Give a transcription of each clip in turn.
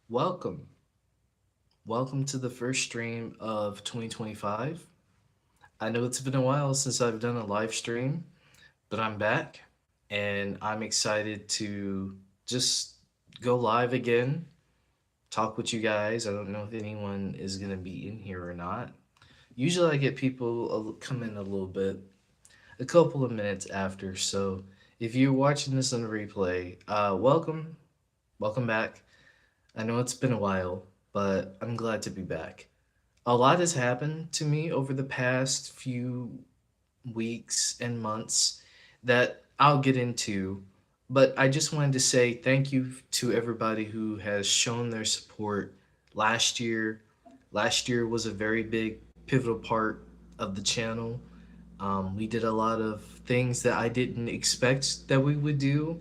Welcome. Welcome to the first stream of 2025. I know it's been a while since I've done a live stream, but I'm back and I'm excited to just go live again, talk with you guys. I don't know if anyone is going to be in here or not. Usually I get people come in a little bit, a couple of minutes after. So if you're watching this on the replay, welcome. Welcome back. I know it's been a while, but I'm glad to be back. A lot has happened to me over the past few weeks and months that I'll get into, but I just wanted to say thank you to everybody who has shown their support last year. Last year was a very big, pivotal part of the channel. We did a lot of things that I didn't expect that we would do,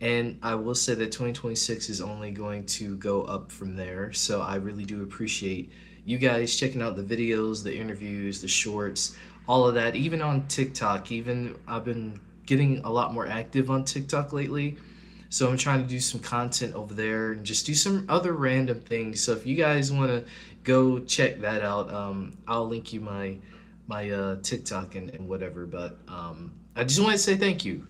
and I will say that 2026 is only going to go up from there. So I really do appreciate you guys checking out the videos, the interviews, the shorts, all of that. Even on TikTok, even I've been getting a lot more active on TikTok lately. So I'm trying to do some content over there and just do some other random things. So if you guys want to go check that out, I'll link you my TikTok and whatever. But I just want to say thank you.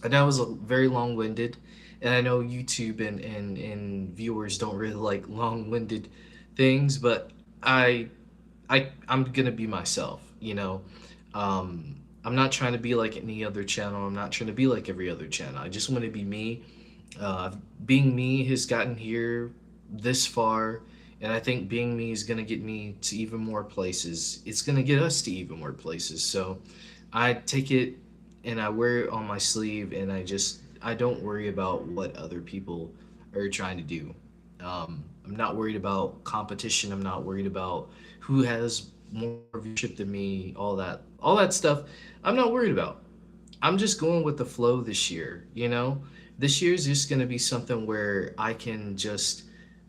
I know it was a very long-winded, and I know YouTube and viewers don't really like long-winded things, but I'm gonna be myself, you know. I'm not trying to be like any other channel. I'm not trying to be like every other channel. I just want to be me. Being me has gotten here this far, and I think being me is gonna get me to even more places. It's gonna get us to even more places. So I take it and I wear it on my sleeve, and I don't worry about what other people are trying to do. I'm not worried about competition. I'm not worried about who has more viewership than me. All that stuff. I'm not worried about. I'm just going with the flow this year. You know, this year is just gonna be something where I can just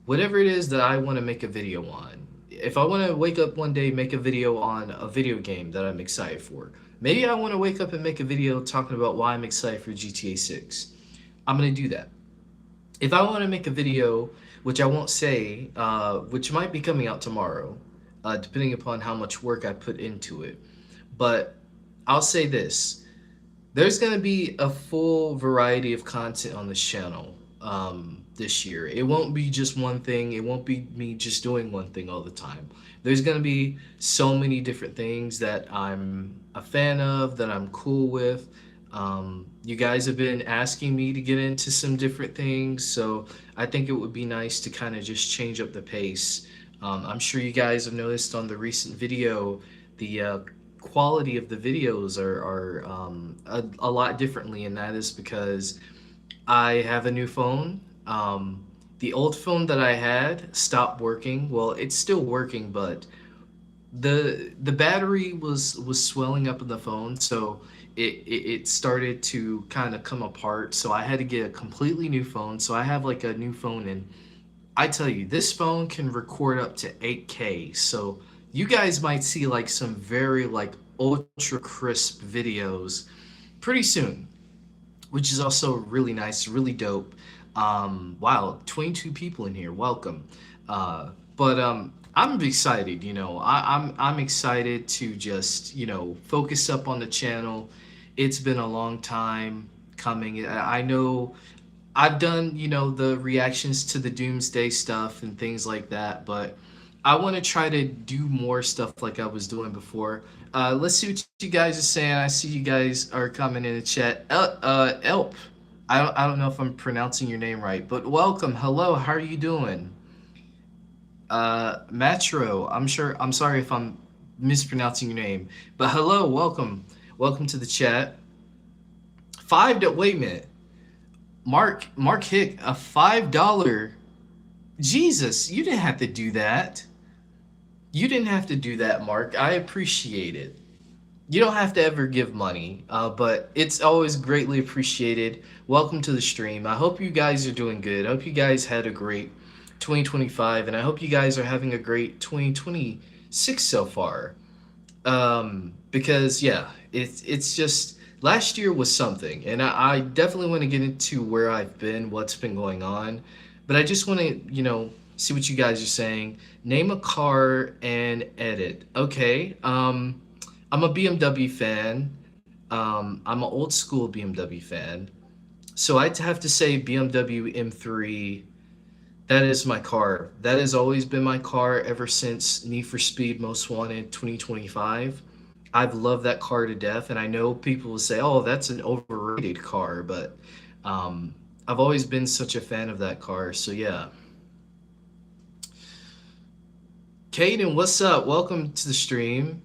whatever it is that I want to make a video on. If I want to wake up one day, make a video on a video game that I'm excited for. Maybe I want to wake up and make a video talking about why I'm excited for GTA 6. I'm going to do that. If I want to make a video, which I won't say, which might be coming out tomorrow, depending upon how much work I put into it. But I'll say this, there's going to be a full variety of content on this channel this year. It won't be just one thing. It won't be me just doing one thing all the time. There's going to be so many different things that I'm a fan of, that I'm cool with. You guys have been asking me to get into some different things, so I think it would be nice to kind of just change up the pace. I'm sure you guys have noticed on the recent video, the quality of the videos are a lot differently, and that is because I have a new phone. The old phone that I had stopped working. Well, it's still working, but the battery was swelling up in the phone, so it started to kind of come apart. So I had to get a completely new phone. So I have like a new phone, and I tell you, this phone can record up to 8K. So you guys might see like some very like ultra crisp videos pretty soon, which is also really nice, really dope. Wow, 22 people in here. Welcome. But I'm excited. You know, I'm excited to just focus up on the channel. It's been a long time coming. I know I've done the reactions to the Doomsday stuff and things like that, but I want to try to do more stuff like I was doing before. Let's see what you guys are saying. I see you guys are coming in the chat. Elp. I don't know if I'm pronouncing your name right, but welcome. Hello. How are you doing? Metro. I'm sorry if I'm mispronouncing your name, but hello. Welcome. Welcome to the chat. Wait a minute. Mark Hick, a $5. Jesus, you didn't have to do that. You didn't have to do that, Mark. I appreciate it. You don't have to ever give money, but it's always greatly appreciated. Welcome to the stream. I hope you guys are doing good. I hope you guys had a great 2025, and I hope you guys are having a great 2026 so far. Because yeah, it's just last year was something, and I definitely want to get into where I've been, what's been going on. But I just want to, see what you guys are saying. Name a car and edit. Okay. I'm a BMW fan. I'm an old school BMW fan. So I'd have to say BMW M3. That is my car. That has always been my car ever since Need for Speed Most Wanted 2025. I've loved that car to death, and I know people will say, "Oh, that's an overrated car," but um, I've always been such a fan of that car. So yeah, Caden, what's up? Welcome to the stream.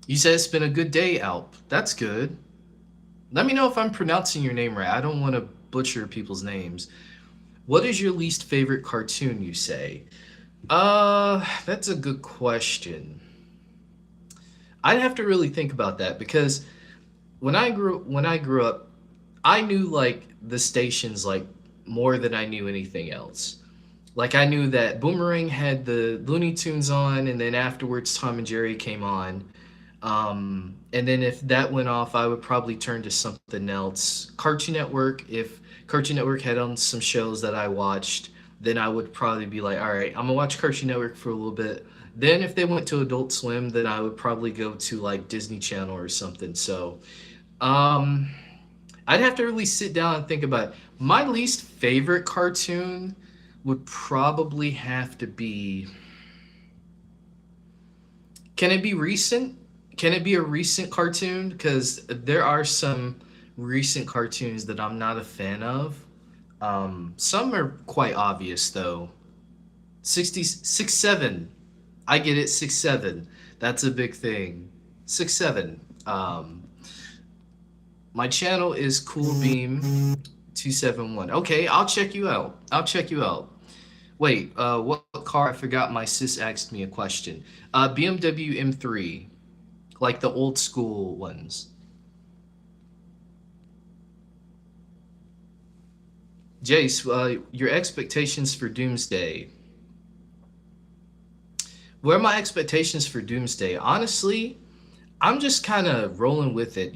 You said it's been a good day, Alp. That's good. Let me know if I'm pronouncing your name right. I don't want to butcher people's names. What is your least favorite cartoon, you say? That's a good question. I'd have to really think about that because when I grew up, I knew like the stations like more than I knew anything else. Like I knew that Boomerang had the Looney Tunes on, and then afterwards Tom and Jerry came on. And then if that went off, I would probably turn to something else. Cartoon Network, if Cartoon Network had on some shows that I watched, then I would probably be like, all right, I'm gonna watch Cartoon Network for a little bit. Then if they went to Adult Swim, then I would probably go to like Disney Channel or something. So, um, I'd have to really sit down and think about it. My least favorite cartoon would probably have to be. Can it be recent? Can it be a recent cartoon? Because there are some recent cartoons that I'm not a fan of. Some are quite obvious though. 66 7. I get it, 6 7. That's a big thing. 6 7. My channel is Cool Beam 271. Okay, I'll check you out. I'll check you out. Wait, what car? I forgot my sis asked me a question. BMW M3, like the old school ones. Jace, your expectations for Doomsday. What are my expectations for Doomsday? Honestly, I'm just kind of rolling with it.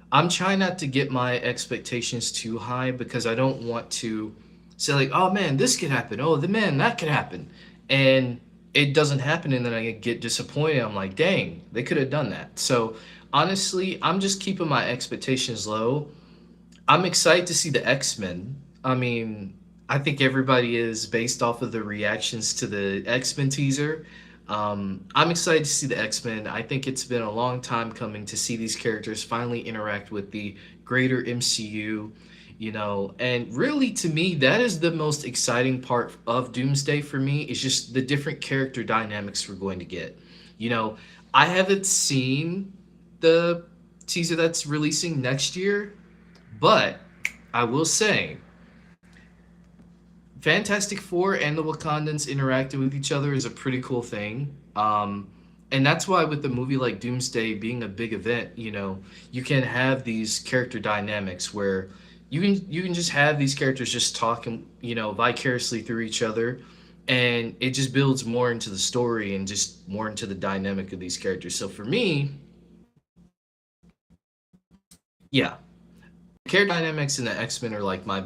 I'm trying not to get my expectations too high because I don't want to say like, oh man, this could happen. Oh, the man, that could happen. And it doesn't happen and then I get disappointed. I'm like, dang, they could have done that. So honestly, I'm just keeping my expectations low. I'm excited to see the X-Men. I mean, I think everybody is based off of the reactions to the X-Men teaser. I'm excited to see the X-Men. I think it's been a long time coming to see these characters finally interact with the greater MCU. And really to me, that is the most exciting part of Doomsday for me is just the different character dynamics we're going to get. You know, I haven't seen the teaser that's releasing next year, but I will say, Fantastic Four and the Wakandans interacting with each other is a pretty cool thing. And that's why with the movie like Doomsday being a big event, you can have these character dynamics where you can just have these characters just talking, vicariously through each other, and it just builds more into the story and just more into the dynamic of these characters. So for me, yeah, character dynamics in the X-Men are like my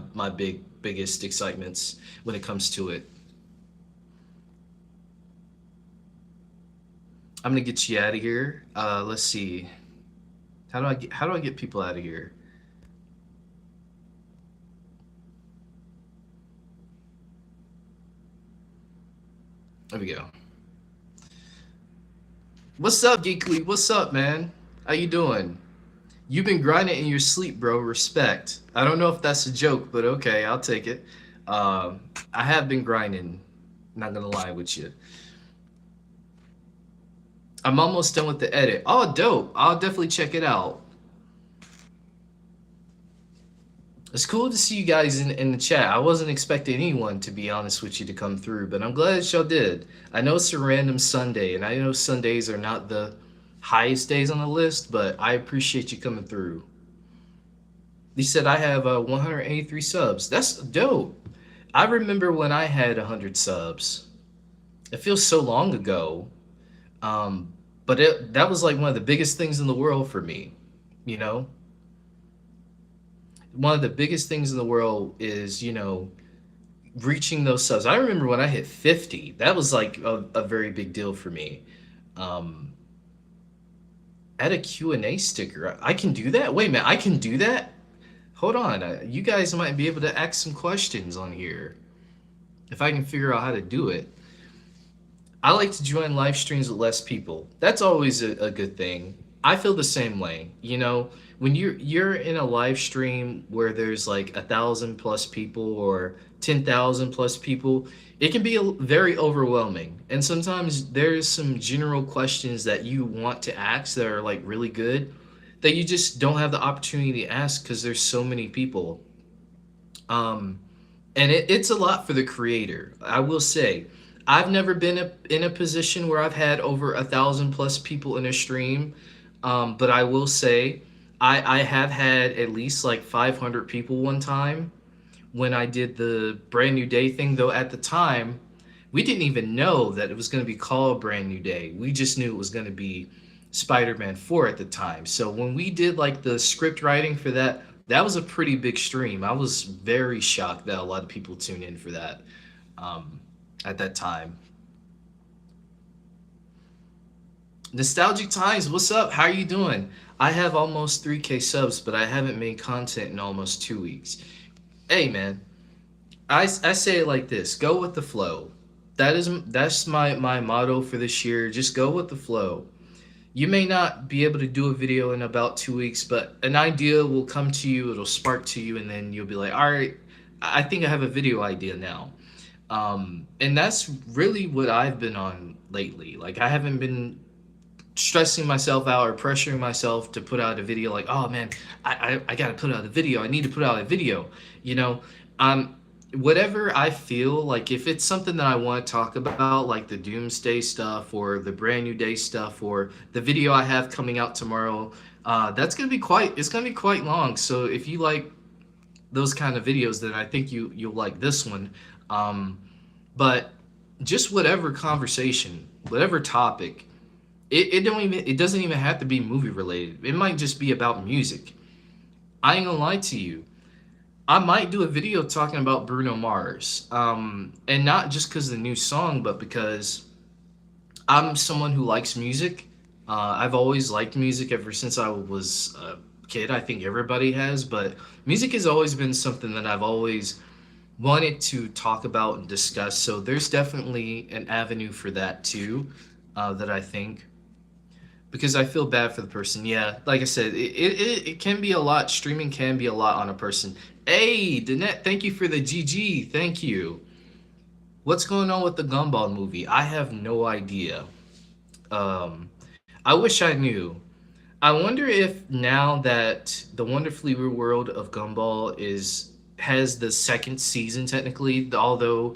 biggest excitements when it comes to it. I'm gonna get you out of here. Let's see. How do I get people out of here? There we go. What's up, Geekly? What's up, man? How you doing? You've been grinding in your sleep, bro. Respect. I don't know if that's a joke, but okay, I'll take it. I have been grinding. Not gonna lie with you. I'm almost done with the edit. Oh, dope. I'll definitely check it out. It's cool to see you guys in the chat. I wasn't expecting anyone, to be honest with you, to come through, but I'm glad that y'all did. I know it's a random Sunday, and I know Sundays are not the highest days on the list, but I appreciate you coming through. He said I have 183 subs. That's dope. I remember when I had 100 subs. It feels so long ago. But that was like one of the biggest things in the world for me, you know? one of the biggest things in the world is, reaching those subs. I remember when I hit 50, that was like a very big deal for me. Um, Add a Q&A sticker. I can do that? Wait a minute, I can do that? Hold on. You guys might be able to ask some questions on here if I can figure out how to do it. I like to join live streams with less people. That's always a good thing. I feel the same way. When you're in a live stream where there's like 1,000 plus people or 10,000 plus people, it can be very overwhelming. And sometimes there's some general questions that you want to ask that are like really good that you just don't have the opportunity to ask because there's so many people. Um, and it's a lot for the creator. I will say, I've never been in a position where I've had over 1,000 plus people in a stream, but I will say, I have had at least like 500 people one time when I did the brand new day thing. Though at the time, we didn't even know that it was going to be called Brand New Day. We just knew it was going to be Spider-Man 4 at the time. So when we did like the script writing for that, that was a pretty big stream. I was very shocked that a lot of people tuned in for that um, at that time. Nostalgic Times, what's up? How are you doing? I have almost 3K subs, but I haven't made content in almost 2 weeks. Hey man, I say it like this: go with the flow. That's my motto for this year. Just go with the flow. You may not be able to do a video in about 2 weeks, but an idea will come to you, it'll spark to you, and then you'll be like, all right, I think I have a video idea now. And that's really what I've been on lately. Like, I haven't been stressing myself out or pressuring myself to put out a video like, oh man, I gotta put out a video. I need to put out a video. You know, um, whatever I feel like, if it's something that I want to talk about, like the Doomsday stuff or the Brand New Day stuff or the video I have coming out tomorrow, it's gonna be quite long. So if you like those kind of videos, then I think you'll like this one. Um, but just whatever conversation, whatever topic, it doesn't even have to be movie related. It might just be about music. I ain't gonna lie to you. I might do a video talking about Bruno Mars, and not just because of the new song, but because I'm someone who likes music. I've always liked music ever since I was a kid. I think everybody has, but music has always been something that I've always wanted to talk about and discuss. So there's definitely an avenue for that too, that I think, because I feel bad for the person. Yeah, like I said, it can be a lot. Streaming can be a lot on a person. Hey, Danette, thank you for the GG. Thank you. What's going on with the Gumball movie? I have no idea. I wish I knew. I wonder if now that the Wonderfully Weird World of Gumball is has the second season technically, although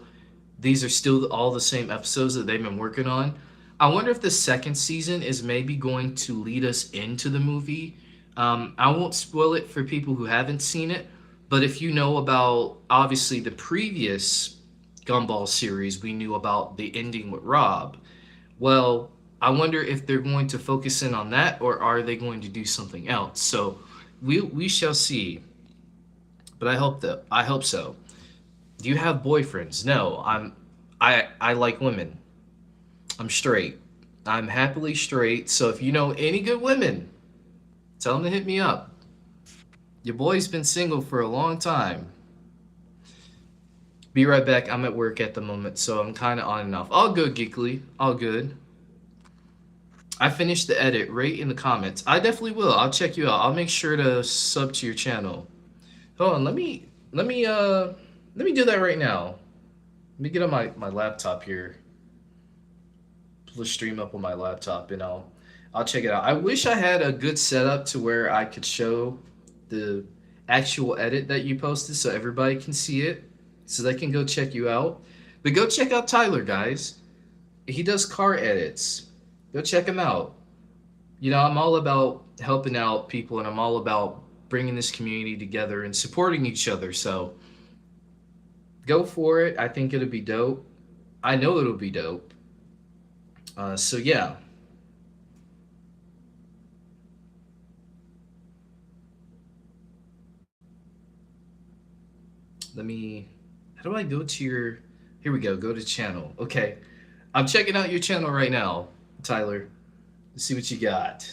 these are still all the same episodes that they've been working on. I wonder if the second season is maybe going to lead us into the movie. I won't spoil it for people who haven't seen it, but if you know about obviously the previous Gumball series, we knew about the ending with Rob. Well, I wonder if they're going to focus in on that or are they going to do something else. So we shall see. But I hope so. Do you have boyfriends? No, I like women. I'm straight. I'm happily straight. So if you know any good women, tell them to hit me up. Your boy's been single for a long time. Be right back. I'm at work at the moment, so I'm kind of on and off. All good, Geekly. All good. I finished the edit. Rate in the comments. I definitely will. I'll check you out. I'll make sure to sub to your channel. Hold on. Let me do that right now. Let me get on my laptop here. Let's stream up on my laptop and I'll check it out. I wish I had a good setup to where I could show the actual edit that you posted so everybody can see it, so they can go check you out. But go check out Tyler, guys. He does car edits. Go check him out. I'm all about helping out people and I'm all about bringing this community together and supporting each other. So go for it. I think it'll be dope. I know it'll be dope. So yeah. Let me. How do I go to your? Here we go. Go to channel. Okay, I'm checking out your channel right now, Tyler. Let's see what you got.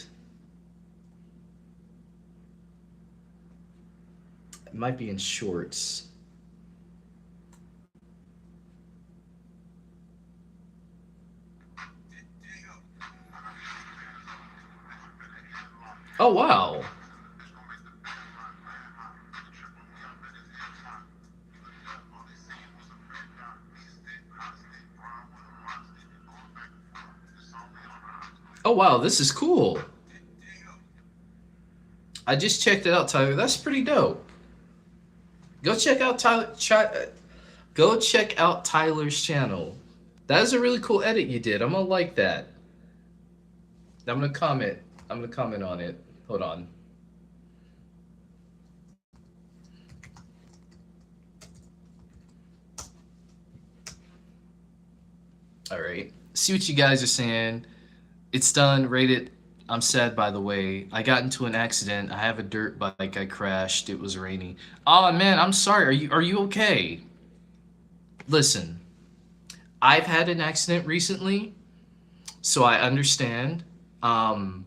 It might be in shorts. Oh wow. Oh wow. This is cool. I just checked it out, Tyler. That's pretty dope. Go check out go check out Tyler's channel. That is a really cool edit you did. I'm gonna like that. I'm gonna comment. I'm gonna comment on it. Hold on. All right. See what you guys are saying. It's done. Rated. I'm sad, by the way. I got into an accident. I have a dirt bike. I crashed. It was rainy. Oh man, I'm sorry. Are you okay? Listen, I've had an accident recently, so I understand. Um,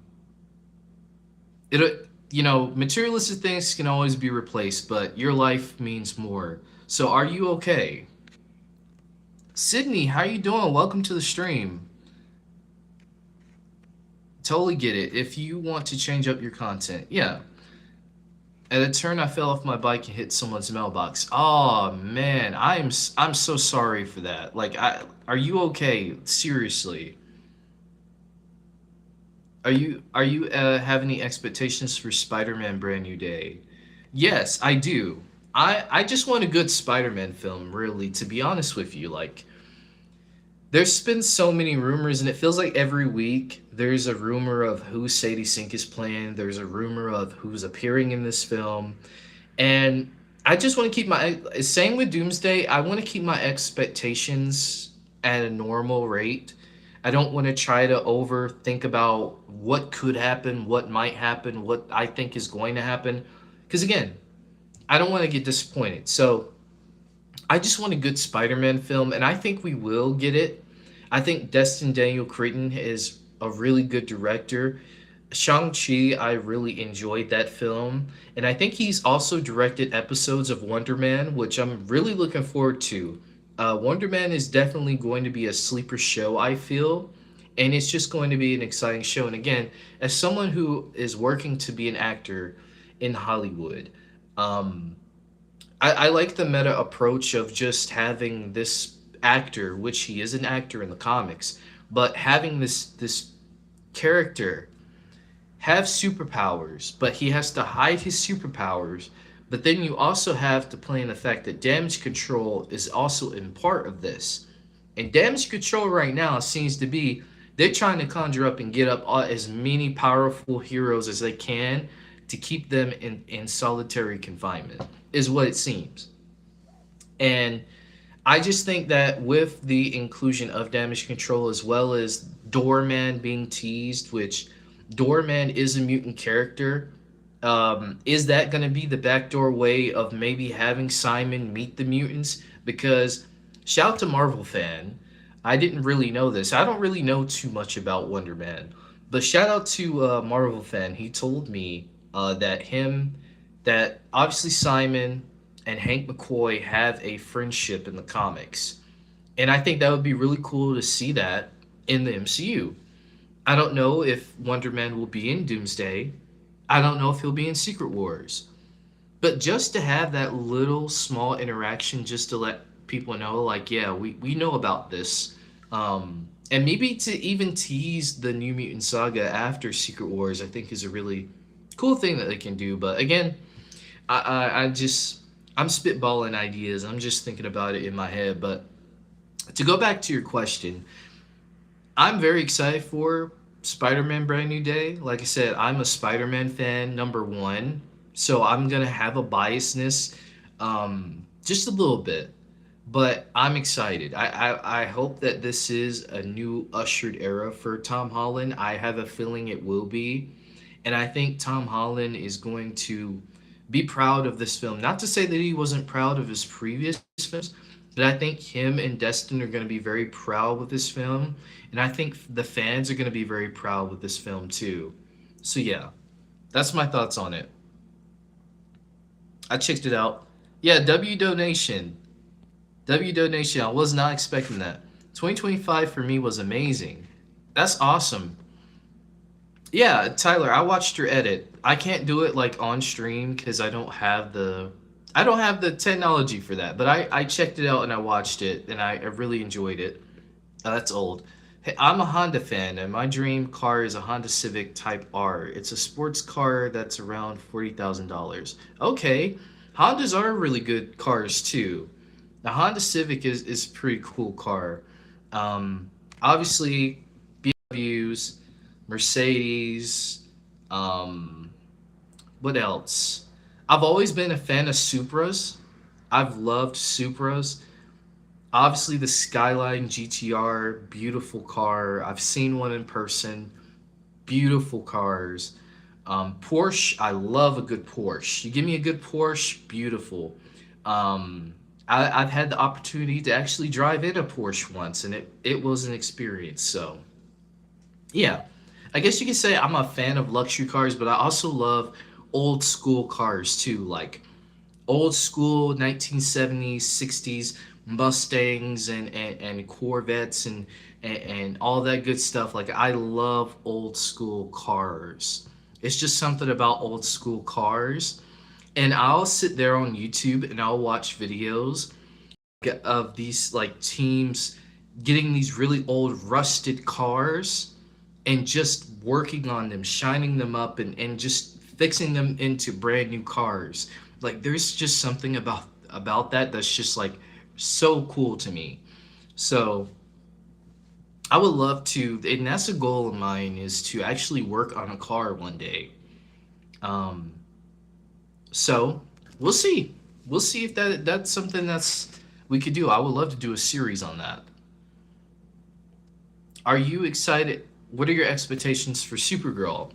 materialistic things can always be replaced, but your life means more. So are you okay? Sydney, how you doing? Welcome to the stream. Totally get it. If you want to change up your content, yeah. At a turn, I fell off my bike and hit someone's mailbox. Oh man, I'm so sorry for that. Are you okay? Seriously, are you have any expectations for Spider-Man Brand New Day? Yes, I do. I just want a good Spider-Man film, really. To be honest with you, there's been so many rumors, and it feels like every week there's a rumor of who Sadie Sink is playing. There's a rumor of who's appearing in this film, and I just want to keep my same with Doomsday. I want to keep my expectations at a normal rate. I don't want to try to overthink about what could happen, what might happen, what I think is going to happen, because again, I don't want to get disappointed. So I just want a good Spider-Man film, and I think we will get it. I think Destin Daniel Cretton is a really good director. Shang-Chi, I really enjoyed that film, and I think he's also directed episodes of Wonder Man, which I'm really looking forward to. Wonder Man is definitely going to be a sleeper show, I feel, and it's just going to be an exciting show. And again, as someone who is working to be an actor in Hollywood, um, I like the meta approach of just having this actor, which he is an actor in the comics, but having this character have superpowers, but he has to hide his superpowers. But then you also have to play in the fact that damage control is also in part of this. And damage control right now seems to be they're trying to conjure up and get up as many powerful heroes as they can to keep them in solitary confinement, is what it seems. And I just think that with the inclusion of damage control as well as Doorman being teased, which Doorman is a mutant character, is that going to be the backdoor way of maybe having Simon meet the mutants? Because shout out to Marvel fan, I didn't really know this. I don't really know too much about Wonder Man, but shout out to Marvel fan. He told me that obviously Simon and Hank McCoy have a friendship in the comics. And I think that would be really cool to see that in the MCU. I don't know if Wonder Man will be in Doomsday. I don't know if he'll be in Secret Wars. But just to have that little small interaction, just to let people know, like, yeah, we know about this. And maybe to even tease the New Mutant Saga after Secret Wars, I think is a really cool thing that they can do. But again, I'm spitballing ideas. I'm just thinking about it in my head. But to go back to your question, I'm very excited for Spider-Man Brand New Day. Like I said, I'm a Spider-Man fan, number one. So I'm gonna have a biasness, just a little bit. But I'm excited. I hope that this is a new ushered era for Tom Holland. I have a feeling it will be. And I think Tom Holland is going to be proud of this film. Not to say that he wasn't proud of his previous films, but I think him and Destin are going to be very proud with this film, and I think the fans are going to be very proud with this film too. So yeah, that's my thoughts on it. I checked it out. Yeah, W donation. W donation. I was not expecting that. 2025 for me was amazing. That's awesome. Yeah, Tyler, I watched your edit. I can't do it like on stream because I don't have the technology for that. But I checked it out and I watched it and I really enjoyed it. That's old. Hey, I'm a Honda fan and my dream car is a Honda Civic Type R. It's a sports car that's around $40,000. Okay, Hondas are really good cars too. The Honda Civic is a pretty cool car. Obviously, BMWs, Mercedes. Um, what else? I've always been a fan of Supras. I've loved Supras. Obviously, the Skyline GTR, beautiful car. I've seen one in person. Beautiful cars. Porsche, I love a good Porsche. You give me a good Porsche, beautiful. I've had the opportunity to actually drive in a Porsche once, and it was an experience. So, yeah, I guess you could say I'm a fan of luxury cars, but I also love old school cars too, like old school 1970s, 60s Mustangs and Corvettes and all that good stuff. Like, I love old school cars. It's just something about old school cars. And I'll sit there on YouTube and I'll watch videos of these like teams getting these really old rusted cars and just working on them, shining them up and just fixing them into brand new cars. Like, there's just something about that that's just like so cool to me. So I would love to, and that's a goal of mine, is to actually work on a car one day. Um, so we'll see. We'll see if that's something that's we could do. I would love to do a series on that. Are you excited? What are your expectations for Supergirl?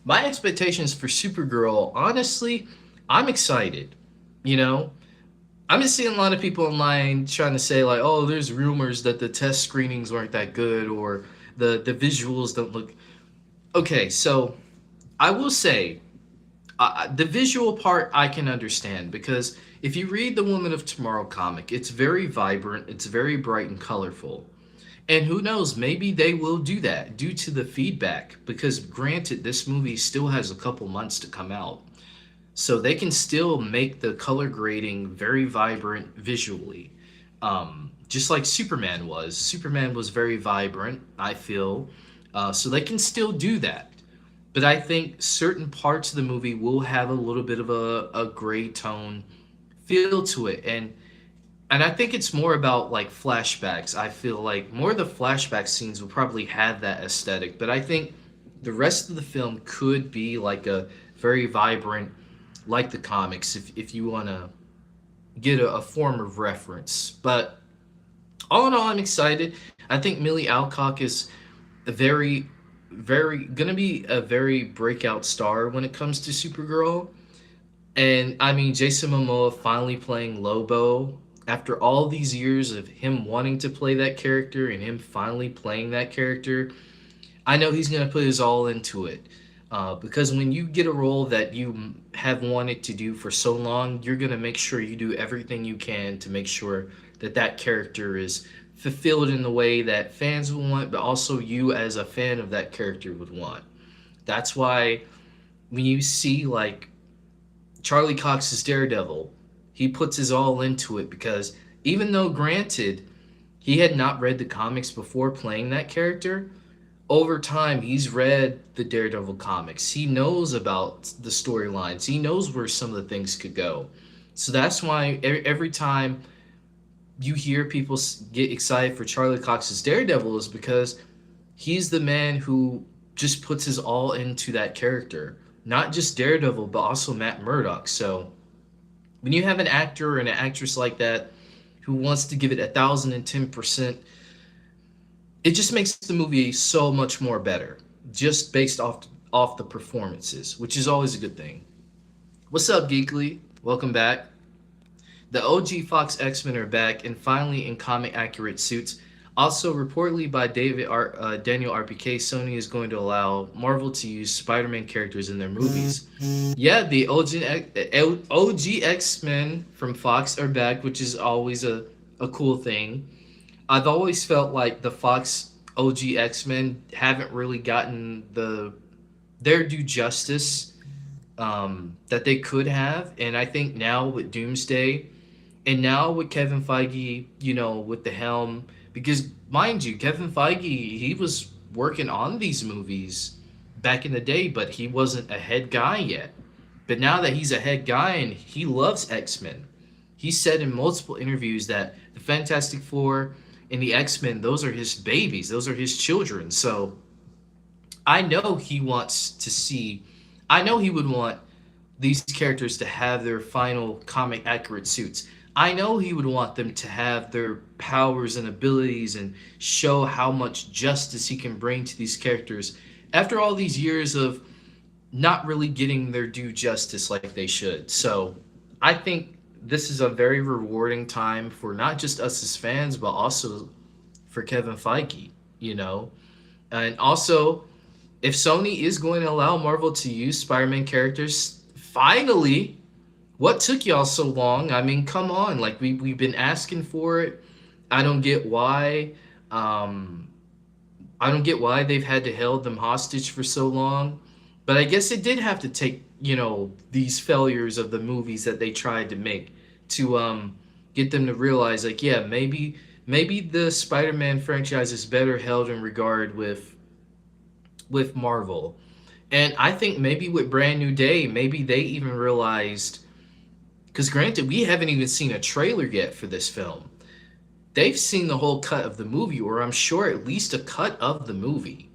My expectations for Supergirl, honestly, I'm excited. You know, I'm just seeing a lot of people online trying to say like, oh, there's rumors that the test screenings weren't that good or the visuals don't look okay. So I will say the visual part I can understand because if you read the Woman of Tomorrow comic, it's very vibrant, it's very bright and colorful. And who knows, maybe they will do that due to the feedback because granted this movie still has a couple months to come out. So they can still make the color grading very vibrant visually. Just like Superman was. Superman was very vibrant, I feel. So they can still do that. But I think certain parts of the movie will have a little bit of a gray tone feel to it. And I think it's more about like flashbacks. I feel like more of the flashback scenes will probably have that aesthetic. But I think the rest of the film could be like a very vibrant, like the comics, if you want to get a form of reference. But all in all, I'm excited. I think Millie Alcock is a very gonna be a very breakout star when it comes to Supergirl. And I mean, Jason Momoa finally playing Lobo after all these years of him wanting to play that character and him finally playing that character. I know he's going to put his all into it. Because when you get a role that you have wanted to do for so long, you're going to make sure you do everything you can to make sure that that character is fulfilled in the way that fans would want, but also you as a fan of that character would want. That's why when you see like Charlie Cox's Daredevil, he puts his all into it because even though, granted, he had not read the comics before playing that character, over time he's read the Daredevil comics. He knows about the storylines. He knows where some of the things could go. So that's why every time you hear people get excited for Charlie Cox's Daredevil is because he's the man who just puts his all into that character. Not just Daredevil, but also Matt Murdock. So when you have an actor or an actress like that who wants to give it 1,010%, it just makes the movie so much more better, just based off the performances, which is always a good thing. What's up, Geekly? Welcome back. The OG Fox X-Men are back and finally in comic accurate suits. Also, reportedly by Daniel RPK, Sony is going to allow Marvel to use Spider-Man characters in their movies. Yeah, the OG X-Men from Fox are back, which is always a cool thing. I've always felt like the Fox OG X-Men haven't really gotten their due justice that they could have, and I think now with Doomsday, and now with Kevin Feige, with the helm, because mind you, Kevin Feige, he was working on these movies back in the day, but he wasn't a head guy yet. But now that he's a head guy and he loves X Men, he said in multiple interviews that the Fantastic Four and the X Men, those are his babies, those are his children. So I know he wants to see, I know he would want these characters to have their final comic accurate suits. I know he would want them to have their powers and abilities and show how much justice he can bring to these characters after all these years of not really getting their due justice like they should. So I think this is a very rewarding time for not just us as fans, but also for Kevin Feige, you know? And also, if Sony is going to allow Marvel to use Spider-Man characters, finally, what took y'all so long? I mean, come on, like we've been asking for it. I don't get why. Um, I don't get why they've had to hold them hostage for so long. But I guess it did have to take, these failures of the movies that they tried to make to get them to realize like, yeah, maybe the Spider-Man franchise is better held in regard with Marvel. And I think maybe with Brand New Day, maybe they even realized, because granted, we haven't even seen a trailer yet for this film. They've seen the whole cut of the movie, or I'm sure at least a cut of the movie.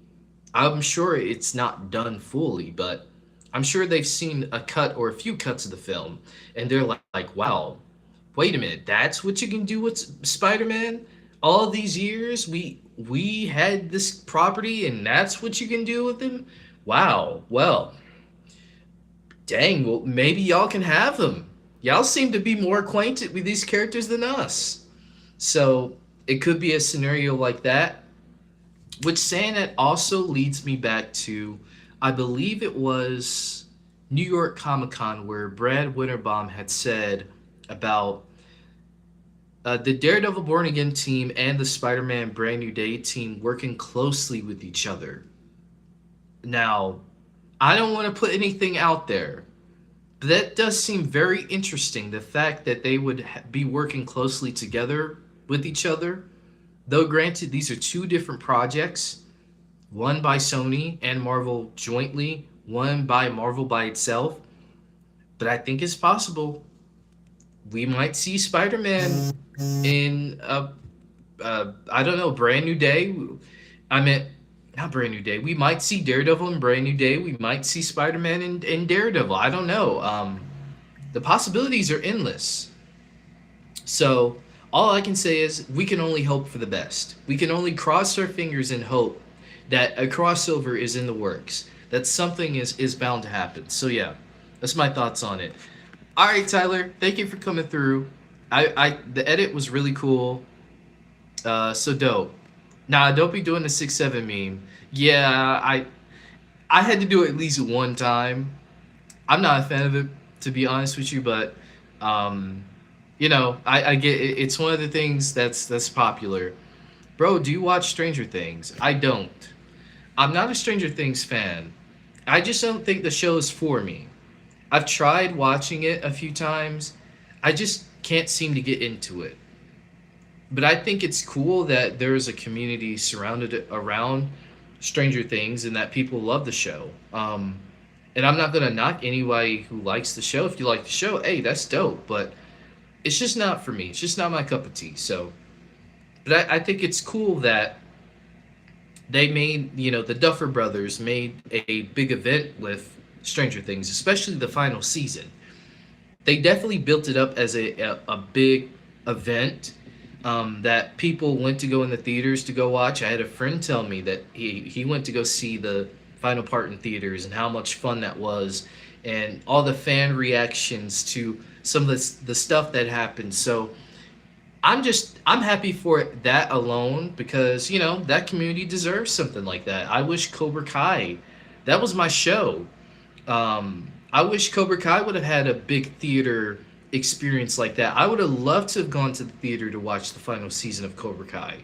I'm sure it's not done fully, but I'm sure they've seen a cut or a few cuts of the film, and they're like, wow, wait a minute, that's what you can do with Spider-Man? All these years we had this property and that's what you can do with him? Wow. Well, dang, well maybe y'all can have him. Y'all seem to be more acquainted with these characters than us. So, it could be a scenario like that. Which saying that also leads me back to, I believe it was New York Comic Con where Brad Winterbaum had said about the Daredevil Born Again team and the Spider Man Brand New Day team working closely with each other. Now, I don't want to put anything out there, but that does seem very interesting. The fact that they would be working closely together with each other. Though, granted, these are two different projects, one by Sony and Marvel jointly, one by Marvel by itself. But I think it's possible we might see Spider Man in I don't know, Brand New Day. I meant not Brand New Day. We might see Daredevil in Brand New Day. We might see Spider Man in Daredevil. I don't know. The possibilities are endless. So all I can say is we can only hope for the best. We can only cross our fingers and hope that a crossover is in the works. That something is bound to happen. So yeah, that's my thoughts on it. All right, Tyler, thank you for coming through. I the edit was really cool. So dope. Nah, don't be doing the 6-7 meme. Yeah, I had to do it at least one time. I'm not a fan of it, to be honest with you, but um, I get it. It's one of the things that's popular. Bro, do you watch Stranger Things? I don't. I'm not a Stranger Things fan. I just don't think the show is for me. I've tried watching it a few times. I just can't seem to get into it. But I think it's cool that there's a community surrounded around Stranger Things and that people love the show. And I'm not gonna knock anybody who likes the show. If you like the show, hey, that's dope. But it's just not for me. It's just not my cup of tea. So, but I think it's cool that they made, the Duffer Brothers made a big event with Stranger Things, especially the final season. They definitely built it up as a big event that people went to go in the theaters to go watch. I had a friend tell me that he went to go see the final part in theaters and how much fun that was. and all the fan reactions to some of the stuff that happened. So I'm happy for that alone because that community deserves something like that. I wish Cobra Kai, that was my show. I wish Cobra Kai would have had a big theater experience like that. I would have loved to have gone to the theater to watch the final season of Cobra Kai.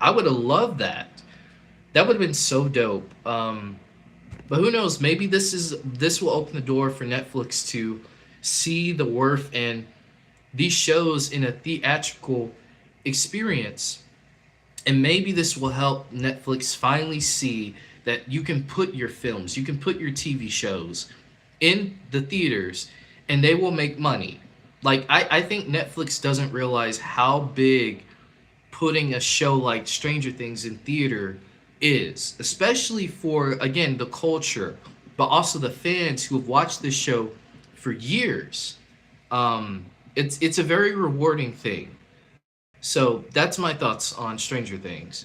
I would have loved that. That would have been so dope. But who knows? Maybe this will open the door for Netflix to see the worth and these shows in a theatrical experience. And maybe this will help Netflix finally see that you can put your films, you can put your TV shows in the theaters and they will make money. Like, I think Netflix doesn't realize how big putting a show like Stranger Things in theater is, especially for, again, the culture, but also the fans who have watched this show for years. It's a very rewarding thing. So that's my thoughts on Stranger Things.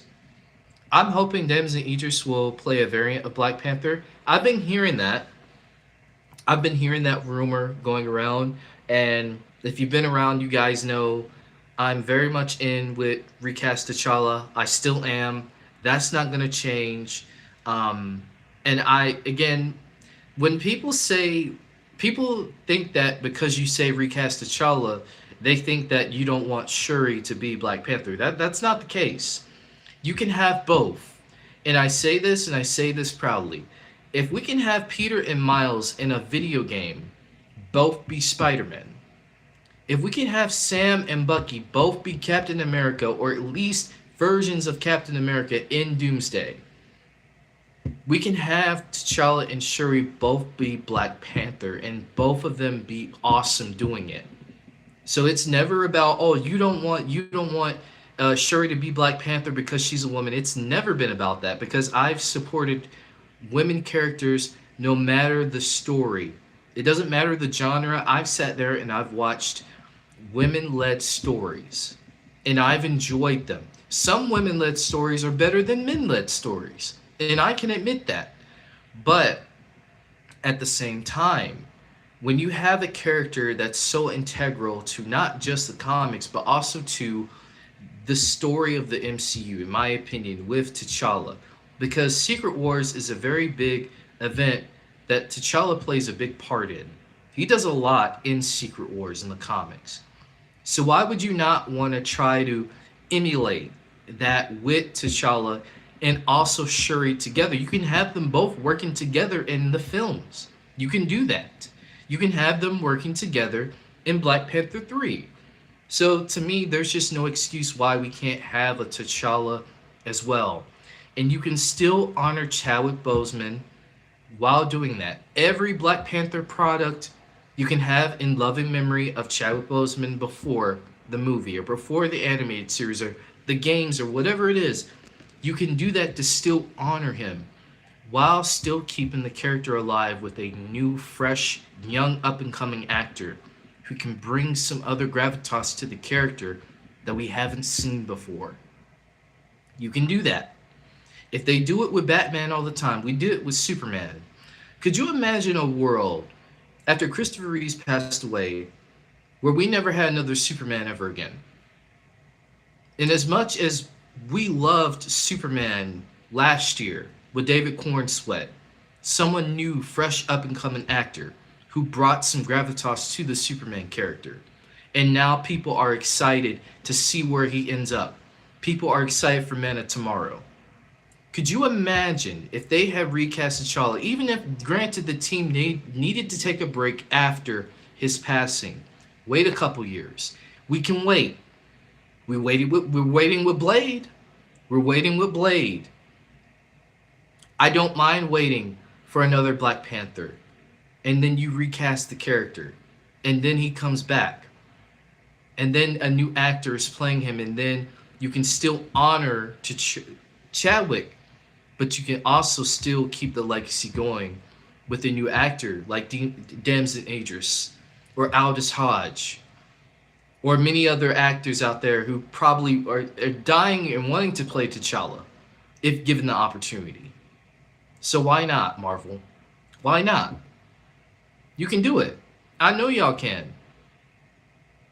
I'm hoping Dems and Idris will play a variant of Black Panther. I've been hearing that rumor going around, and if you've been around, you guys know I'm very much in with recast T'Challa. I still am. That's not gonna change. And I again, when people think that because you say recast T'Challa, they think that you don't want Shuri to be Black Panther. That's not the case. You can have both. And I say this proudly. If we can have Peter and Miles in a video game both be Spider-Man, if we can have Sam and Bucky both be Captain America, or at least versions of Captain America in Doomsday, we can have T'Challa and Shuri both be Black Panther and both of them be awesome doing it. So it's never about, oh, you don't want Shuri to be Black Panther because she's a woman. It's never been about that because I've supported women characters no matter the story. It doesn't matter the genre. I've sat there and I've watched women-led stories and I've enjoyed them. Some women-led stories are better than men-led stories, and I can admit that. But at the same time, when you have a character that's so integral to not just the comics but also to the story of the MCU, in my opinion, with T'Challa, because Secret Wars is a very big event that T'Challa plays a big part in. He does a lot in Secret Wars in the comics. So why would you not want to try to emulate that with T'Challa and also Shuri together? You can have them both working together in the films. You can do that. You can have them working together in Black Panther 3. So to me, there's just no excuse why we can't have a T'Challa as well. And you can still honor Chadwick Boseman while doing that. Every Black Panther product you can have in loving memory of Chadwick Boseman before the movie or before the animated series or the games or whatever it is. You can do that to still honor him while still keeping the character alive with a new, fresh, young, up-and-coming actor who can bring some other gravitas to the character that we haven't seen before. You can do that. If they do it with Batman all the time, we did it with Superman. Could you imagine a world after Christopher Reeves passed away where we never had another Superman ever again? And as much as we loved Superman last year with David Cornsweet, someone new, fresh up and coming actor who brought some gravitas to the Superman character. And now people are excited to see where he ends up. People are excited for Man of Tomorrow. Could you imagine if they had recast T'Challa, even if, granted, the team needed to take a break after his passing, wait a couple years. We can wait. We're waiting with Blade. We're waiting with Blade. I don't mind waiting for another Black Panther. And then you recast the character. And then he comes back. And then a new actor is playing him. And then you can still honor Chadwick. But you can also still keep the legacy going with a new actor like Damson Idris or Aldous Hodge or many other actors out there who probably are dying and wanting to play T'Challa if given the opportunity. So why not, Marvel? Why not? You can do it. I know y'all can.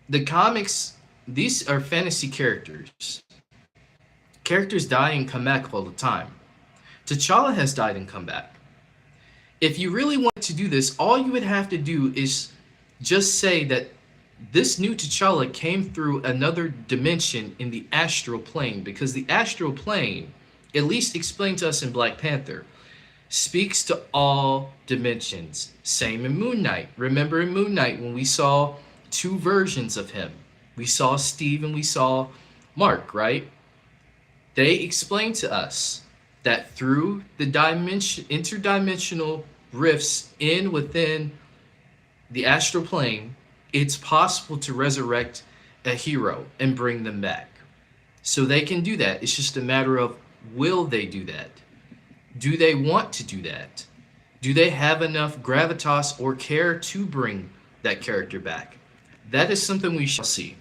The comics, these are fantasy characters. Characters die and come back all the time. T'Challa has died and come back. If you really wanted to do this, all you would have to do is just say that this new T'Challa came through another dimension in the astral plane, because the astral plane, at least explained to us in Black Panther, speaks to all dimensions. Same in Moon Knight. Remember in Moon Knight when we saw two versions of him? We saw Steve and we saw Mark, right? They explained to us that through the dimension interdimensional rifts in within the astral plane, it's possible to resurrect a hero and bring them back. So they can do that. It's just a matter of, will they do that? Do they want to do that? Do they have enough gravitas or care to bring that character back? That is something we shall see.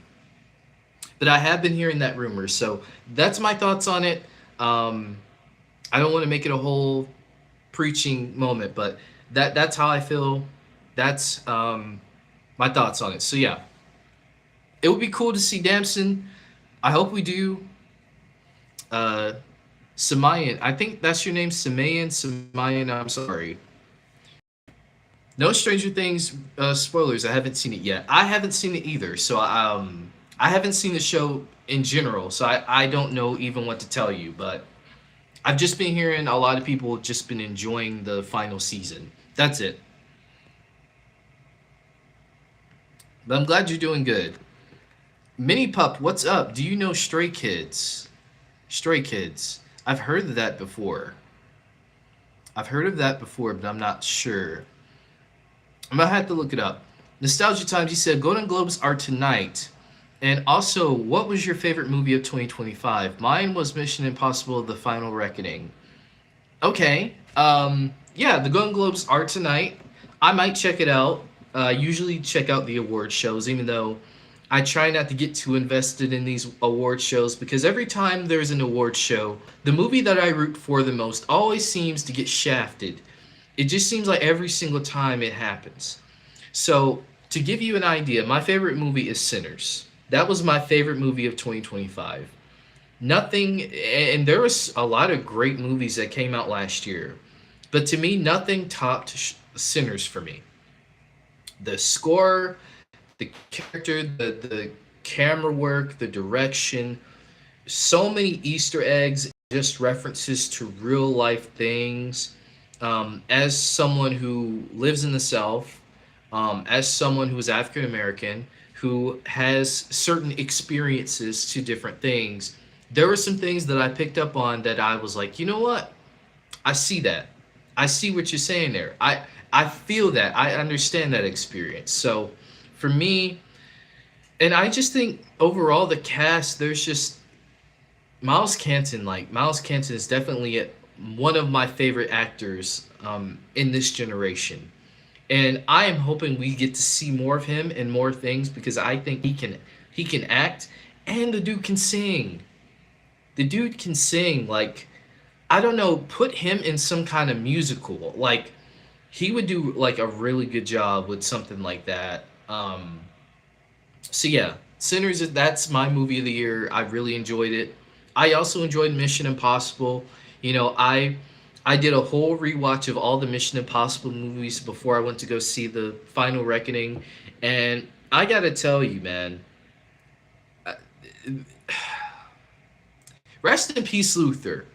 But I have been hearing that rumor, so that's my thoughts on it. I don't want to make it a whole preaching moment, but that's how I feel. That's my thoughts on it. So yeah, it would be cool to see Damson. I hope we do. Uh, Samayan, I think that's your name, Samayan. I'm sorry. No Stranger Things spoilers. I haven't seen it yet. I haven't seen it either. So I haven't seen the show in general. So I don't know even what to tell you. But I've just been hearing a lot of people just been enjoying the final season. That's it. But I'm glad you're doing good. Mini Pup, what's up? Do you know Stray Kids? Stray Kids. I've heard of that before. I've heard of that before, but I'm not sure. I'm gonna have to look it up. Nostalgia Times, you said Golden Globes are tonight. And also, what was your favorite movie of 2025? Mine was Mission Impossible: The Final Reckoning. Okay. Yeah, the Golden Globes are tonight. I might check it out. I usually check out the award shows, even though I try not to get too invested in these award shows, because every time there's an award show, the movie that I root for the most always seems to get shafted. It just seems like every single time it happens. So, to give you an idea, my favorite movie is Sinners. That was my favorite movie of 2025. Nothing, and there was a lot of great movies that came out last year, but to me, nothing topped Sinners for me. The score, the character, the camera work, the direction, so many Easter eggs, just references to real life things. As someone who lives in the South, as someone who is African American, who has certain experiences to different things, there were some things that I picked up on that I was like, you know what? I see that. I see what you're saying there. I feel that. I understand that experience. So for me, and I just think overall the cast, there's just Miles Canton. Like Miles Canton is definitely one of my favorite actors in this generation, and I am hoping we get to see more of him and more things, because I think he can act, and the dude can sing. The dude can sing. Like, I don't know, put him in some kind of musical. Like, he would do like a really good job with something like that. So yeah, Sinners, that's my movie of the year. I really enjoyed it. I also enjoyed Mission Impossible. You know, I did a whole rewatch of all the Mission Impossible movies before I went to go see the Final Reckoning, and I gotta tell you, man, uh, rest in peace, Luther.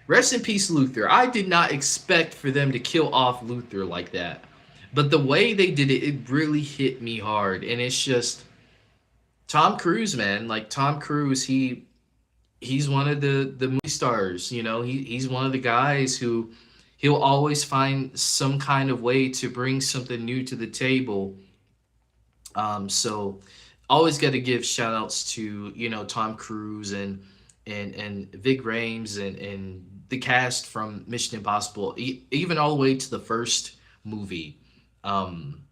Rest in peace, Luther. I did not expect for them to kill off Luther like that. But the way they did it, it really hit me hard. And it's just Tom Cruise, man. Like Tom Cruise, he's one of the movie stars, you know. He's one of the guys who he'll always find some kind of way to bring something new to the table. So always got to give shout outs to, you know, Tom Cruise and Vig Rames and the cast from Mission Impossible, even all the way to the first movie. Um,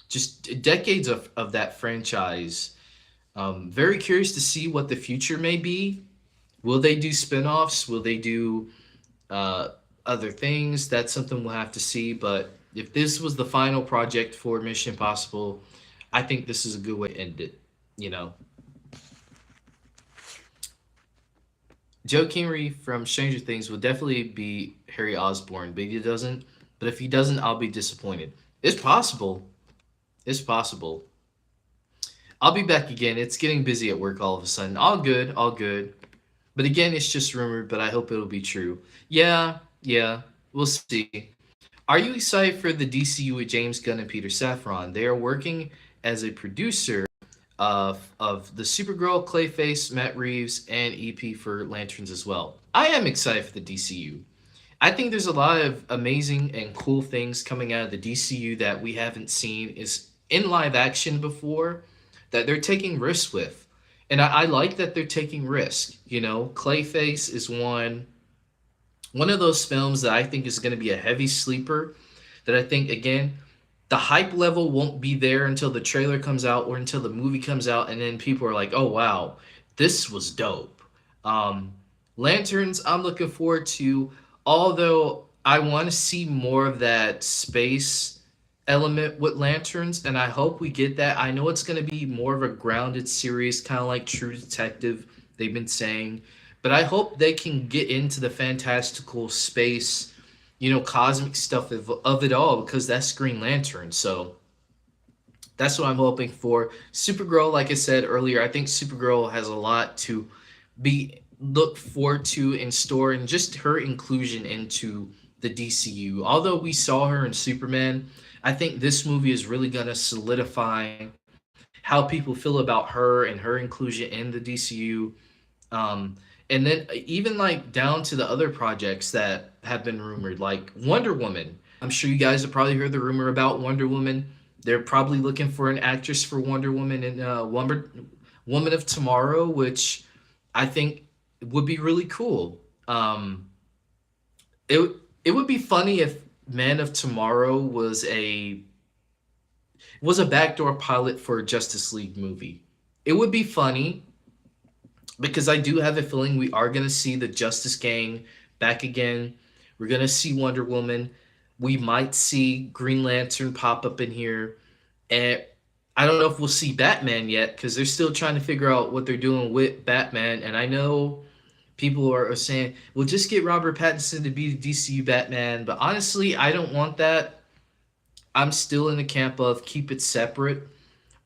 just decades of that franchise. Very curious to see what the future may be. Will they do spin-offs? Will they do uh, other things? That's something we'll have to see. But If this was the final project for Mission Impossible, I think this is a good way to end it. You know, Joe Kingery from Stranger Things will definitely be Harry Osborn, but he doesn't. But if he doesn't, I'll be disappointed. It's possible. It's possible. I'll be back again. It's getting busy at work all of a sudden. All good, all good. But again, it's just rumored, but I hope it'll be true. Yeah, yeah, we'll see. Are you excited for the DCU with James Gunn and Peter Safran? They are working as a producer of the Supergirl, Clayface, Matt Reeves, and EP for Lanterns as well. I am excited for the DCU. I think there's a lot of amazing and cool things coming out of the DCU that we haven't seen is in live action before that they're taking risks with. And I like that they're taking risks. You know, Clayface is one of those films that I think is going to be a heavy sleeper that I think again the hype level won't be there until the trailer comes out or until the movie comes out and then people are like, "Oh wow, this was dope." Um Lanterns I'm looking forward to, although I want to see more of that space element with Lanterns and I hope we get that. I know it's going to be more of a grounded series kind of like True Detective they've been saying, but I hope they can get into the fantastical space, cosmic stuff of it all because that's Green Lantern. So that's what I'm hoping for. Supergirl, like I said earlier, I think Supergirl has a lot to be look forward to in store and just her inclusion into the DCU. Although we saw her in Superman, I think this movie is really going to solidify how people feel about her and her inclusion in the DCU. And then even like down to the other projects that have been rumored, like Wonder Woman. I'm sure you guys have probably heard the rumor about Wonder Woman. They're probably looking for an actress for Wonder Woman and Woman of Tomorrow, which I think would be really cool. It it would be funny if Man of Tomorrow was a backdoor pilot for a Justice League movie. It would be funny because I do have a feeling we are going to see the Justice Gang back again. We're going to see Wonder Woman. We might see Green Lantern pop up in here. And I don't know if we'll see Batman yet because they're still trying to figure out what they're doing with Batman. And I know people are saying, well, just get Robert Pattinson to be the DCU Batman. But honestly, I don't want that. I'm still in the camp of keep it separate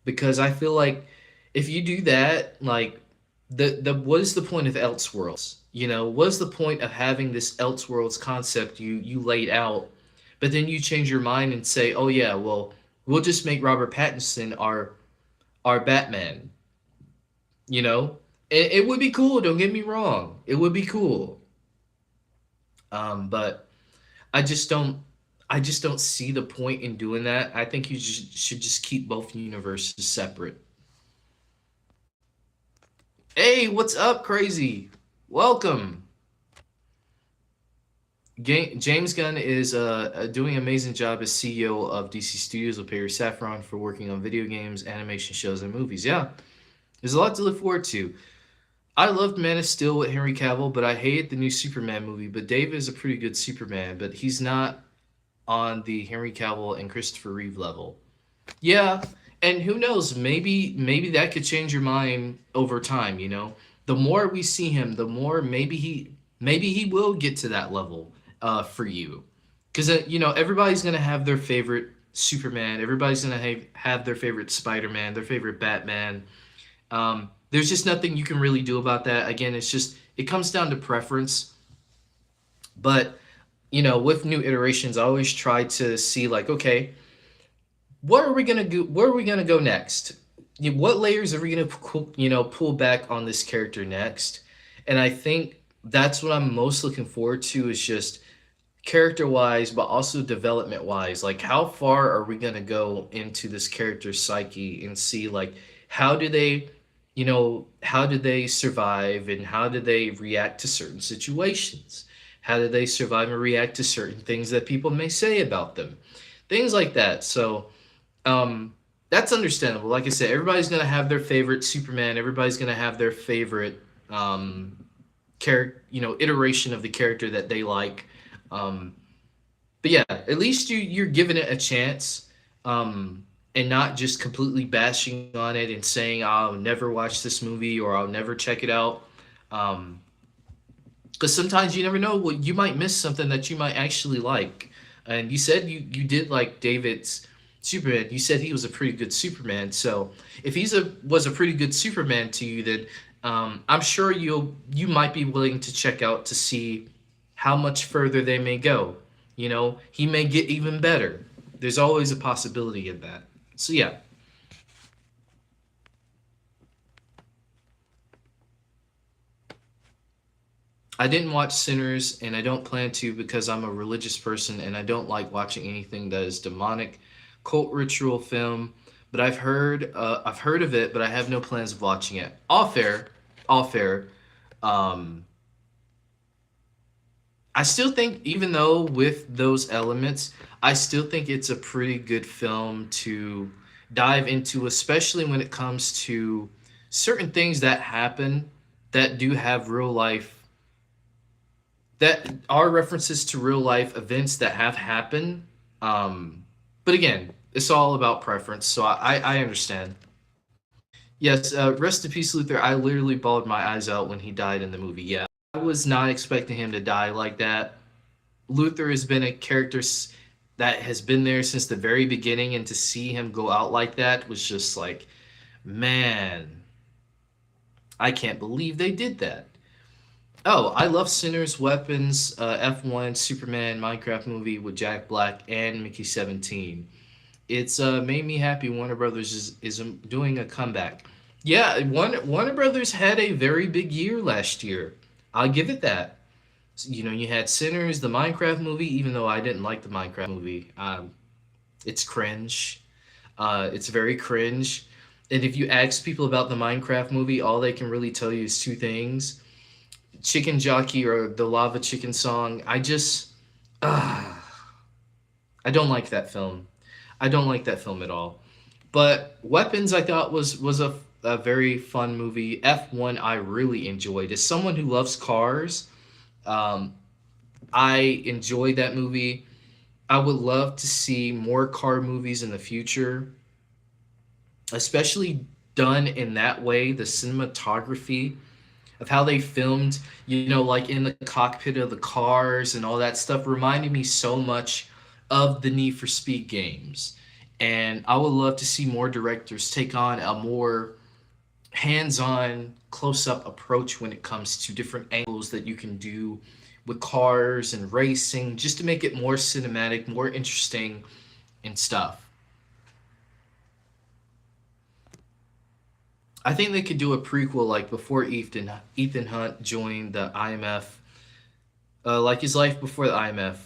because I feel like if you do that, like the what is the point of Elseworlds? What is the point of having this Elseworlds concept you laid out, but then you change your mind and say, oh yeah, well we'll just make Robert Pattinson our Batman. It would be cool. Don't get me wrong, it would be cool. But I just don't. I just don't see the point in doing that. I think you should just keep both universes separate. Hey, what's up, crazy? Welcome. James Gunn is doing an amazing job as CEO of DC Studios with Perry Saffron for working on video games, animation shows, and movies. Yeah, there's a lot to look forward to. I loved Man of Steel with Henry Cavill, but I hated the new Superman movie. But Dave is a pretty good Superman, but he's not on the Henry Cavill and Christopher Reeve level. Yeah, and who knows? Maybe that could change your mind over time. The more we see him, the more maybe he will get to that level for you, because everybody's gonna have their favorite Superman. Everybody's gonna have their favorite Spider-Man, their favorite Batman. There's just nothing you can really do about that. Again, it comes down to preference. But with new iterations, I always try to see like, okay, what are we gonna do? Where are we gonna go next? What layers are we gonna pull back on this character next? And I think that's what I'm most looking forward to is just character wise, but also development wise. Like, how far are we gonna go into this character's psyche and see like how do they, how do they survive and how do they react to certain situations? How do they survive and react to certain things that people may say about them? Things like that. So that's understandable. Like I said, everybody's gonna have their favorite Superman. Everybody's gonna have their favorite character, iteration of the character that they like. But yeah, at least you're giving it a chance, and not just completely bashing on it and saying I'll never watch this movie or I'll never check it out. Um, because sometimes you never know what you might miss something that you might actually like. And you said you did like David's Superman. You said he was a pretty good Superman. So if he's a was a pretty good Superman to you, then I'm sure you might be willing to check out to see how much further they may go. You know, he may get even better. There's always a possibility of that. So yeah, I didn't watch Sinners, and I don't plan to because I'm a religious person and I don't like watching anything that is demonic, cult ritual film. But I've heard of it, but I have no plans of watching it. All fair, all fair. Um, I still think, even though with those elements, I still think it's a pretty good film to dive into, especially when it comes to certain things that happen that do have real life that are references to real life events that have happened. Um, but again, it's all about preference, so I understand. Yes, rest in peace, Luther. I literally bawled my eyes out when he died in the movie. Yeah, I was not expecting him to die like that. Luther has been a character that has been there since the very beginning, and to see him go out like that was just like, man, I can't believe they did that. Oh, I love Sinners, Weapons, F1, Superman, Minecraft movie with Jack Black and Mickey 17. It's made me happy Warner Brothers is doing a comeback. Yeah, Warner Brothers had a very big year last year. I'll give it that. You know, you had Sinners, the Minecraft movie, even though I didn't like the Minecraft movie. It's cringe. It's very cringe. And if you ask people about the Minecraft movie, all they can really tell you is two things: Chicken Jockey or the Lava Chicken song. Uh, I don't like that film. I don't like that film at all. But Weapons, I thought was a very fun movie. F1, I really enjoyed. As someone who loves cars, um, I enjoyed that movie. I would love to see more car movies in the future, especially done in that way. The cinematography of how they filmed, you know, like in the cockpit of the cars and all that stuff reminded me so much of the Need for Speed games. And I would love to see more directors take on a more hands-on, close-up approach when it comes to different angles that you can do with cars and racing, just to make it more cinematic, more interesting and stuff. I think they could do a prequel like before Ethan Hunt joined the IMF, like his life before the IMF.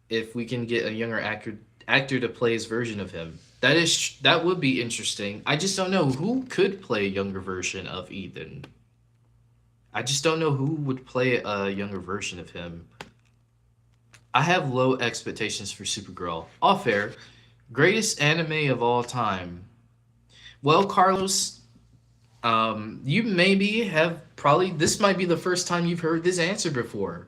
If we can get a younger actor to play his version of him, that would be interesting. I just don't know who could play a younger version of Ethan. I just don't know who would play a younger version of him. I have low expectations for Supergirl. All fair. Greatest anime of all time. Well, Carlos, you maybe have probably this might be the first time you've heard this answer before.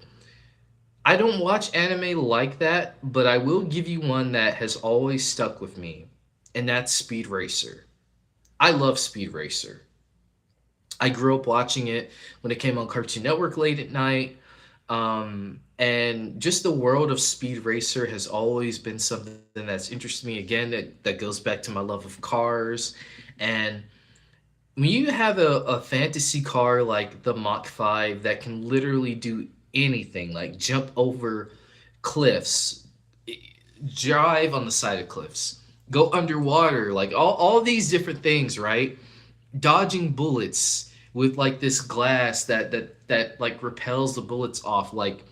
I don't watch anime like that, but I will give you one that has always stuck with me, and that's Speed Racer. I love Speed Racer. I grew up watching it when it came on Cartoon Network late at night. And just the world of Speed Racer has always been something that's interested me. Again, that goes back to my love of cars. And when you have a fantasy car like the Mach 5 that can literally do anything, like jump over cliffs, drive on the side of cliffs, go underwater, like all these different things, right? Dodging bullets with like this glass that like repels the bullets off. Like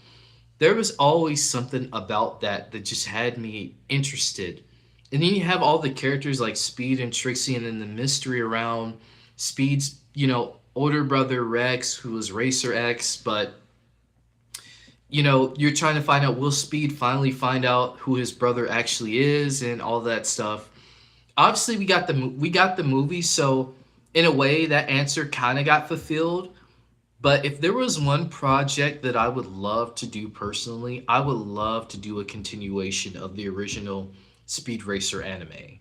there was always something about that just had me interested. And then you have all the characters like Speed and Trixie, and then the mystery around Speed's, you know, older brother Rex, who was Racer X. But you know, you're trying to find out, will Speed finally find out who his brother actually is and all that stuff. Obviously we got the movie, so in a way that answer kind of got fulfilled. But if there was one project that I would love to do personally, I would love to do a continuation of the original Speed Racer anime.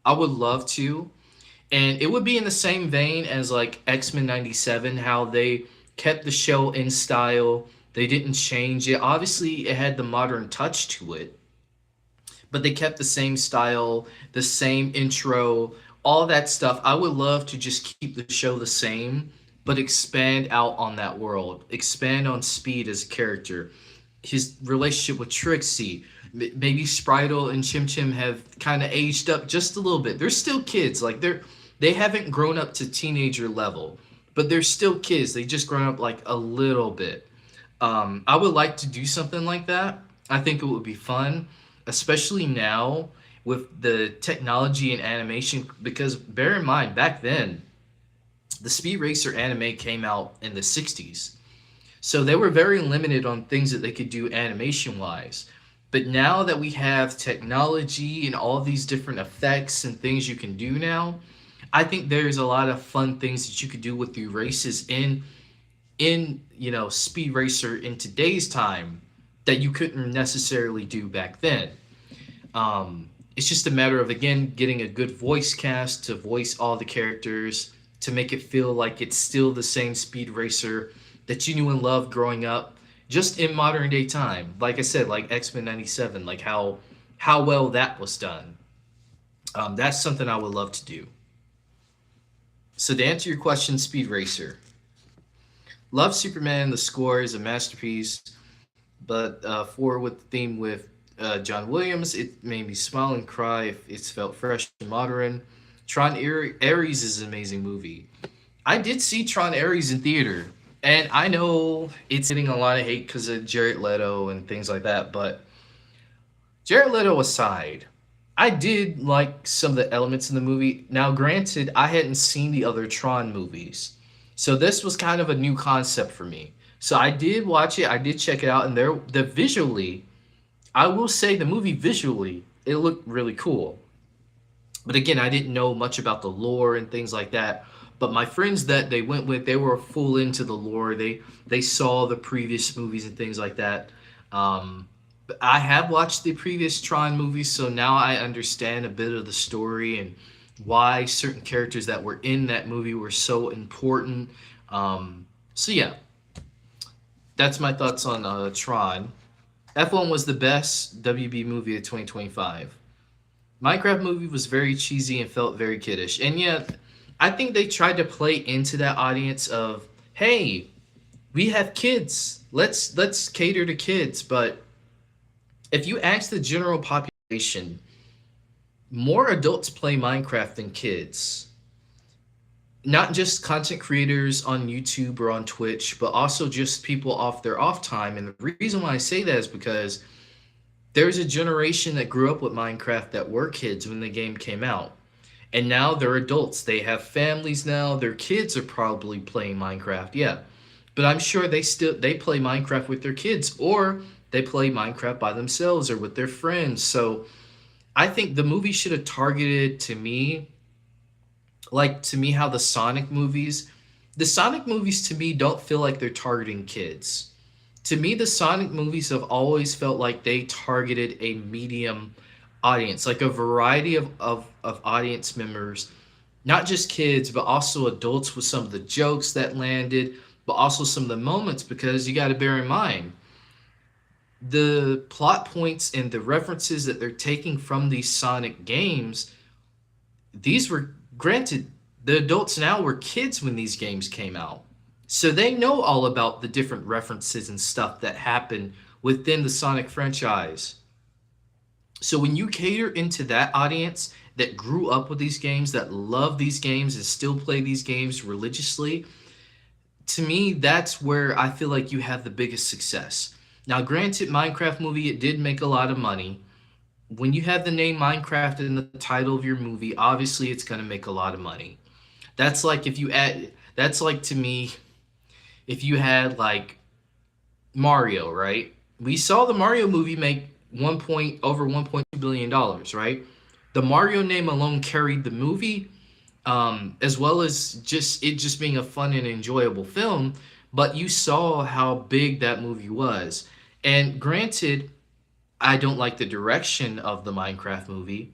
I would love to, and it would be in the same vein as like X-Men 97, how they kept the show in style. They didn't change it. Obviously, it had the modern touch to it, but they kept the same style, the same intro, all that stuff. I would love to just keep the show the same, but expand out on that world, expand on Speed as a character, his relationship with Trixie. Maybe Spritle and Chim Chim have kind of aged up just a little bit. They're still kids, like they haven't grown up to teenager level, but they're still kids. They just grown up like a little bit. I would like to do something like that. I think it would be fun, especially now with the technology and animation. Because bear in mind, back then, the Speed Racer anime came out in the 60s. So they were very limited on things that they could do animation wise. But now that we have technology and all these different effects and things you can do now, I think there's a lot of fun things that you could do with the races in Speed Racer in today's time that you couldn't necessarily do back then. It's just a matter of again getting a good voice cast to voice all the characters to make it feel like it's still the same Speed Racer that you knew and loved growing up, just in modern day time. Like I said, like X-Men 97, like how well that was done. That's something I would love to do. So to answer your question, Speed Racer. Love Superman. The score is a masterpiece, but for with the theme with John Williams, it made me smile and cry. It's felt fresh and modern. Ares is an amazing movie. I did see Tron Ares in theater, and I know it's getting a lot of hate because of Jared Leto and things like that. But Jared Leto aside, I did like some of the elements in the movie. Now, granted, I hadn't seen the other Tron movies, so this was kind of a new concept for me. So I did watch it. I did check it out, and the visually, I will say the movie visually, it looked really cool. But again, I didn't know much about the lore and things like that. But my friends that they went with, they were full into the lore. They saw the previous movies and things like that. But I have watched the previous Tron movies, so now I understand a bit of the story and why certain characters that were in that movie were so important. So yeah, that's my thoughts on Tron. F1 was the best WB movie of 2025. Minecraft movie was very cheesy and felt very kiddish. And yet, I think they tried to play into that audience of, hey, we have kids. Let's cater to kids. But if you ask the general population, more adults play Minecraft than kids. Not just content creators on YouTube or on Twitch, but also just people off their off time. And the reason why I say that is because there's a generation that grew up with Minecraft that were kids when the game came out. And now they're adults. They have families now. Their kids are probably playing Minecraft. Yeah. But I'm sure they play Minecraft with their kids, or they play Minecraft by themselves or with their friends. So I think the movie should have targeted to me how the Sonic movies to me don't feel like they're targeting kids. To me, the Sonic movies have always felt like they targeted a medium audience, like a variety of audience members, not just kids, but also adults with some of the jokes that landed, but also some of the moments, because you got to bear in mind the plot points and the references that they're taking from these Sonic games. These were granted, the adults now were kids when these games came out. So they know all about the different references and stuff that happen within the Sonic franchise. So when you cater into that audience that grew up with these games, that love these games and still play these games religiously, to me, that's where I feel like you have the biggest success. Now, granted, Minecraft movie, it did make a lot of money. When you have the name Minecraft in the title of your movie, obviously it's going to make a lot of money. That's like to me, if you had like Mario, right? We saw the Mario movie make over 1.2 billion dollars, right? The Mario name alone carried the movie, as well as just being a fun and enjoyable film. but you saw how big that movie was. And granted, I don't like the direction of the Minecraft movie.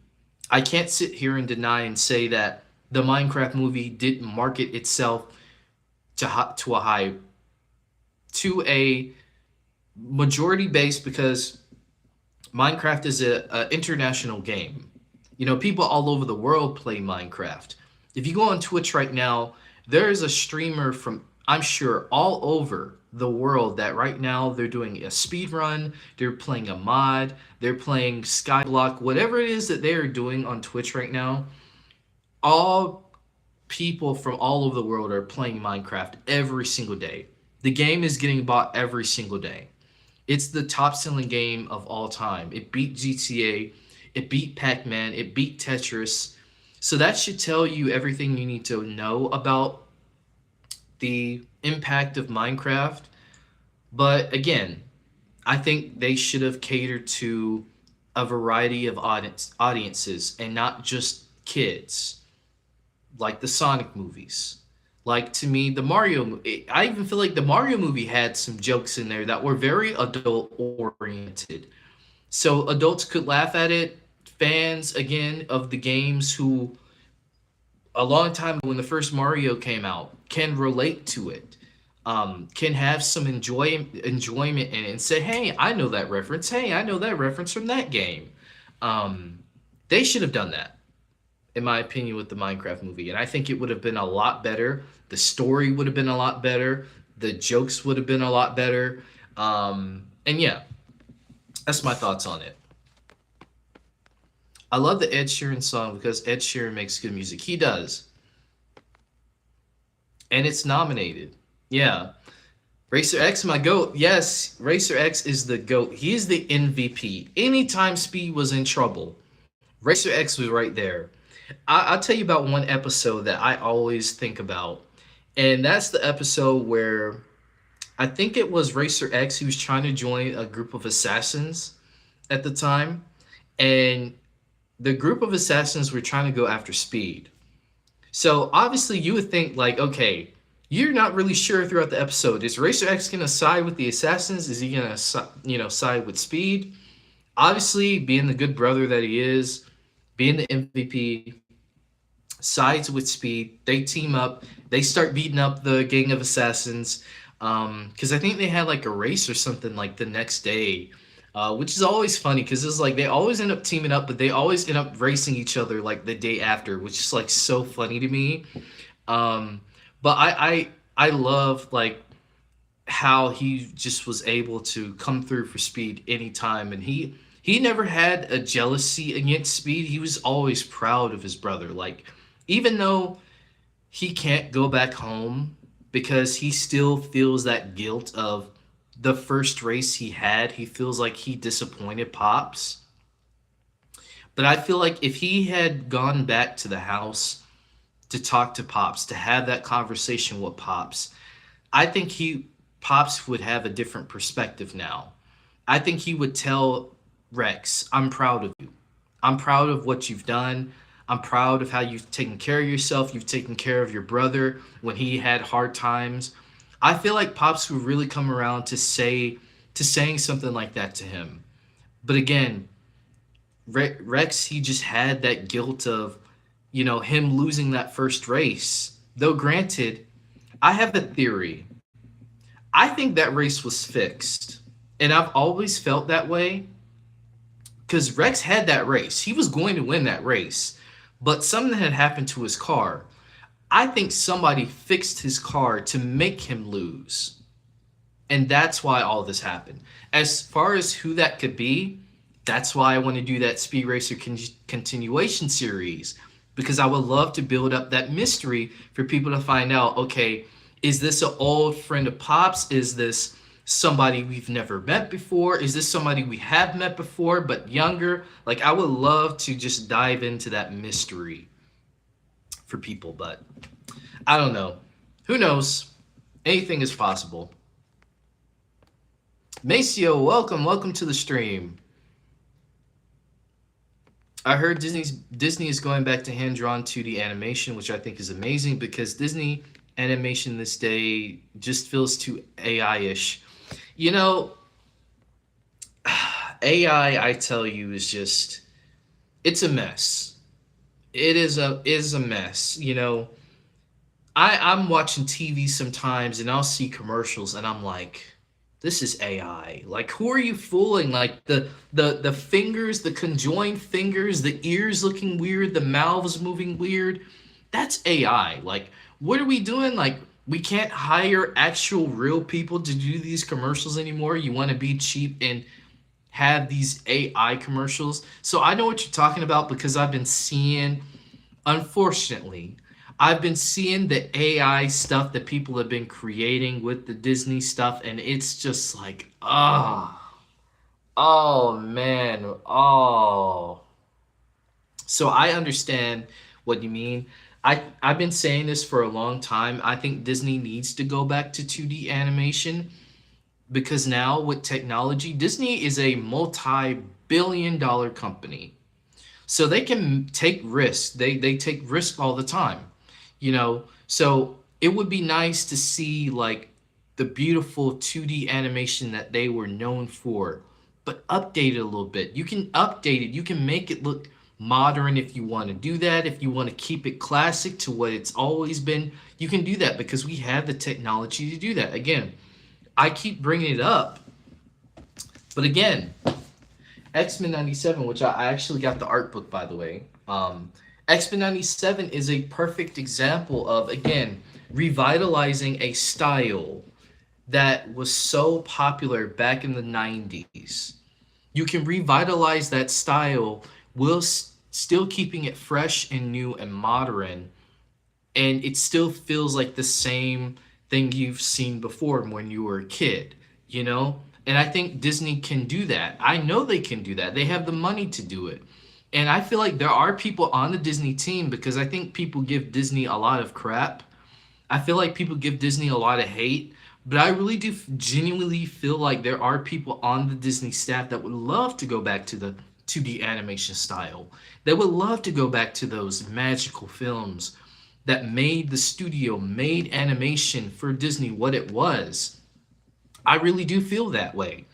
I can't sit here and deny and say that the Minecraft movie didn't market itself to a high to a majority base because Minecraft is a international game. You know, people all over the world play Minecraft. If you go on Twitch right now, there is a streamer from, I'm sure, all over the world that right now they're doing a speed run, they're playing a mod, they're playing Skyblock, whatever it is that they are doing on Twitch right now. All people from all over the world are playing Minecraft every single day. The game is getting bought every single day. It's the top selling game of all time. It beat GTA, it beat Pac Man, it beat Tetris. So that should tell you everything you need to know about the impact of Minecraft. But again, I think they should have catered to a variety of audiences and not just kids, like the Sonic movies. Like to me, the I even feel like the Mario movie had some jokes in there that were very adult oriented. So adults could laugh at it. Fans, again, of the games who a long time ago when the first Mario came out can relate to it. Can have some enjoyment in it and say, "Hey, I know that reference. Hey, I know that reference from that game." Um, they should have done that, in my opinion, with the Minecraft movie. And I think it would have been a lot better. The story would have been a lot better. The jokes would have been a lot better. And yeah, that's my thoughts on it. I love the Ed Sheeran song because Ed Sheeran makes good music. He does. And it's nominated. Yeah. Racer X, my GOAT. Yes, Racer X is the GOAT. He is the MVP. Anytime Speed was in trouble, Racer X was right there. I'll tell you about one episode that I always think about. And that's the episode where I think it was Racer X who was trying to join a group of assassins at the time. And the group of assassins were trying to go after Speed. So obviously you would think like, okay, you're not really sure throughout the episode. Is Racer X gonna side with the assassins? Is he gonna, side with Speed? Obviously, being the good brother that he is, being the MVP, sides with Speed. They team up. They start beating up the gang of assassins. Because I think they had like a race or something like the next day, which is always funny because it's like they always end up teaming up, but they always end up racing each other like the day after, which is like so funny to me. Um, but I love like how he just was able to come through for Speed anytime, and he never had a jealousy against Speed. He was always proud of his brother. Like even though he can't go back home because he still feels that guilt of the first race he had. He feels like he disappointed Pops. But I feel like if he had gone back to the house to talk to Pops, to have that conversation with Pops, I think he Pops would have a different perspective now. I think he would tell Rex, "I'm proud of you. I'm proud of what you've done. I'm proud of how you've taken care of yourself. You've taken care of your brother when he had hard times." I feel like Pops would really come around to saying something like that to him. But again, Rex, he just had that guilt of, him losing that first race. Though granted, I have a theory. I think that race was fixed. And I've always felt that way because Rex had that race. He was going to win that race, but something had happened to his car. I think somebody fixed his car to make him lose. And that's why all this happened. As far as who that could be, that's why I want to do that Speed Racer continuation series, because I would love to build up that mystery for people to find out, okay, is this an old friend of Pops? Is this somebody we've never met before? Is this somebody we have met before but younger? Like I would love to just dive into that mystery for people, but I don't know. Who knows? Anything is possible. Maceo, welcome to the stream. I heard Disney is going back to hand-drawn 2D animation, which I think is amazing because Disney animation this day just feels too AI-ish. You know, AI, I tell you, is just it's a mess. It is a mess. I'm watching TV sometimes and I'll see commercials and I'm like, this is AI. Like, who are you fooling? Like the fingers, the conjoined fingers, the ears looking weird, the mouths moving weird. That's AI. Like, what are we doing? Like, we can't hire actual real people to do these commercials anymore. You want to be cheap and have these AI commercials. So I know what you're talking about because I've been seeing, unfortunately, I've been seeing the AI stuff that people have been creating with the Disney stuff, and it's just like, oh man, oh. So I understand what you mean. I've been saying this for a long time. I think Disney needs to go back to 2D animation because now with technology, Disney is a multi-billion-dollar company. So they can take risks. They take risk all the time, So it would be nice to see like the beautiful 2D animation that they were known for, but update it a little bit. You can update it. You can make it look modern if you want to do that. If you want to keep it classic to what it's always been, you can do that because we have the technology to do that. Again, I keep bringing it up, but again, X-Men 97, which I actually got the art book, by the way. X-Men 97 is a perfect example of, again, revitalizing a style that was so popular back in the 90s. You can revitalize that style while still keeping it fresh and new and modern, and it still feels like the same thing you've seen before when you were a kid, you know? And I think Disney can do that. I know they can do that. They have the money to do it. And I feel like there are people on the Disney team because I think people give Disney a lot of crap. I feel like people give Disney a lot of hate, but I really do genuinely feel like there are people on the Disney staff that would love to go back to the 2D animation style. They would love to go back to those magical films that made the studio, made animation for Disney what it was. I really do feel that way.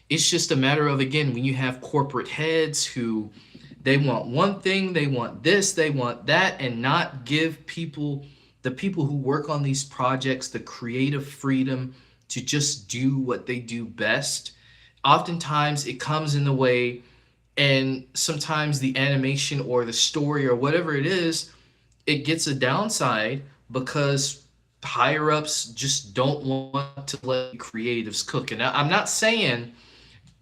It's just a matter of, again, when you have corporate heads who they want one thing, they want this, they want that, and not give people, the people who work on these projects, the creative freedom to just do what they do best. Oftentimes it comes in the way, and sometimes the animation or the story or whatever it is, it gets a downside because higher ups just don't want to let creatives cook. And I'm not saying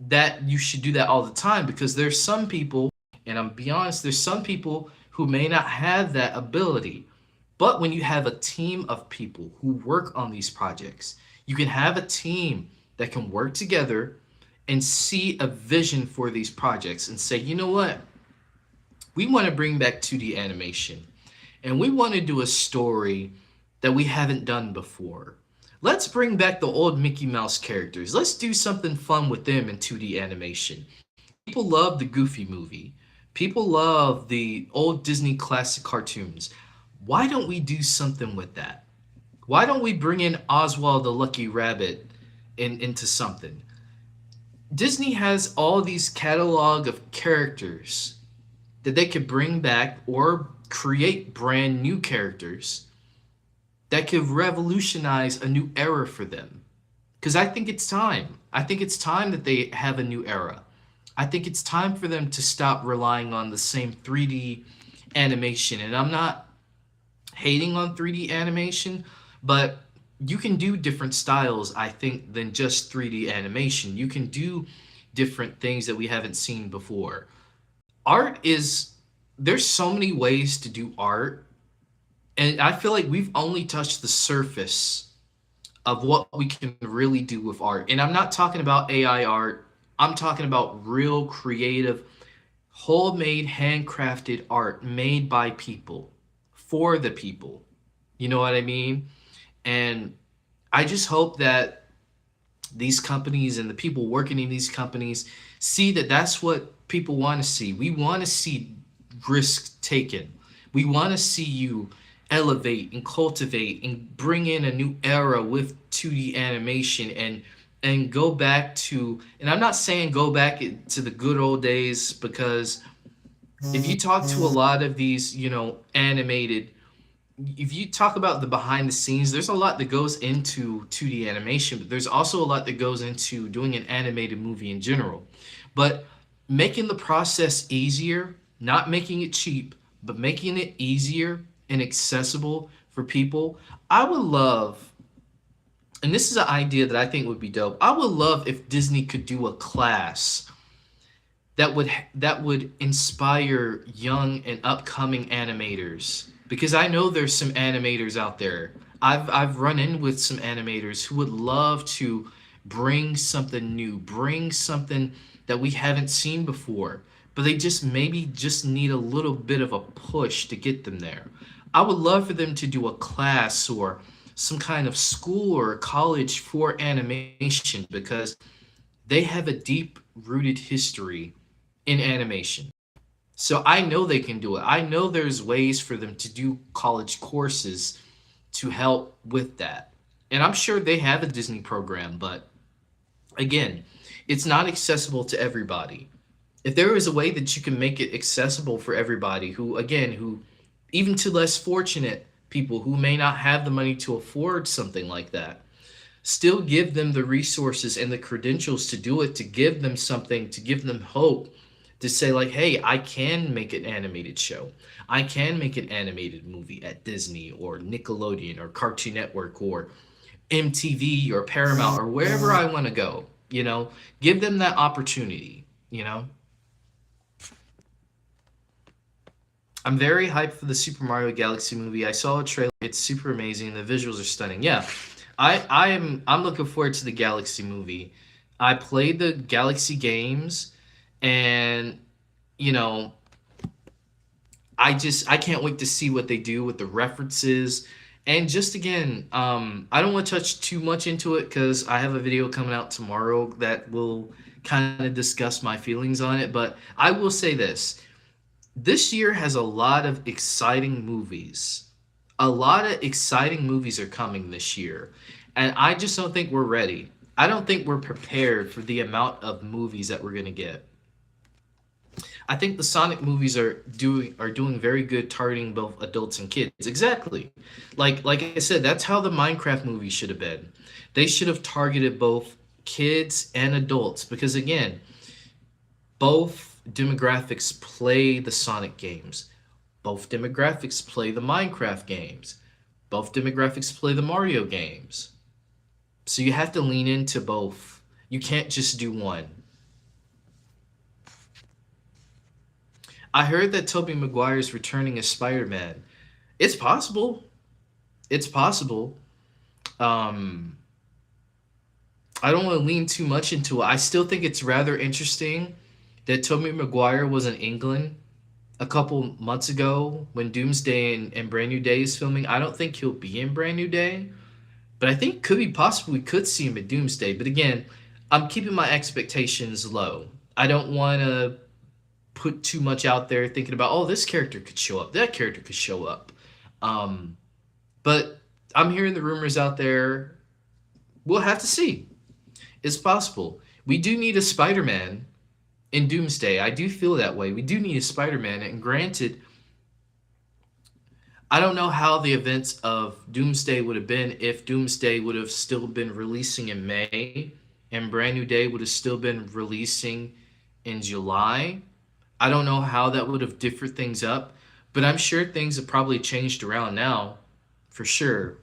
that you should do that all the time because there's some people, and I'm be honest, there's some people who may not have that ability. But when you have a team of people who work on these projects, you can have a team that can work together and see a vision for these projects and say, you know what? We want to bring back 2D animation and we want to do a story that we haven't done before. Let's bring back the old Mickey Mouse characters. Let's do something fun with them in 2D animation. People love the Goofy movie. People love the old Disney classic cartoons. Why don't we do something with that? Why don't we bring in Oswald the Lucky Rabbit into something? Disney has all these catalog of characters that they could bring back or create brand new characters that could revolutionize a new era for them. Because I think it's time. I think it's time that they have a new era. I think it's time for them to stop relying on the same 3D animation. And I'm not hating on 3D animation, but you can do different styles, I think, than just 3D animation. You can do different things that we haven't seen before. Art is, there's so many ways to do art, and I feel like we've only touched the surface of what we can really do with art. And I'm not talking about AI art, I'm talking about real creative, homemade, handcrafted art made by people for the people. You know what I mean? And I just hope that these companies and the people working in these companies see that that's what people want to see. We want to see risk taken. We want to see you elevate and cultivate and bring in a new era with 2D animation and go back to, and I'm not saying go back to the good old days, because if you talk to a lot of these, animated, if you talk about the behind the scenes, there's a lot that goes into 2D animation, but there's also a lot that goes into doing an animated movie in general. But making the process easier, not making it cheap, but making it easier and accessible for people. I would love, and this is an idea that I think would be dope. I would love if Disney could do a class that would inspire young and upcoming animators, because I know there's some animators out there. I've run in with some animators who would love to bring something new, bring something that we haven't seen before, but they just maybe just need a little bit of a push to get them there. I would love for them to do a class or some kind of school or college for animation, because they have a deep rooted history in animation. So I know they can do it. I know there's ways for them to do college courses to help with that. And I'm sure they have a Disney program, but again, it's not accessible to everybody. If there is a way that you can make it accessible for everybody who, again, who, even to less fortunate people who may not have the money to afford something like that, still give them the resources and the credentials to do it, to give them something, to give them hope, to say like, hey, I can make an animated show, I can make an animated movie at Disney or Nickelodeon or Cartoon Network or MTV or Paramount or wherever I want to go. Give them that opportunity. I'm very hyped for the Super Mario Galaxy movie. I saw a trailer. It's super amazing. The visuals are stunning. Yeah. I'm looking forward to the Galaxy movie. I played the Galaxy games, and you know, I can't wait to see what they do with the references. And just again, I don't want to touch too much into it because I have a video coming out tomorrow that will kind of discuss my feelings on it. But I will say this year has a lot of exciting movies. A lot of exciting movies are coming this year. And I just don't think we're ready. I don't think we're prepared for the amount of movies that we're going to get. I think the Sonic movies are doing very good targeting both adults and kids. Exactly. Like I said, that's how the Minecraft movie should have been. They should have targeted both kids and adults because again, both demographics play the Sonic games. Both demographics play the Minecraft games. Both demographics play the Mario games. So you have to lean into both. You can't just do one. I heard that Tobey Maguire is returning as Spider-Man. It's possible. It's possible. Um, I don't want to lean too much into it. I still think it's rather interesting that Tobey Maguire was in England a couple months ago when Doomsday and Brand New Day is filming. I don't think he'll be in Brand New Day, but I think could be possible we could see him at Doomsday. But again, I'm keeping my expectations low. I don't want to put too much out there thinking about, oh, this character could show up, that character could show up. Um, but I'm hearing the rumors out there. We'll have to see. It's possible. We do need a Spider-Man in Doomsday. I do feel that way. We do need a Spider-Man. And granted, I don't know how the events of Doomsday would have been if Doomsday would have still been releasing in May and Brand New Day would have still been releasing in July. I don't know how that would have differed things up, but I'm sure things have probably changed around now, for sure.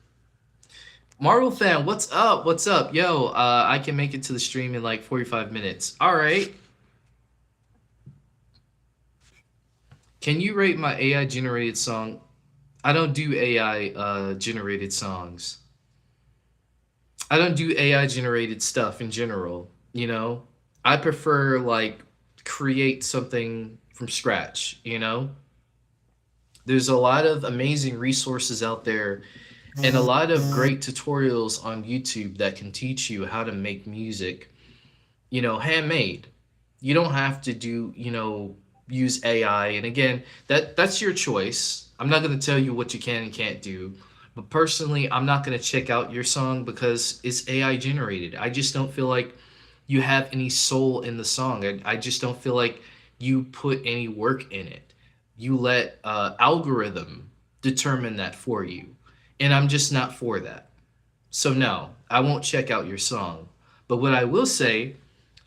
Marvel fan, what's up? What's up? Yo, I can make it to the stream in like 45 minutes. All right. Can you rate my AI generated song? I don't do AI generated songs. I don't do AI generated stuff in general. I prefer like create something from scratch. There's a lot of amazing resources out there and a lot of great tutorials on YouTube that can teach you how to make music, handmade. You don't have to do, use AI. And again, that's your choice. I'm not going to tell you what you can and can't do. But personally, I'm not going to check out your song because it's AI generated. I just don't feel like you have any soul in the song. I just don't feel like you put any work in it. You let algorithm determine that for you. And I'm just not for that. So no, I won't check out your song. But what I will say,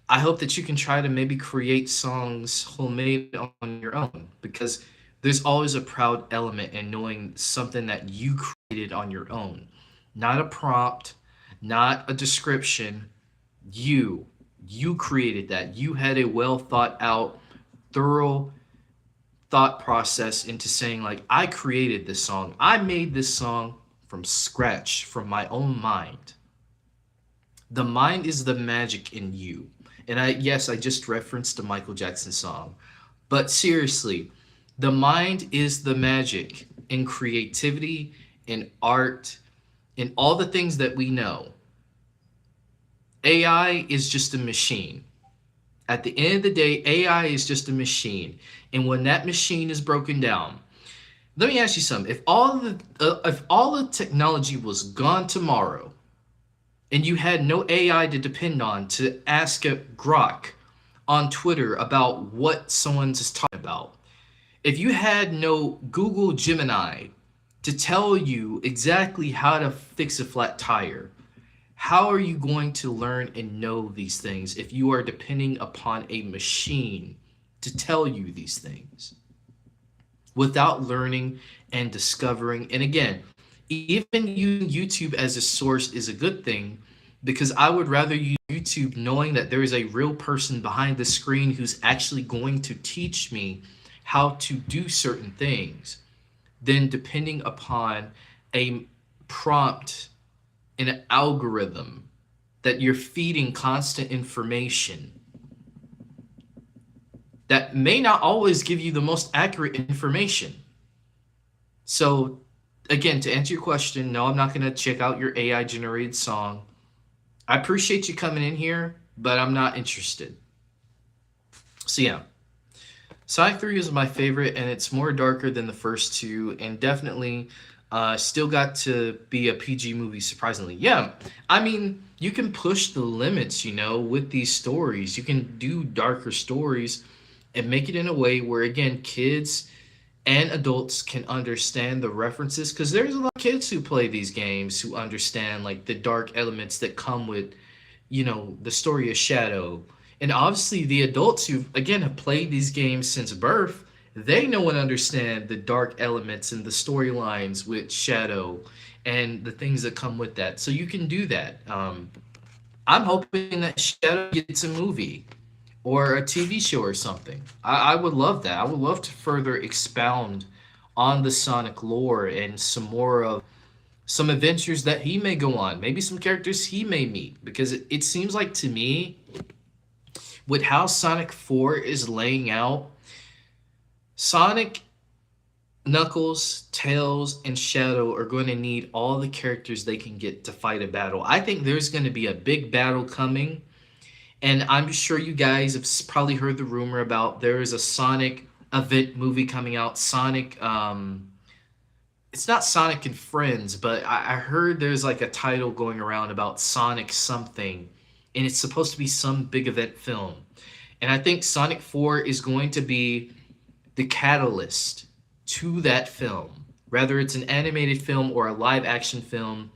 I hope that you can try to maybe create songs homemade on your own, because there's always a proud element in knowing something that you created on your own. Not a prompt, not a description. You you created that. You had a well thought out, thorough thought process into saying like I created this song. I made this song from scratch from my own mind. The mind is the magic in you. And I just referenced the Michael Jackson song. But seriously, the mind is the magic in creativity, in art, in all the things that we know. AI is just a machine. At the end of the day, AI is just a machine. And when that machine is broken down, let me ask you something. If all the technology was gone tomorrow, and you had no AI to depend on to ask a Grok on Twitter about what someone's is talking about, if you had no Google Gemini to tell you exactly how to fix a flat tire, how are you going to learn and know these things if you are depending upon a machine to tell you these things without learning and discovering? And again, even using YouTube as a source is a good thing, because I would rather use YouTube knowing that there is a real person behind the screen who's actually going to teach me how to do certain things than depending upon a prompt in an algorithm that you're feeding constant information that may not always give you the most accurate information. So, again, to answer your question, no, I'm not going to check out your AI generated song. I appreciate you coming in here, but I'm not interested. So, yeah. Sonic 3 is my favorite, and it's more darker than the first two, and definitely still got to be a PG movie, surprisingly. Yeah, I mean, you can push the limits, with these stories. You can do darker stories and make it in a way where, again, kids and adults can understand the references, because there's a lot of kids who play these games who understand, like, the dark elements that come with, the story of Shadow. And obviously, the adults who, again, have played these games since birth, they know and understand the dark elements and the storylines with Shadow and the things that come with that. So you can do that. I'm hoping that Shadow gets a movie or a TV show or something. I would love that. I would love to further expound on the Sonic lore and some more of some adventures that he may go on, maybe some characters he may meet, because it seems like to me, with how Sonic 4 is laying out, Sonic, Knuckles, Tails, and Shadow are going to need all the characters they can get to fight a battle. I think there's going to be a big battle coming, and I'm sure you guys have probably heard the rumor about there is a Sonic event movie coming out. Sonic, it's not Sonic and Friends, but I heard there's like a title going around about Sonic something, and it's supposed to be some big event film. And I think Sonic 4 is going to be the catalyst to that film, whether it's an animated film or a live action film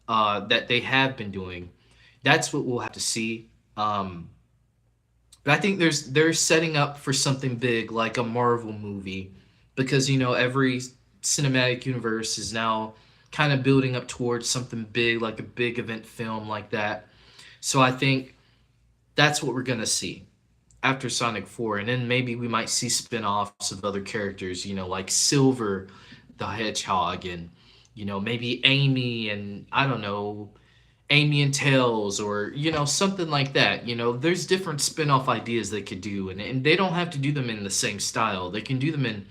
that they have been doing. That's what we'll have to see. But I think they're setting up for something big like a Marvel movie, because every cinematic universe is now kind of building up towards something big, like a big event film like that. So I think that's what we're gonna see after Sonic 4, and then maybe we might see spin-offs of other characters, like Silver the Hedgehog, and maybe Amy, and I don't know, Amy and Tails, or something like that. There's different spin-off ideas they could do, and they don't have to do them in the same style. They can do them in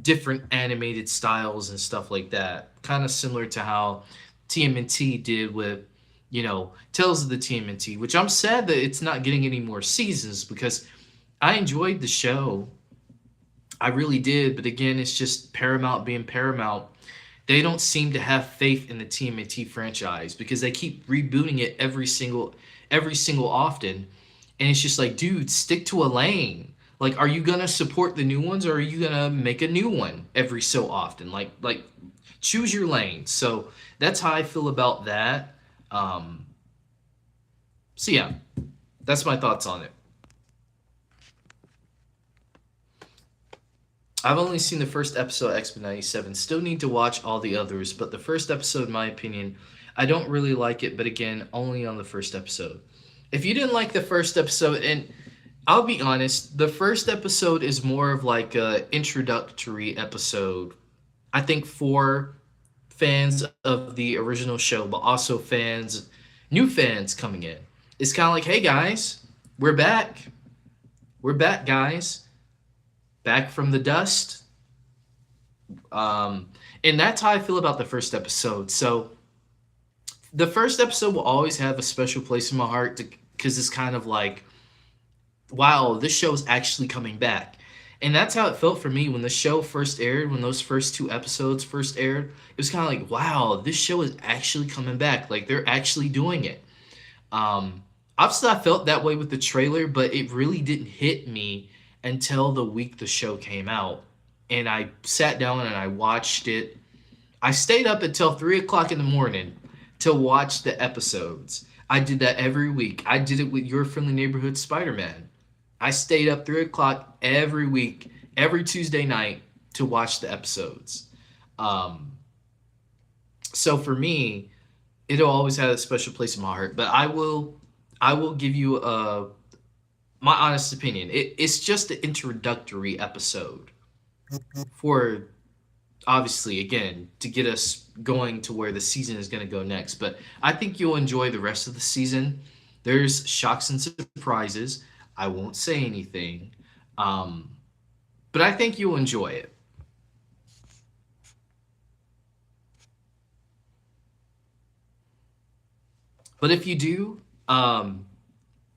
different animated styles and stuff like that, kind of similar to how TMNT did with Tales of the TMNT, which I'm sad that it's not getting any more seasons, because I enjoyed the show. I really did, but again, it's just Paramount being Paramount. They don't seem to have faith in the TMNT franchise because they keep rebooting it every single often, and it's just like, dude, stick to a lane. Like, are you gonna support the new ones or are you gonna make a new one every so often? Like, choose your lane. So that's how I feel about that. Um, so yeah, that's my thoughts on it. I've only seen the first episode of X-Men 97. Still need to watch all the others, but the first episode, in my opinion, I don't really like it, but again, only on the first episode. If you didn't like the first episode, and I'll be honest, the first episode is more of like a introductory episode. I think for fans of the original show, but also new fans coming in. It's kind of like, hey guys, we're back. We're back, guys. Back from the dust. Um, and that's how I feel about the first episode. So the first episode will always have a special place in my heart because it's kind of like, wow, this show is actually coming back. And that's how it felt for me when the show first aired, when those first two episodes first aired. It was kind of like, wow, this show is actually coming back. Like, they're actually doing it. Obviously, I felt that way with the trailer, but it really didn't hit me until the week the show came out. And I sat down and I watched it. I stayed up until 3 o'clock in the morning to watch the episodes. I did that every week. I did it with Your Friendly Neighborhood Spider Man. I stayed up 3 o'clock every week, every Tuesday night to watch the episodes. Um, so for me, it'll always have a special place in my heart. But I will give you my honest opinion. It's just an introductory episode for, obviously, again, to get us going to where the season is going to go next. But I think you'll enjoy the rest of the season. There's shocks and surprises. I won't say anything, um, but I think you'll enjoy it. But if you do,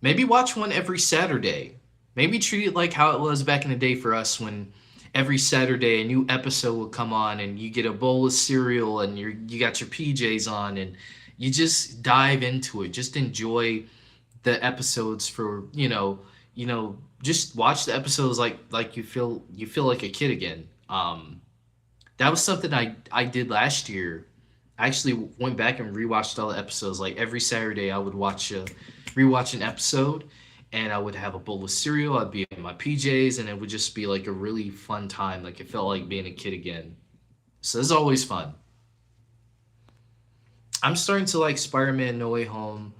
maybe watch one every Saturday. Maybe treat it like how it was back in the day for us when every Saturday a new episode would come on and you get a bowl of cereal and you got your PJs on and you just dive into it. Just enjoy the episodes for, just watch the episodes like you feel like a kid again. That was something I did last year. I actually went back and rewatched all the episodes. Like every Saturday, I would rewatch an episode, and I would have a bowl of cereal. I'd be in my PJs, and it would just be like a really fun time. Like it felt like being a kid again. So it's always fun. I'm starting to like Spider-Man No Way Home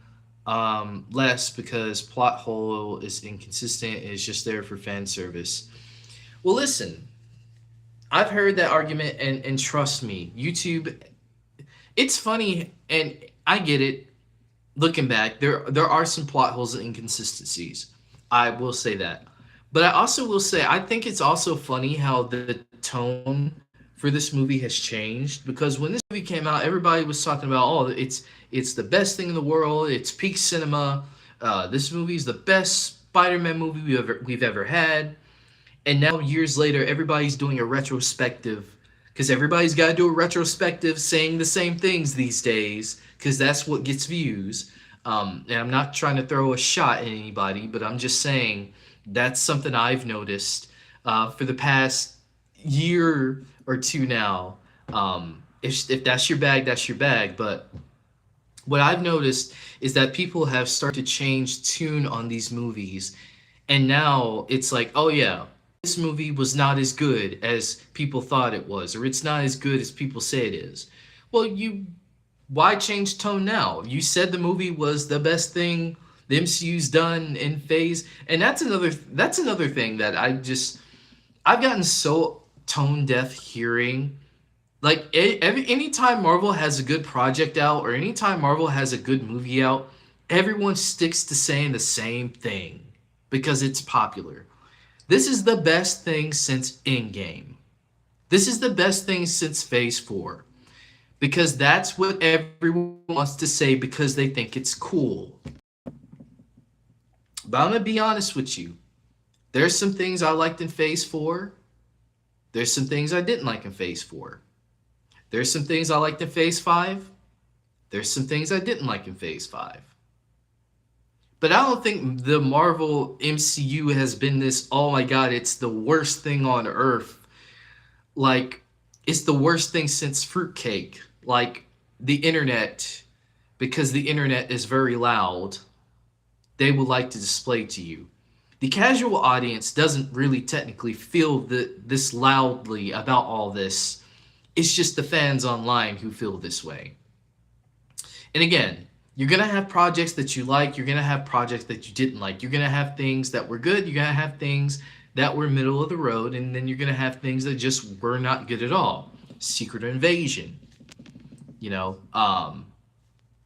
less because plot hole is inconsistent. It's just there for fan service. Well, listen, I've heard that argument, and trust me, YouTube. It's funny, and I get it. Looking back, there are some plot holes and inconsistencies. I will say that, but I also will say I think it's also funny how the tone for this movie has changed because when this movie came out, everybody was talking about, oh, it's the best thing in the world. It's peak cinema. This movie is the best Spider-Man movie we've ever had. And now years later, everybody's doing a retrospective because everybody's got to do a retrospective saying the same things these days because that's what gets views. And I'm not trying to throw a shot at anybody, but I'm just saying that's something I've noticed for the past year or two now. If that's your bag, that's your bag. But what I've noticed is that people have started to change tune on these movies, and now it's like, oh yeah, this movie was not as good as people thought it was, or it's not as good as people say it is. Well, why change tone now? You said the movie was the best thing the MCU's done in phase, and that's another thing that I've gotten so tone deaf hearing. Like anytime Marvel has a good project out or anytime Marvel has a good movie out, everyone sticks to saying the same thing because it's popular. This is the best thing since Endgame. This is the best thing since Phase 4 because that's what everyone wants to say because they think it's cool. But I'm going to be honest with you. There's some things I liked in Phase 4, There's some things I didn't like in Phase 4. There's some things I liked in Phase 5. There's some things I didn't like in Phase 5. But I don't think the Marvel MCU has been this, oh my god, it's the worst thing on earth. Like, it's the worst thing since fruitcake. Like, the internet, because the internet is very loud, they would like to display to you. The casual audience doesn't really technically feel this loudly about all this. It's just the fans online who feel this way. And again, you're going to have projects that you like, you're going to have projects that you didn't like. You're going to have things that were good, you're going to have things that were middle of the road, and then you're going to have things that just were not good at all. Secret Invasion, you know,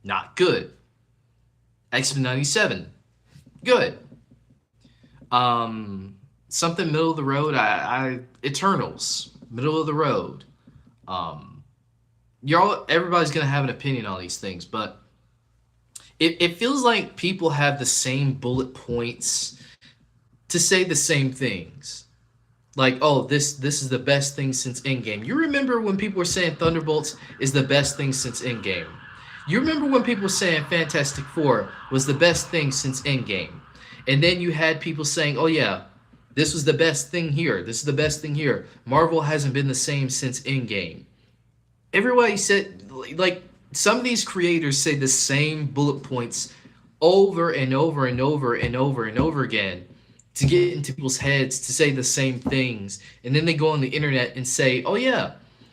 not good. X-Men 97, good. Something middle of the road, I Eternals, middle of the road. Everybody's gonna have an opinion on these things, but it feels like people have the same bullet points to say the same things. Like, oh, this is the best thing since Endgame. You remember when people were saying Thunderbolts is the best thing since Endgame. You remember when people were saying Fantastic Four was the best thing since Endgame. And then you had people saying, oh yeah, this was the best thing here. This is the best thing here. Marvel hasn't been the same since Endgame. Everybody said, like, some of these creators say the same bullet points over and over and over and over and over again to get into people's heads to say the same things. And then they go on the internet and say, oh yeah,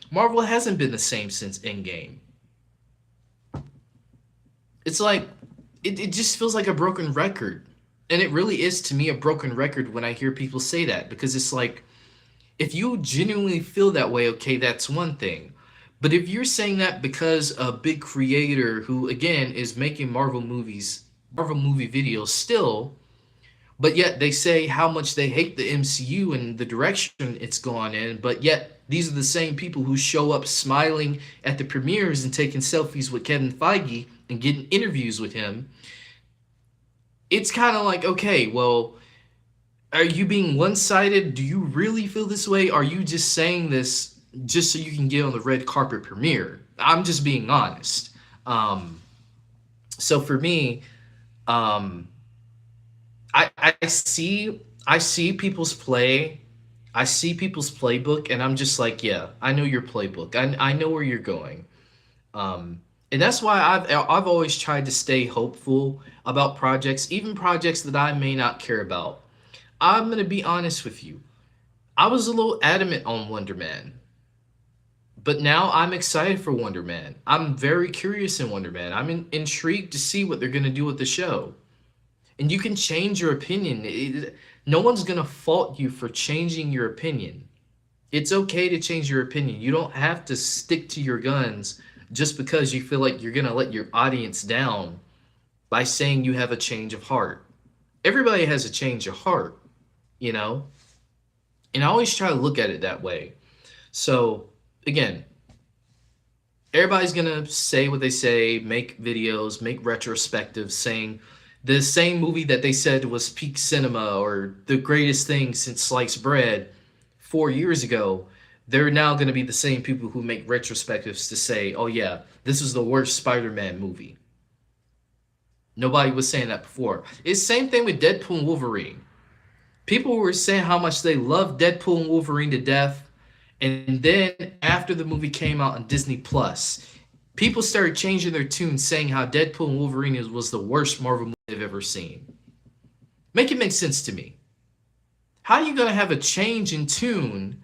Marvel hasn't been the same since Endgame. It's like, it just feels like a broken record. And it really is, to me, a broken record when I hear people say that. Because it's like, if you genuinely feel that way, okay, that's one thing. But if you're saying that because a big creator who, again, is making Marvel movies, Marvel movie videos still, but yet they say how much they hate the MCU and the direction it's gone in, but yet these are the same people who show up smiling at the premieres and taking selfies with Kevin Feige and getting interviews with him. It's kind of like, okay, well, are you being one-sided? Do you really feel this way? Are you just saying this just so you can get on the red carpet premiere? I'm just being honest. So for me, I see people's play. I see people's playbook, and I'm just like, yeah, I know your playbook. I know where you're going. And that's why I've always tried to stay hopeful about projects, even projects that I may not care about. I'm gonna be honest with you. I was a little adamant on Wonder Man, but now I'm excited for Wonder Man. I'm very curious in Wonder Man. Intrigued to see what they're gonna do with the show. And you can change your opinion. No one's gonna fault you for changing your opinion. It's okay to change your opinion. You don't have to stick to your guns just because you feel like you're gonna let your audience down by saying you have a change of heart. Everybody has a change of heart, you know? And I always try to look at it that way. So, again, everybody's gonna say what they say, make videos, make retrospectives saying the same movie that they said was peak cinema or the greatest thing since sliced bread 4 years ago. They're now going to be the same people who make retrospectives to say, oh yeah, this was the worst Spider-Man movie. Nobody was saying that before. It's the same thing with Deadpool and Wolverine. People were saying how much they loved Deadpool and Wolverine to death. And then after the movie came out on Disney Plus, people started changing their tune saying how Deadpool and Wolverine was the worst Marvel movie they've ever seen. Make it make sense to me. How are you going to have a change in tune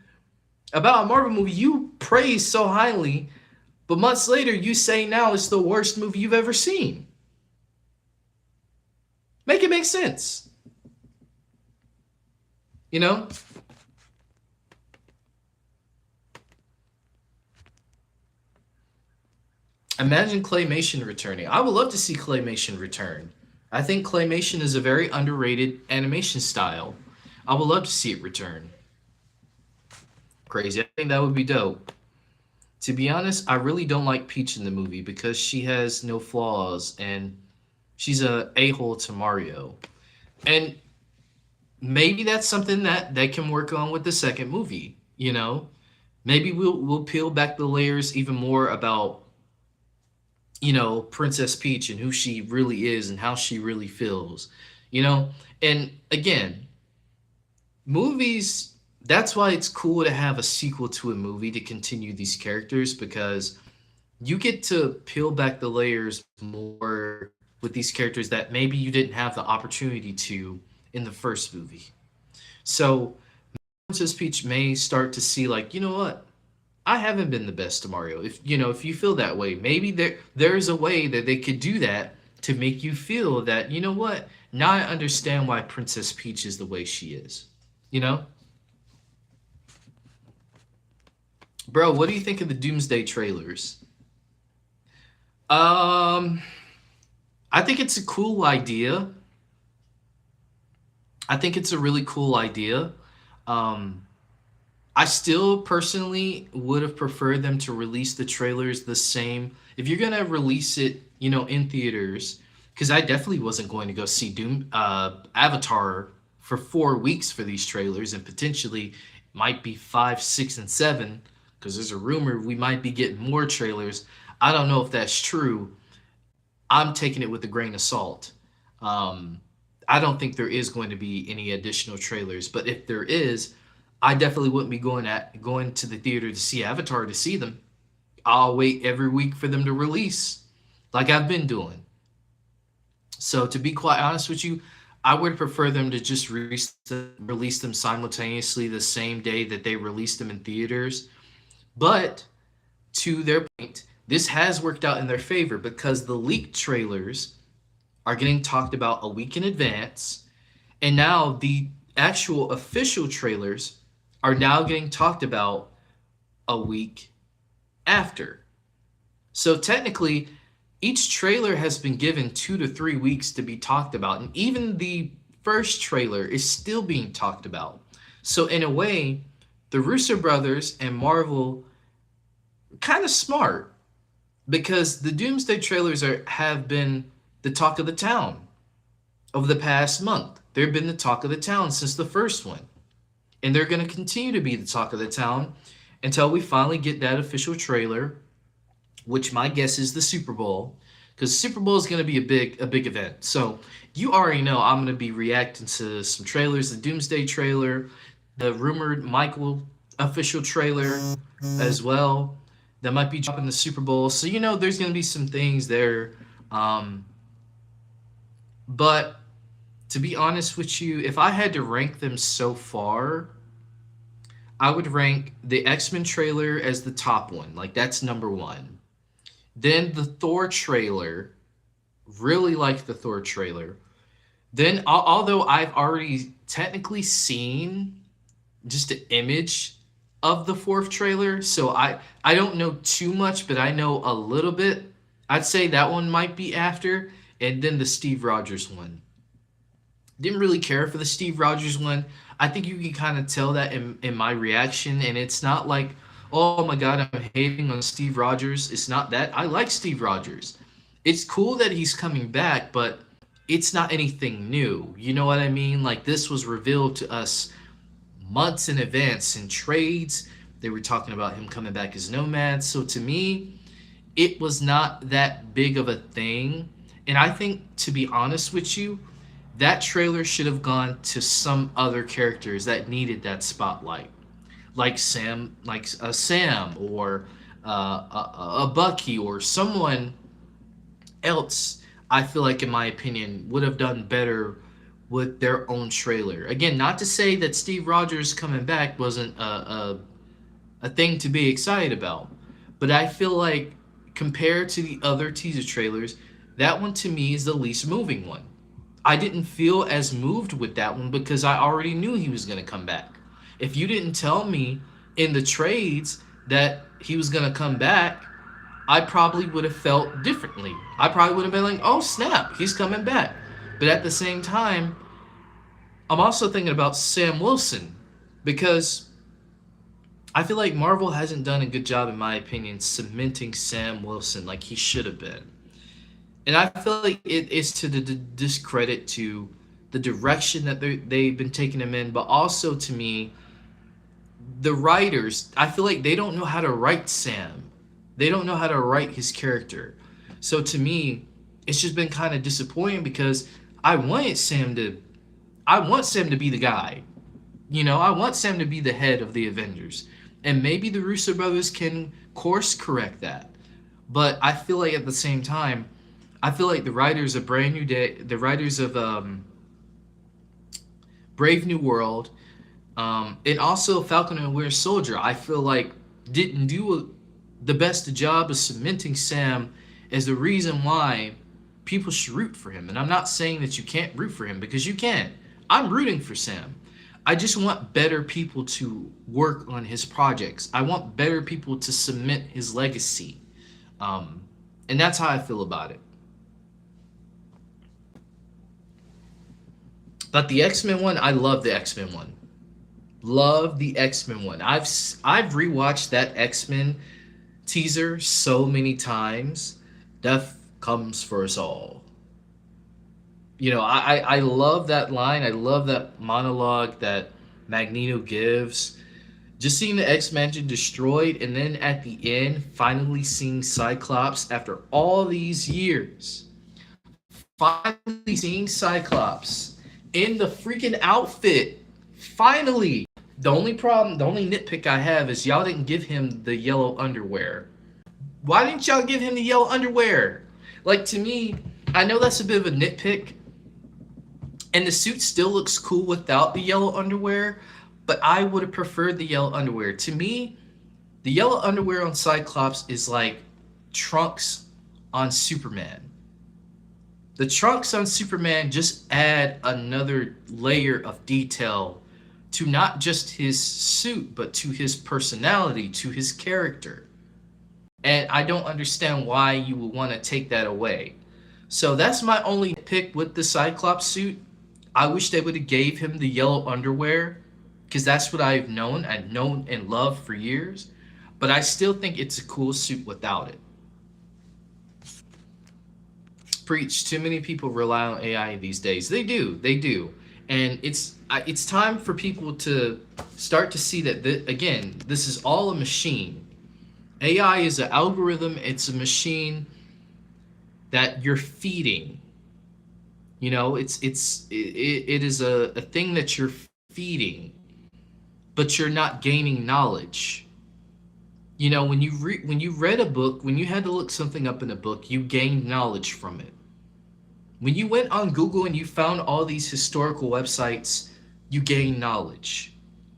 about a Marvel movie you praise so highly, but months later you say now it's the worst movie you've ever seen? Make it make sense. You know? Imagine Claymation returning. I would love to see Claymation return. I think Claymation is a very underrated animation style. I would love to see it return. Crazy. I think that would be dope. To be honest, I really don't like Peach in the movie because she has no flaws and she's a a-hole to Mario. And maybe that's something that they can work on with the second movie. You know, maybe we'll peel back the layers even more about, Princess Peach and who she really is and how she really feels. You know, and again, movies. That's why it's cool to have a sequel to a movie to continue these characters, because you get to peel back the layers more with these characters that maybe you didn't have the opportunity to in the first movie. So Princess Peach may start to see, like, you know what? I haven't been the best to Mario. If you feel that way, maybe there's a way that they could do that to make you feel that, you know what? Now I understand why Princess Peach is the way she is. You know? Bro, what do you think of the Doomsday trailers? Um I think it's a cool idea. I think it's a really cool idea. Um, I still personally would have preferred them to release the trailers the same. If you're gonna release it, in theaters, because I definitely wasn't going to go see Avatar for 4 weeks for these trailers, and potentially might be five, six, and seven, because there's a rumor we might be getting more trailers. I don't know if that's true. I'm taking it with a grain of salt. Um, I don't think there is going to be any additional trailers, but if there is, I definitely wouldn't be going to the theater to see Avatar to see them. I'll wait every week for them to release, like I've been doing. So to be quite honest with you, I would prefer them to just release them simultaneously the same day that they release them in theaters. But to their point, this has worked out in their favor because the leaked trailers are getting talked about a week in advance, and now the actual official trailers are now getting talked about a week after. So technically, each trailer has been given 2 to 3 weeks to be talked about, and even the first trailer is still being talked about. So in a way, the Russo brothers and Marvel kind of smart, because the Doomsday trailers have been the talk of the town over the past month. They've been the talk of the town since the first one. And they're going to continue to be the talk of the town until we finally get that official trailer, which my guess is the Super Bowl, because Super Bowl is going to be a big event. So you already know I'm going to be reacting to some trailers, the Doomsday trailer, the rumored Michael official trailer as well. That might be dropping the Super Bowl. So there's going to be some things there. Um, but to be honest with you, if I had to rank them so far, I would rank the X-Men trailer as the top one. Like, that's number one. Then the Thor trailer. Really like the Thor trailer. Then, although I've already technically seen just an image of the fourth trailer, so I don't know too much, but I know a little bit. I'd say that one might be after, and then the Steve Rogers one. Didn't really care for the Steve Rogers one. I think you can kind of tell that in my reaction, and it's not like, oh my god, I'm hating on Steve Rogers. It's not that. I like Steve Rogers. It's cool that he's coming back, but it's not anything new. You know what I mean? Like, this was revealed to us months in advance in trades. They were talking about him coming back as Nomad. So to me, it was not that big of a thing. And I think, to be honest with you, that trailer should have gone to some other characters that needed that spotlight, like Sam, or a Bucky, or someone else. I feel like, in my opinion, would have done better with their own trailer. Again, not to say that Steve Rogers coming back wasn't a thing to be excited about, but I feel like, compared to the other teaser trailers, that one to me is the least moving one. I didn't feel as moved with that one because I already knew he was going to come back. If you didn't tell me in the trades that he was going to come back, I probably would have felt differently. I probably would have been like, oh snap, he's coming back. But at the same time, I'm also thinking about Sam Wilson, because I feel like Marvel hasn't done a good job, in my opinion, cementing Sam Wilson like he should have been. And I feel like it is to the discredit to the direction that they've been taking him in, but also to me, the writers, I feel like they don't know how to write Sam. They don't know how to write his character. So to me, it's just been kind of disappointing because I wanted Sam to I want Sam to be the guy. You know, I want Sam to be the head of the Avengers. And maybe the Russo brothers can course correct that. But I feel like at the same time, I feel like the writers of Brand New Day, the writers of Brave New World, and also Falcon and Winter Soldier, I feel like didn't do the best job of cementing Sam as the reason why people should root for him. And I'm not saying that you can't root for him because you can. I'm rooting for Sam. I just want better people to work on his projects. I want better people to cement his legacy. Um, and that's how I feel about it. But the X Men one, I love the X Men one. Love the X Men one. I've rewatched that X Men teaser so many times. Death comes for us all. You know, I love that line. I love that monologue that Magneto gives. Just seeing the X Mansion destroyed, and then at the end, finally seeing Cyclops after all these years. Finally seeing Cyclops in the freaking outfit. Finally. The only problem, the only nitpick I have is y'all didn't give him the yellow underwear. Why didn't y'all give him the yellow underwear? Like, to me, I know that's a bit of a nitpick, and the suit still looks cool without the yellow underwear, but I would have preferred the yellow underwear. To me, the yellow underwear on Cyclops is like trunks on Superman. The trunks on Superman just add another layer of detail to not just his suit, but to his personality, to his character. And I don't understand why you would want to take that away. So that's my only pick with the Cyclops suit. I wish they would have gave him the yellow underwear because that's what I've known and loved for years. But I still think it's a cool suit without it. Preach. Too many people rely on AI these days. They do, and it's time for people to start to see that again, this is all a machine. AI is an algorithm. It's a machine that you're feeding. You know, it is a thing that you're feeding, but you're not gaining knowledge. You know, when you read a book, when you had to look something up in a book, you gained knowledge from it. When you went on Google and you found all these historical websites, you gain knowledge.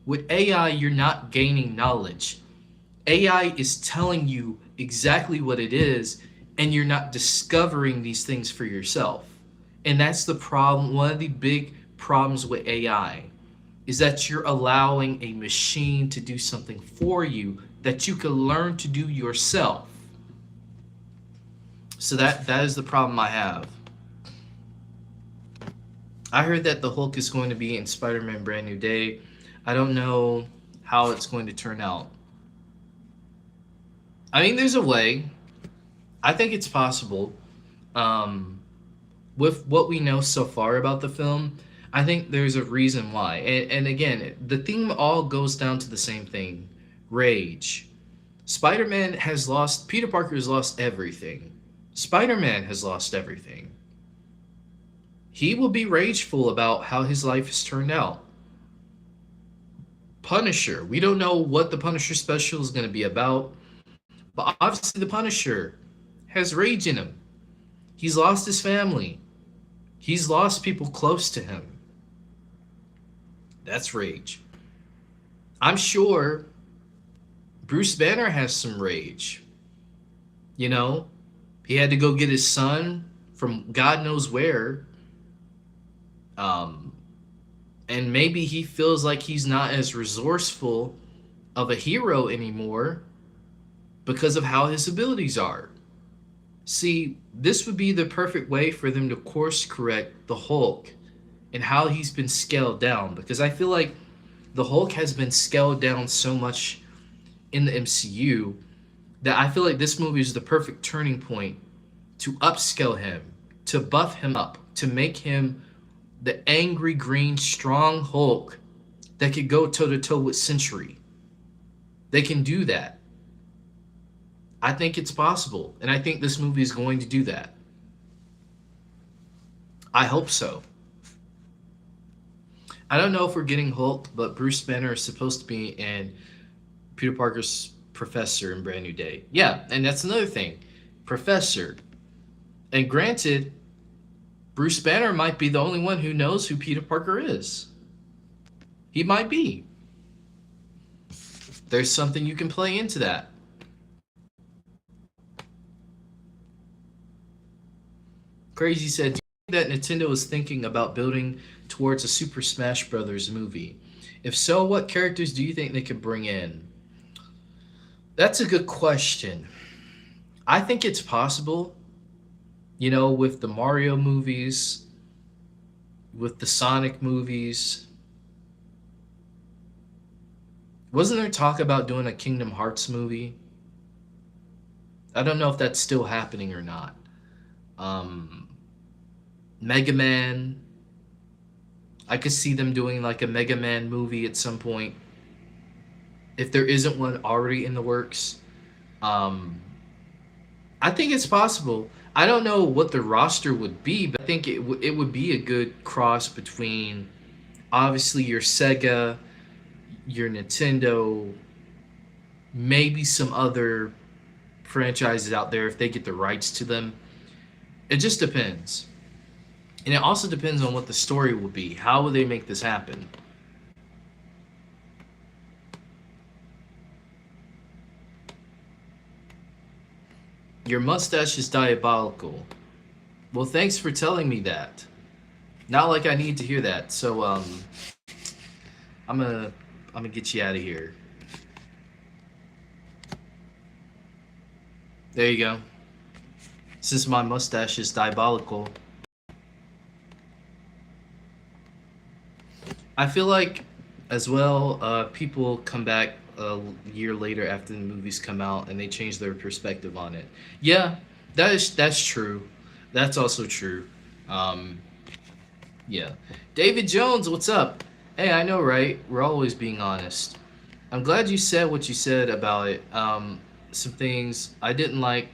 With AI, you're not gaining knowledge. AI is telling you exactly what it is, and you're not discovering these things for yourself. And that's the problem. One of the big problems with AI is that you're allowing a machine to do something for you that you can learn to do yourself. So that is the problem I have. I heard that the Hulk is going to be in Spider-Man Brand New Day. I don't know how it's going to turn out. I mean, there's a way. I think it's possible. Um, with what we know so far about the film, I think there's a reason why. And again, the theme all goes down to the same thing: rage. Spider-Man has lost, Peter Parker has lost everything. Spider-Man has lost everything. He will be rageful about how his life has turned out. Punisher, we don't know what the Punisher special is going to be about, but obviously the Punisher has rage in him. He's lost his family. He's lost people close to him. That's rage. I'm sure Bruce Banner has some rage. You know, he had to go get his son from God knows where. Um, and maybe he feels like he's not as resourceful of a hero anymore because of how his abilities are. See, this would be the perfect way for them to course correct the Hulk and how he's been scaled down, because I feel like the Hulk has been scaled down so much in the MCU that I feel like this movie is the perfect turning point to upscale him, to buff him up, to make him the angry green strong Hulk that could go toe to toe with Century. They can do that. I think it's possible, and I think this movie is going to do that. I hope so. I don't know if we're getting Hulk, but Bruce Banner is supposed to be in Peter Parker's professor in Brand New Day. Yeah, and that's another thing. Professor. And granted, Bruce Banner might be the only one who knows who Peter Parker is. He might be. There's something you can play into that. Crazy said, do you think that Nintendo is thinking about building towards a Super Smash Brothers movie? If so, what characters do you think they could bring in? That's a good question. I think it's possible, with the Mario movies, with the Sonic movies. Wasn't there talk about doing a Kingdom Hearts movie? I don't know if that's still happening or not. Um, Mega Man. I could see them doing like a Mega Man movie at some point. If there isn't one already in the works. Um, I think it's possible. I don't know what the roster would be, but I think it would be a good cross between obviously your Sega, your Nintendo, maybe some other franchises out there if they get the rights to them. It just depends. And it also depends on what the story will be. How will they make this happen? Your mustache is diabolical. Well, thanks for telling me that. Not like I need to hear that. So I'm gonna I'm gonna get you out of here. There you go. Since my mustache is diabolical, I feel like as well, people come back a year later after the movies come out and they change their perspective on it. Yeah, that's true. That's also true. Um, yeah, David Jones, what's up? Hey, I know, right? We're always being honest. I'm glad you said what you said about it. Some things I didn't like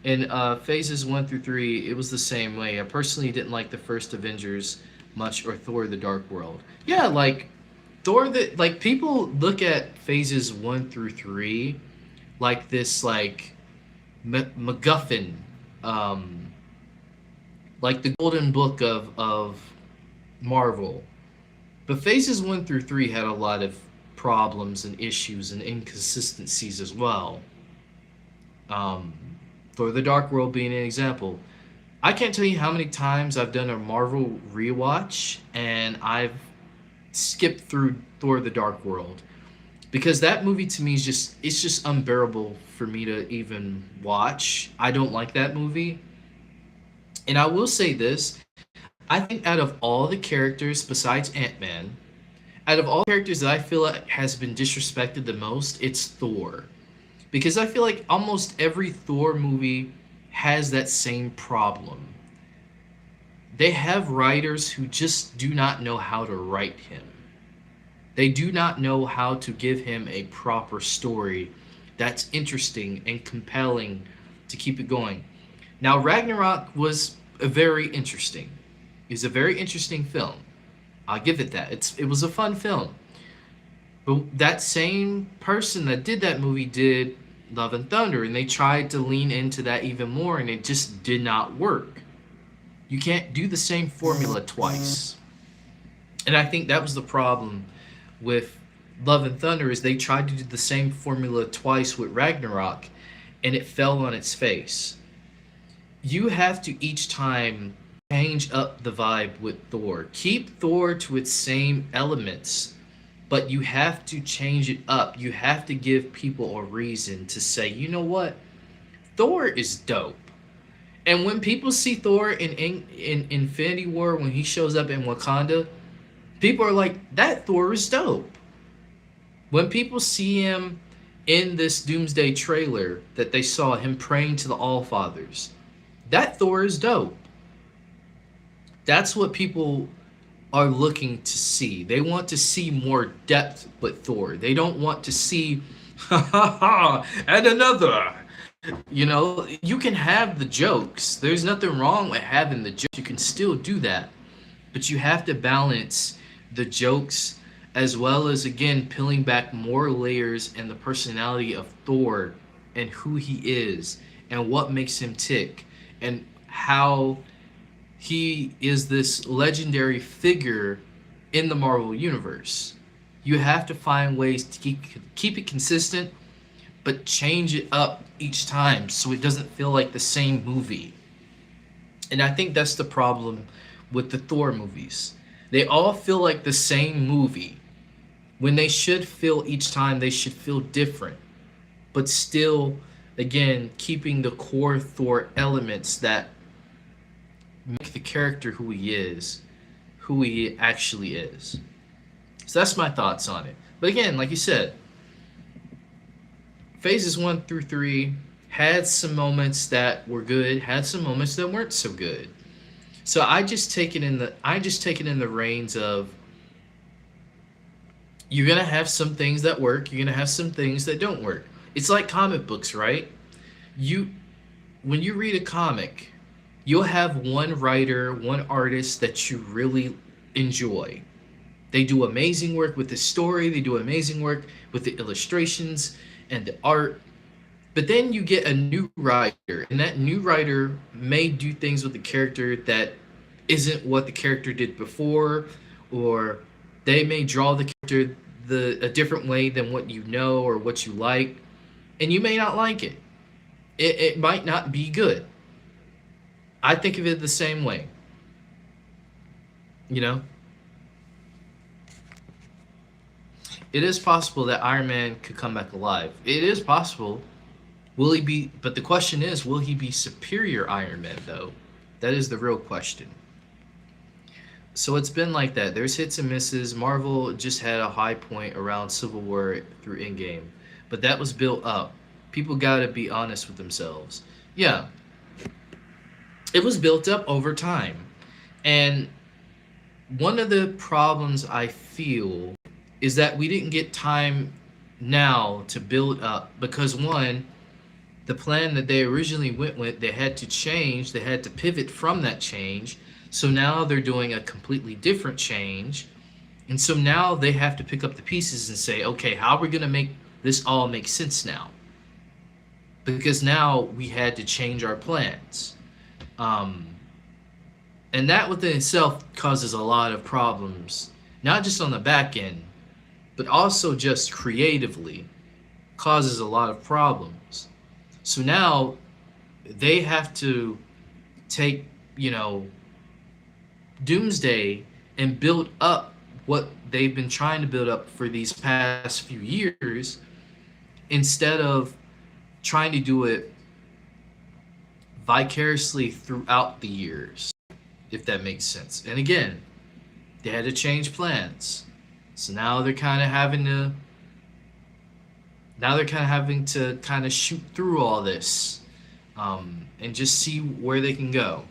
in phases 1 through 3. It was the same way. I personally didn't like the first Avengers much or Thor: The Dark World. Yeah, like people look at phases 1 through 3 like this MacGuffin, um, like the golden book of Marvel. But phases 1 through 3 had a lot of problems and issues and inconsistencies as well. Um, for the Dark World being an example, I can't tell you how many times I've done a Marvel rewatch and I've skipped through Thor: The Dark World because that movie to me is just unbearable for me to even watch. I don't like that movie. And I will say this, I think out of all the characters besides Ant-Man, out of all characters that I feel like has been disrespected the most, it's Thor. Because I feel like almost every Thor movie has that same problem. They have writers who just do not know how to write him. They do not know how to give him a proper story that's interesting and compelling to keep it going. Now, Ragnarok was a very interesting. It's a very interesting film. I'll give it that. It was a fun film. But that same person that did that movie did Love and Thunder, and they tried to lean into that even more, and it just did not work. You can't do the same formula twice. And I think that was the problem with Love and Thunder is they tried to do the same formula twice with Ragnarok, and it fell on its face. You have to each time change up the vibe with Thor. Keep Thor to its same elements, but you have to change it up. You have to give people a reason to say, you know what? Thor is dope. And when people see Thor in Infinity War, when he shows up in Wakanda, people are like, that Thor is dope. When people see him in this Doomsday trailer that they saw him praying to the Allfathers, that Thor is dope. That's what people are looking to see. They want to see more depth with Thor. They don't want to see And another. You know, you can have the jokes. There's nothing wrong with having the jokes. You can still do that. But you have to balance the jokes as well as, again, peeling back more layers and the personality of Thor and who he is and what makes him tick and how he is this legendary figure in the Marvel universe. You have to find ways to keep it consistent, but change it up each time so it doesn't feel like the same movie. And I think that's the problem with the Thor movies. They all feel like the same movie when they should feel each time they should feel different, but still, again, keeping the core Thor elements that make the character who he actually is. So that's my thoughts on it. But again, like you said, phases 1 through 3 had some moments that were good, had some moments that weren't so good. So I just take it in the reins of you're gonna have some things that work, you're gonna have some things that don't work. It's like comic books, right? You when you read a comic, you'll have one writer, one artist that you really enjoy. They do amazing work with the story, they do amazing work with the illustrations and the art. But then you get a new writer, and that new writer may do things with the character that isn't what the character did before, or they may draw the character a different way than what you know or what you like, and you may not like it. It might not be good. I think of it the same way. You know, it is possible that Iron Man could come back alive. It is possible. Will he be? But the question is, will he be superior Iron Man though? That is the real question. So it's been like that. There's hits and misses. Marvel just had a high point around Civil War through Endgame, but that was built up. People gotta be honest with themselves. Yeah, it was built up over time, and one of the problems I feel is that we didn't get time now to build up because one, the plan that they originally went with, they had to change, they had to pivot from that change. So now they're doing a completely different change. And so now they have to pick up the pieces and say, okay, how are we going to make this all make sense now? Because now we had to change our plans. And that within itself causes a lot of problems, not just on the back end, but also just creatively causes a lot of problems. So now they have to take, Doomsday and build up what they've been trying to build up for these past few years instead of trying to do it vicariously throughout the years, if that makes sense. And again, they had to change plans. So now they're kind of having to kind of shoot through all this and just see where they can go.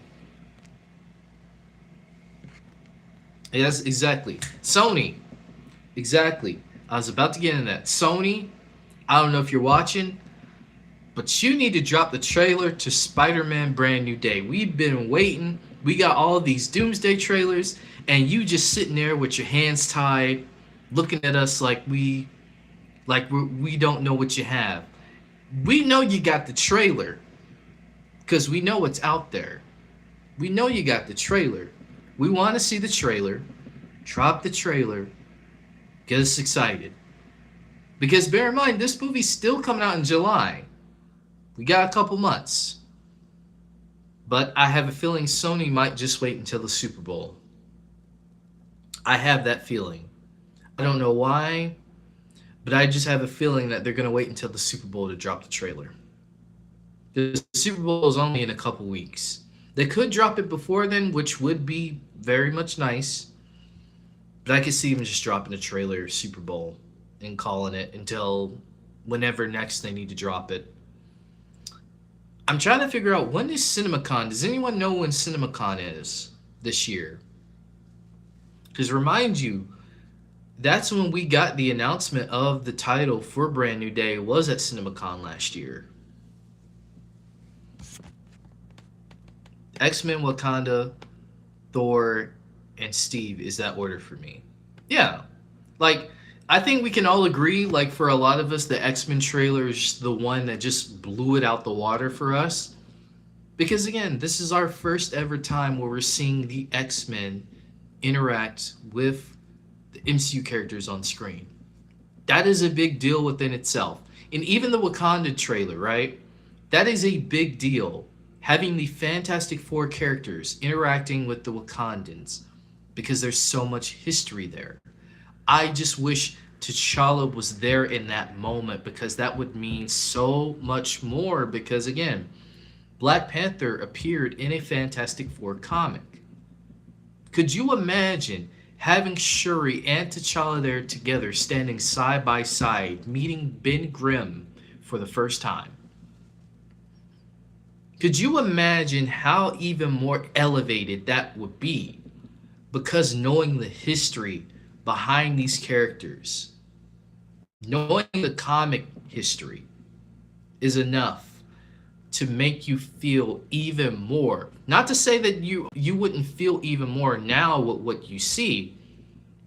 Yes, exactly. Sony, exactly. I was about to get into that. Sony, I don't know if you're watching, but you need to drop the trailer to Spider-Man Brand New Day. We've been waiting. We got all these Doomsday trailers, and you just sitting there with your hands tied, looking at us like we don't know what you have. We know you got the trailer because we know what's out there. We know you got the trailer. We want to see the trailer. Drop the trailer. Get us excited. Because bear in mind, this movie's still coming out in July. We got a couple months. But I have a feeling Sony might just wait until the Super Bowl. I have that feeling. I don't know why, but I just have a feeling that they're going to wait until the Super Bowl to drop the trailer. The Super Bowl is only in a couple weeks. They could drop it before then, which would be very much nice. But I could see them just dropping the trailer Super Bowl and calling it until whenever next they need to drop it. I'm trying to figure out, when is CinemaCon? Does anyone know when CinemaCon is this year? Because remind you, That's when we got the announcement of the title for Brand New Day. It was at CinemaCon last year. X-Men Wakanda, Thor, and Steve is that order for me. Yeah. Like, I think we can all agree, like, for a lot of us, the X-Men trailer is the one that just blew it out the water for us. Because, again, this is our first ever time where we're seeing the X-Men interact with the MCU characters on screen. That is a big deal within itself. And even the Wakanda trailer, right? That is a big deal. Having the Fantastic Four characters interacting with the Wakandans because there's so much history there. I just wish T'Challa was there in that moment because that would mean so much more. Because again, Black Panther appeared in a Fantastic Four comic. Could you imagine having Shuri and T'Challa there together, standing side by side, meeting Ben Grimm for the first time? Could you imagine how even more elevated that would be? Because knowing the history behind these characters, knowing the comic history, is enough to make you feel even more. Not to say that you wouldn't feel even more now with what you see,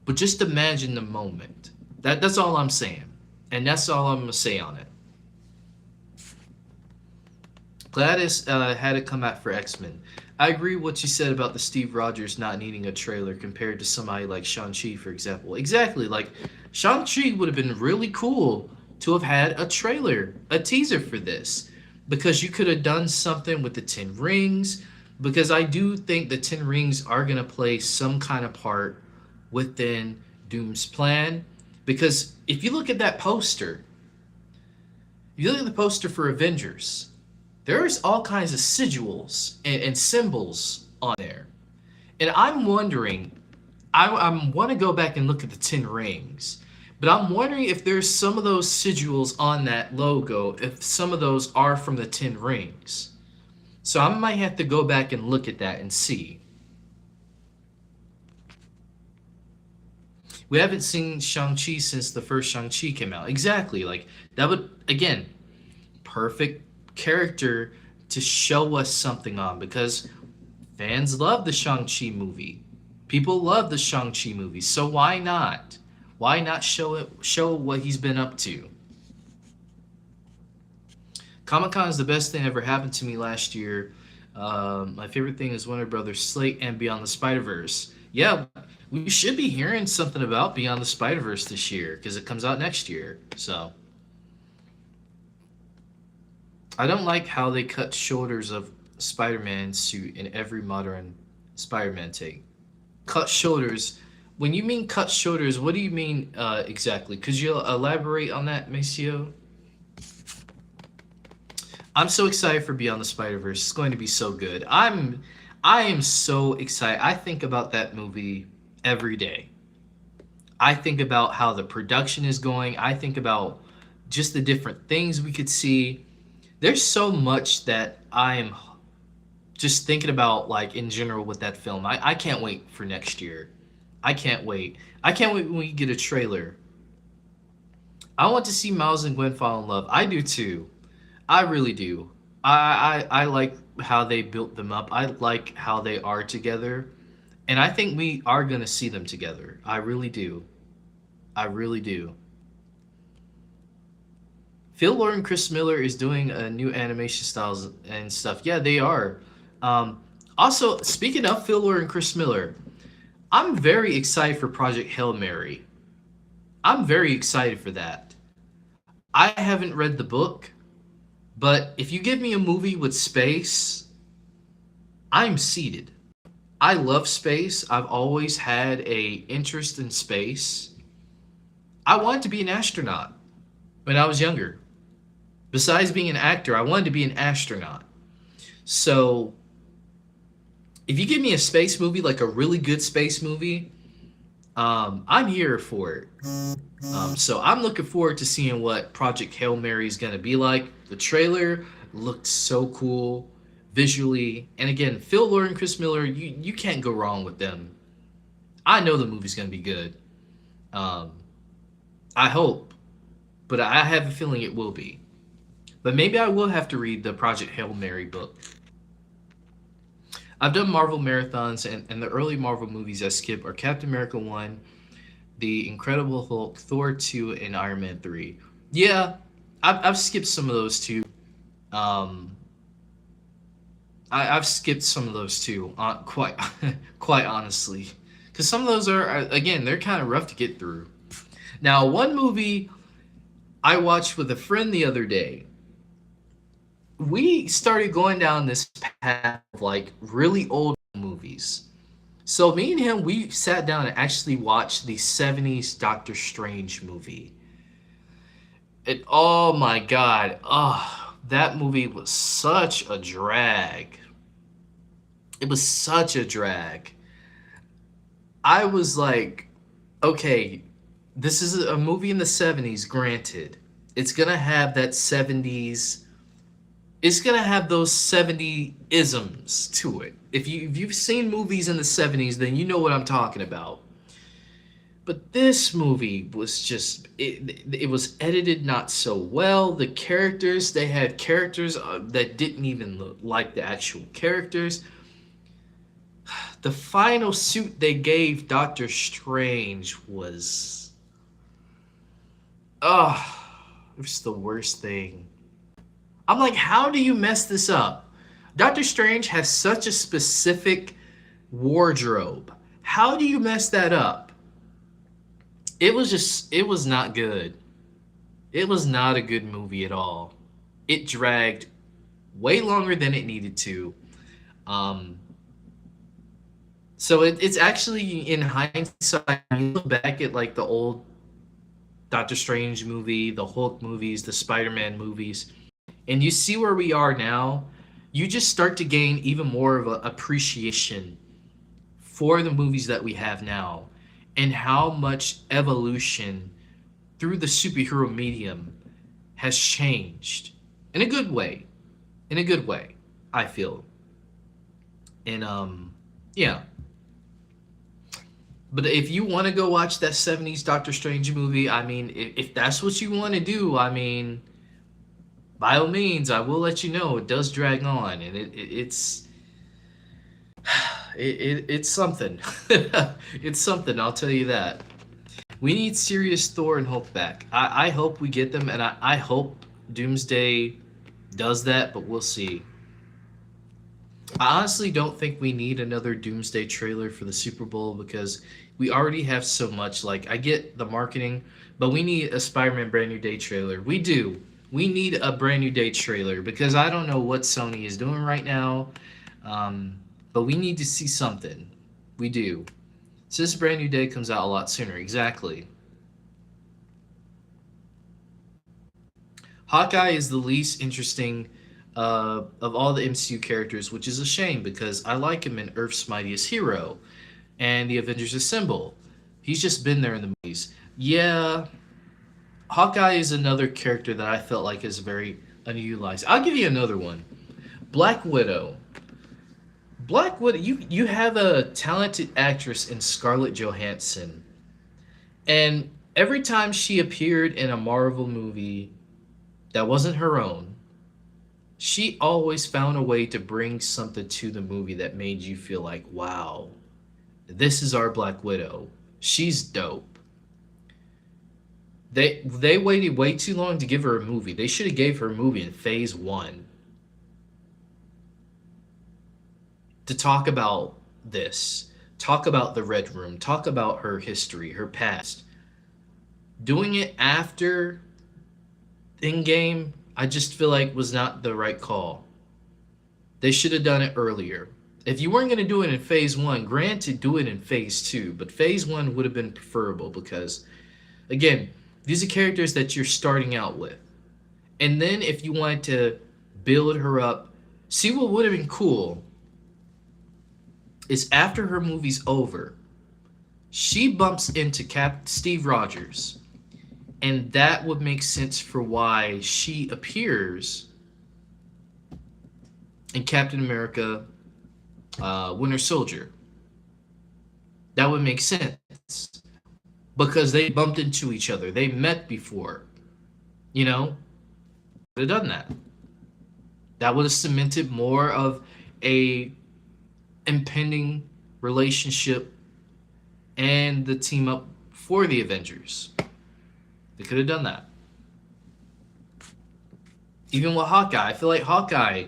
but just imagine the moment. That's all I'm saying, and that's all I'm gonna say on it. Gladys had to come out for X-Men. I agree with what you said about the Steve Rogers not needing a trailer compared to somebody like Shang-Chi, for example. Exactly, like Shang-Chi would have been really cool to have had a trailer, a teaser for this, because you could have done something with the Ten Rings, because I do think the Ten Rings are going to play some kind of part within Doom's plan. Because if you look at that poster, if you look at the poster for Avengers, there's all kinds of sigils and symbols on there. And I'm wondering, I want to go back and look at the Ten Rings, but I'm wondering if there's some of those sigils on that logo, if some of those are from the Ten Rings. So I might have to go back and look at that and see. We haven't seen Shang-Chi since the first Shang-Chi came out. Exactly. Like, that would, again, perfect character to show us something on because fans love the Shang-Chi movie. People love the Shang-Chi movie. So why not? Why not show what he's been up to? Comic-Con is the best thing that ever happened to me last year. My favorite thing is Warner Brothers Slate and Beyond the Spider-Verse. Yeah, we should be hearing something about Beyond the Spider-Verse this year because it comes out next year. So I don't like how they cut shoulders of Spider-Man suit in every modern Spider-Man take. Cut shoulders. When you mean cut shoulders, what do you mean exactly? Could you elaborate on that, Maceo? I'm so excited for Beyond the Spider-Verse. It's going to be so good. I am so excited. I think about that movie every day. I think about how the production is going. I think about just the different things we could see. There's so much that I am just thinking about, like, in general with that film. I can't wait for next year. I can't wait. I can't wait when we get a trailer. I want to see Miles and Gwen fall in love. I do too. I really do. I like how they built them up. I like how they are together. And I think we are going to see them together. I really do. I really do. Phil Lord and Chris Miller is doing a new animation styles and stuff. Yeah, they are. Also, speaking of Phil Lord and Chris Miller, I'm very excited for Project Hail Mary. I'm very excited for that. I haven't read the book, but if you give me a movie with space, I'm seated. I love space. I've always had a interest in space. I wanted to be an astronaut when I was younger. Besides being an actor, I wanted to be an astronaut. So, if you give me a space movie, like a really good space movie, I'm here for it. So I'm looking forward to seeing what Project Hail Mary is going to be like. The trailer looked so cool visually. And again, Phil Lord and Chris Miller, you can't go wrong with them. I know the movie's going to be good. Um, I hope, but I have a feeling it will be. But maybe I will have to read the Project Hail Mary book. I've done Marvel marathons, and the early Marvel movies I skip are Captain America 1, The Incredible Hulk, Thor 2, and Iron Man 3. Yeah, I've skipped some of those too. Um, I've skipped some of those too, quite quite honestly, because some of those are again they're kind of rough to get through. Now, one movie I watched with a friend the other day, we started going down this path of like really old movies. So me and him, we sat down and actually watched the '70s Doctor Strange movie. It, oh my god, that movie was such a drag. It was such a drag. I was like, okay, this is a movie in the '70s, granted. It's gonna have that '70s, it's gonna have those '70 isms to it. If you've seen movies in the '70s, then you know what I'm talking about. But this movie was just it was edited not so well. The characters, they had characters that didn't even look like the actual characters. The final suit they gave Doctor Strange was oh, it was the worst thing. I'm like, how do you mess this up? Doctor Strange has such a specific wardrobe. How do you mess that up? It was not good. It was not a good movie at all. It dragged way longer than it needed to. Um, so it's actually in hindsight, you look back at like the old Doctor Strange movie, the Hulk movies, the Spider-Man movies, and you see where we are now, you just start to gain even more of an appreciation for the movies that we have now and how much evolution through the superhero medium has changed in a good way. In a good way, I feel. And yeah. But if you want to go watch that '70s Doctor Strange movie, I mean, if that's what you want to do, I mean, by all means, I will let you know it does drag on, and it's something. It's something. I'll tell you that. We need serious Thor and Hulk back. I hope we get them, and I hope Doomsday does that, but we'll see. I honestly don't think we need another Doomsday trailer for the Super Bowl because we already have so much. Like, I get the marketing, but we need a Spider-Man Brand New Day trailer. We do. We need a Brand New Day trailer because I don't know what Sony is doing right now, but we need to see something. We do. So this Brand New Day comes out a lot sooner. Exactly. Hawkeye is the least interesting of all the MCU characters, which is a shame because I like him in Earth's Mightiest Hero and the Avengers Assemble. He's just been there in the movies. Yeah, Hawkeye is another character that I felt like is very unutilized. I'll give you another one. Black Widow. Black Widow, you have a talented actress in Scarlett Johansson, and every time she appeared in a Marvel movie that wasn't her own, she always found a way to bring something to the movie that made you feel like, wow, this is our Black Widow. She's dope. They waited way too long to give her a movie. They should have gave her a movie in phase one to talk about this. Talk about the Red Room. Talk about her history, her past. Doing it after Endgame, I just feel like was not the right call. They should have done it earlier. If you weren't going to do it in phase one, granted, do it in phase two, but phase one would have been preferable because, again, these are characters that you're starting out with. And then if you wanted to build her up, see what would have been cool is after her movie's over, she bumps into Steve Rogers, and that would make sense for why she appears in Captain America Winter Soldier. That would make sense. because they bumped into each other. They met before, you know? Could have done that. That would have cemented more of a impending relationship and the team up for the Avengers. They could have done that. Even with Hawkeye, I feel like Hawkeye,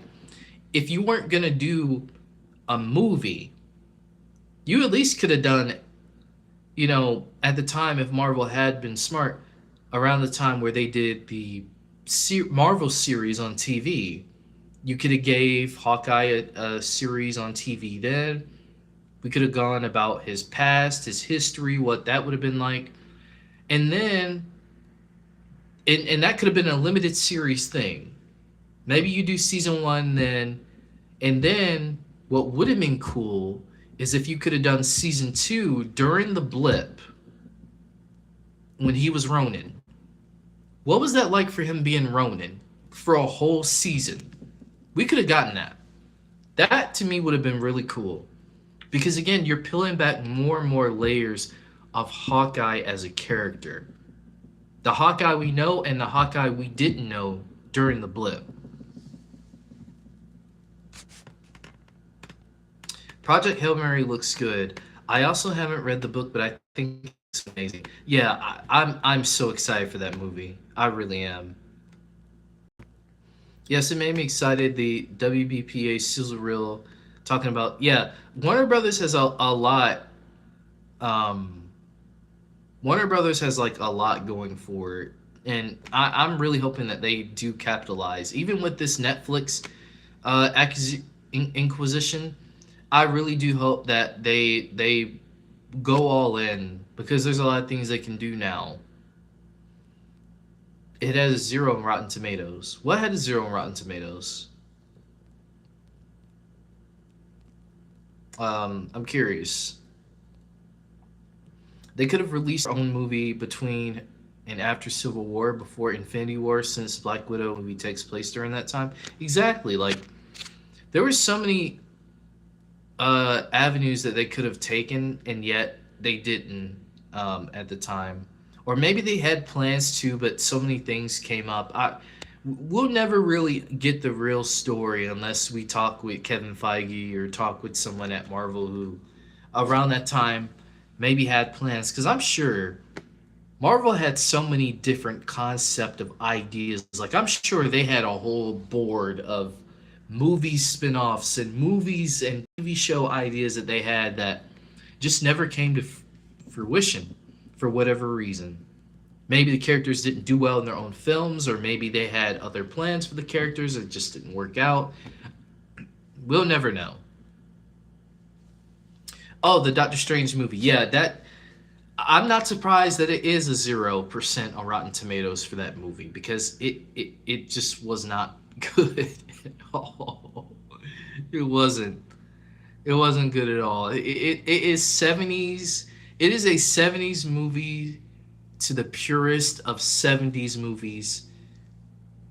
if you weren't gonna do a movie, you at least could have done, at the time, if Marvel had been smart, around the time where they did the Marvel series on TV, you could have gave Hawkeye a series on TV then. We could have gone about his past, his history, what that would have been like. And then, and that could have been a limited series thing. Maybe you do season one then, and then what would have been cool is if you could have done season two during the blip when he was Ronin. What was that like for him being Ronin for a whole season? We could have gotten that. That to me would have been really cool. Because again, you're peeling back more and more layers of Hawkeye as a character. The Hawkeye we know and the Hawkeye we didn't know during the blip. Project Hail Mary looks good. I also haven't read the book, but I think it's amazing. Yeah, I'm so excited for that movie. I really am. Yes, it made me excited. The WBPA sizzle reel talking about, yeah, Warner Brothers has a lot. Um, Warner Brothers has like a lot going for it, and I'm really hoping that they do capitalize, even with this Netflix inquisition. I really do hope that they go all in because there's a lot of things they can do now. It has a 0 on Rotten Tomatoes. What had a 0 on Rotten Tomatoes? I'm curious. They could have released their own movie between and after Civil War, before Infinity War, since Black Widow movie takes place during that time. Exactly. Like there were so many avenues that they could have taken, and yet they didn't at the time. Or maybe they had plans to, but so many things came up. We'll never really get the real story unless we talk with Kevin Feige or talk with someone at Marvel who, around that time, maybe had plans. Because I'm sure Marvel had so many different concept of ideas. Like I'm sure they had a whole board of movie spin-offs and movies and TV show ideas that they had that just never came to fruition for whatever reason. Maybe the characters didn't do well in their own films, or maybe they had other plans for the characters that just didn't work out. We'll never know. Oh, the Doctor Strange movie. Yeah, that I'm not surprised that it is a 0% on Rotten Tomatoes for that movie because it just was not good at all. It wasn't. It wasn't good at all. It is 70s. It is a 70s movie to the purest of 70s movies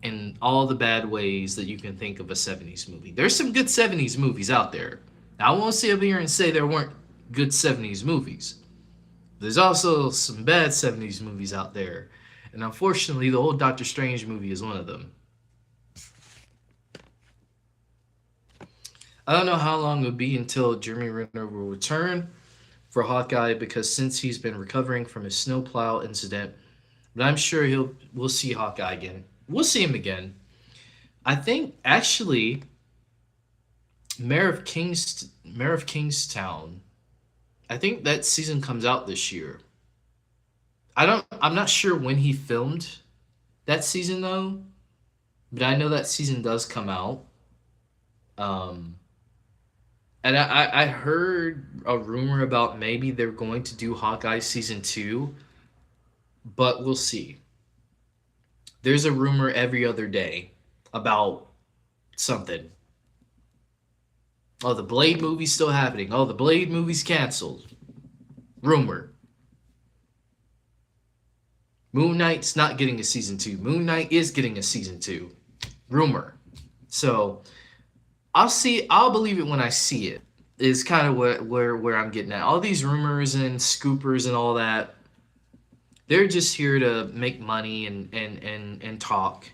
in all the bad ways that you can think of a 70s movie. There's some good 70s movies out there. Now, I won't sit up here and say there weren't good 70s movies. There's also some bad 70s movies out there. And unfortunately, the old Doctor Strange movie is one of them. I don't know how long it'll be until Jeremy Renner will return for Hawkeye, because since he's been recovering from his snowplow incident, but I'm sure we'll see Hawkeye again. We'll see him again. I think actually Mayor of Kingstown, I think that season comes out this year. I'm not sure when he filmed that season though, but I know that season does come out. And I heard a rumor about maybe they're going to do Hawkeye season 2, but we'll see. There's a rumor every other day about something. Oh, the Blade movie's still happening. Oh, the Blade movie's canceled. Rumor. Moon Knight's not getting a season 2. Moon Knight is getting a season 2. Rumor. So I'll believe it when I see it. Is kind of where I'm getting at. All these rumors and scoopers and all that. They're just here to make money and talk.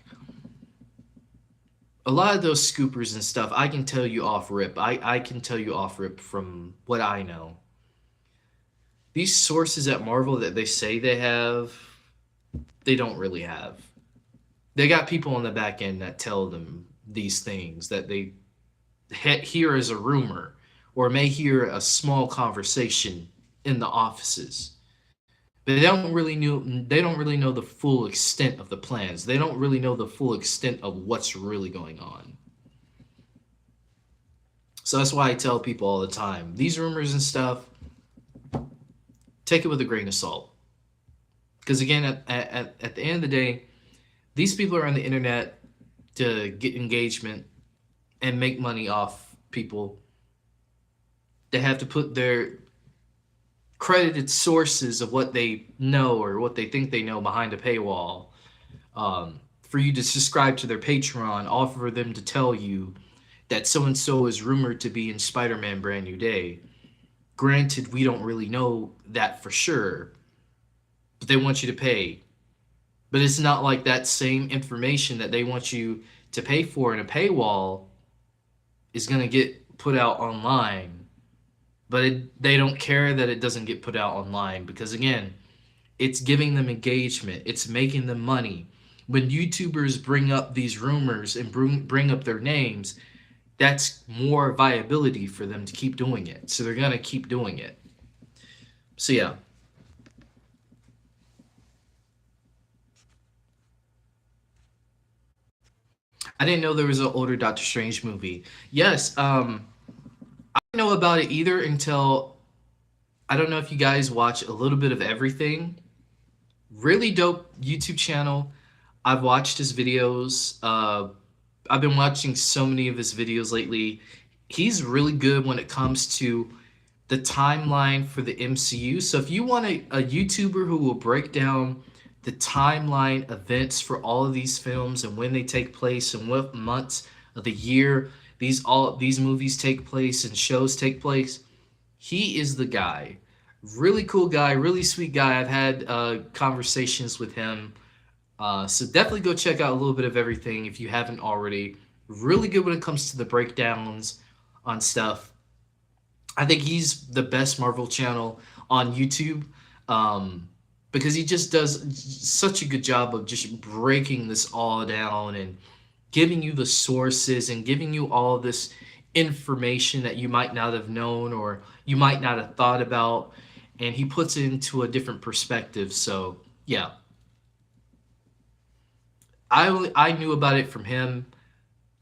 A lot of those scoopers and stuff, I can tell you off rip. I can tell you off rip from what I know. These sources at Marvel that they say they have, they don't really have. They got people on the back end that tell them these things that they hear as a rumor or may hear a small conversation in the offices. But they don't really know the full extent of the plans. They don't really know the full extent of what's really going on. So that's why I tell people all the time, these rumors and stuff, take it with a grain of salt. Because again, at the end of the day, these people are on the internet to get engagement and make money off people. They have to put their credited sources of what they know or what they think they know behind a paywall, for you to subscribe to their Patreon, offer them to tell you that so and so is rumored to be in Spider Man Brand New Day. Granted, we don't really know that for sure, but they want you to pay. But it's not like that same information that they want you to pay for in a paywall is going to get put out online. But they don't care that it doesn't get put out online because, again, it's giving them engagement, it's making them money. When YouTubers bring up these rumors and bring up their names, that's more viability for them to keep doing it. So they're going to keep doing it. So, yeah. I didn't know there was an older Doctor Strange movie. Yes, I didn't know about it either until I don't know if you guys watch a little bit of everything. Really dope YouTube channel. I've watched his videos. I've been watching so many of his videos lately. He's really good when it comes to the timeline for the MCU. So if you want a YouTuber who will break down the timeline events for all of these films and when they take place and what months of the year these movies take place and shows take place, he is the guy. Really cool guy, really sweet guy. I've had conversations with him. So definitely go check out a little bit of everything if you haven't already. Really good when it comes to the breakdowns on stuff. I think he's the best Marvel channel on YouTube, because he just does such a good job of just breaking this all down and giving you the sources and giving you all this information that you might not have known or you might not have thought about. And he puts it into a different perspective. So, yeah, I knew about it from him.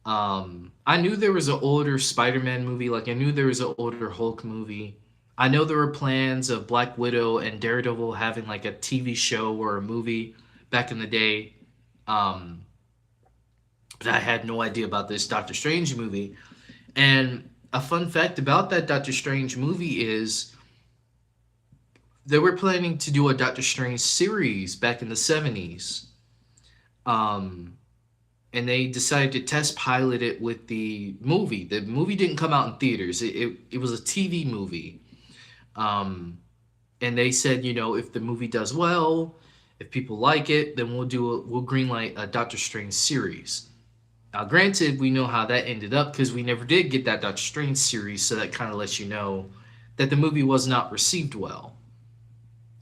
I knew there was an older Spider-Man movie. Like I knew there was an older Hulk movie. I know there were plans of Black Widow and Daredevil having like a TV show or a movie back in the day. Um, but I had no idea about this Doctor Strange movie. And a fun fact about that Doctor Strange movie is they were planning to do a Doctor Strange series back in the 70s. Um, and they decided to test pilot it with the movie. The movie didn't come out in theaters. It was a TV movie. Um, and they said, if the movie does well, if people like it, then we'll greenlight a Doctor Strange series. Now, granted, we know how that ended up because we never did get that Doctor Strange series, so that kind of lets you know that the movie was not received well.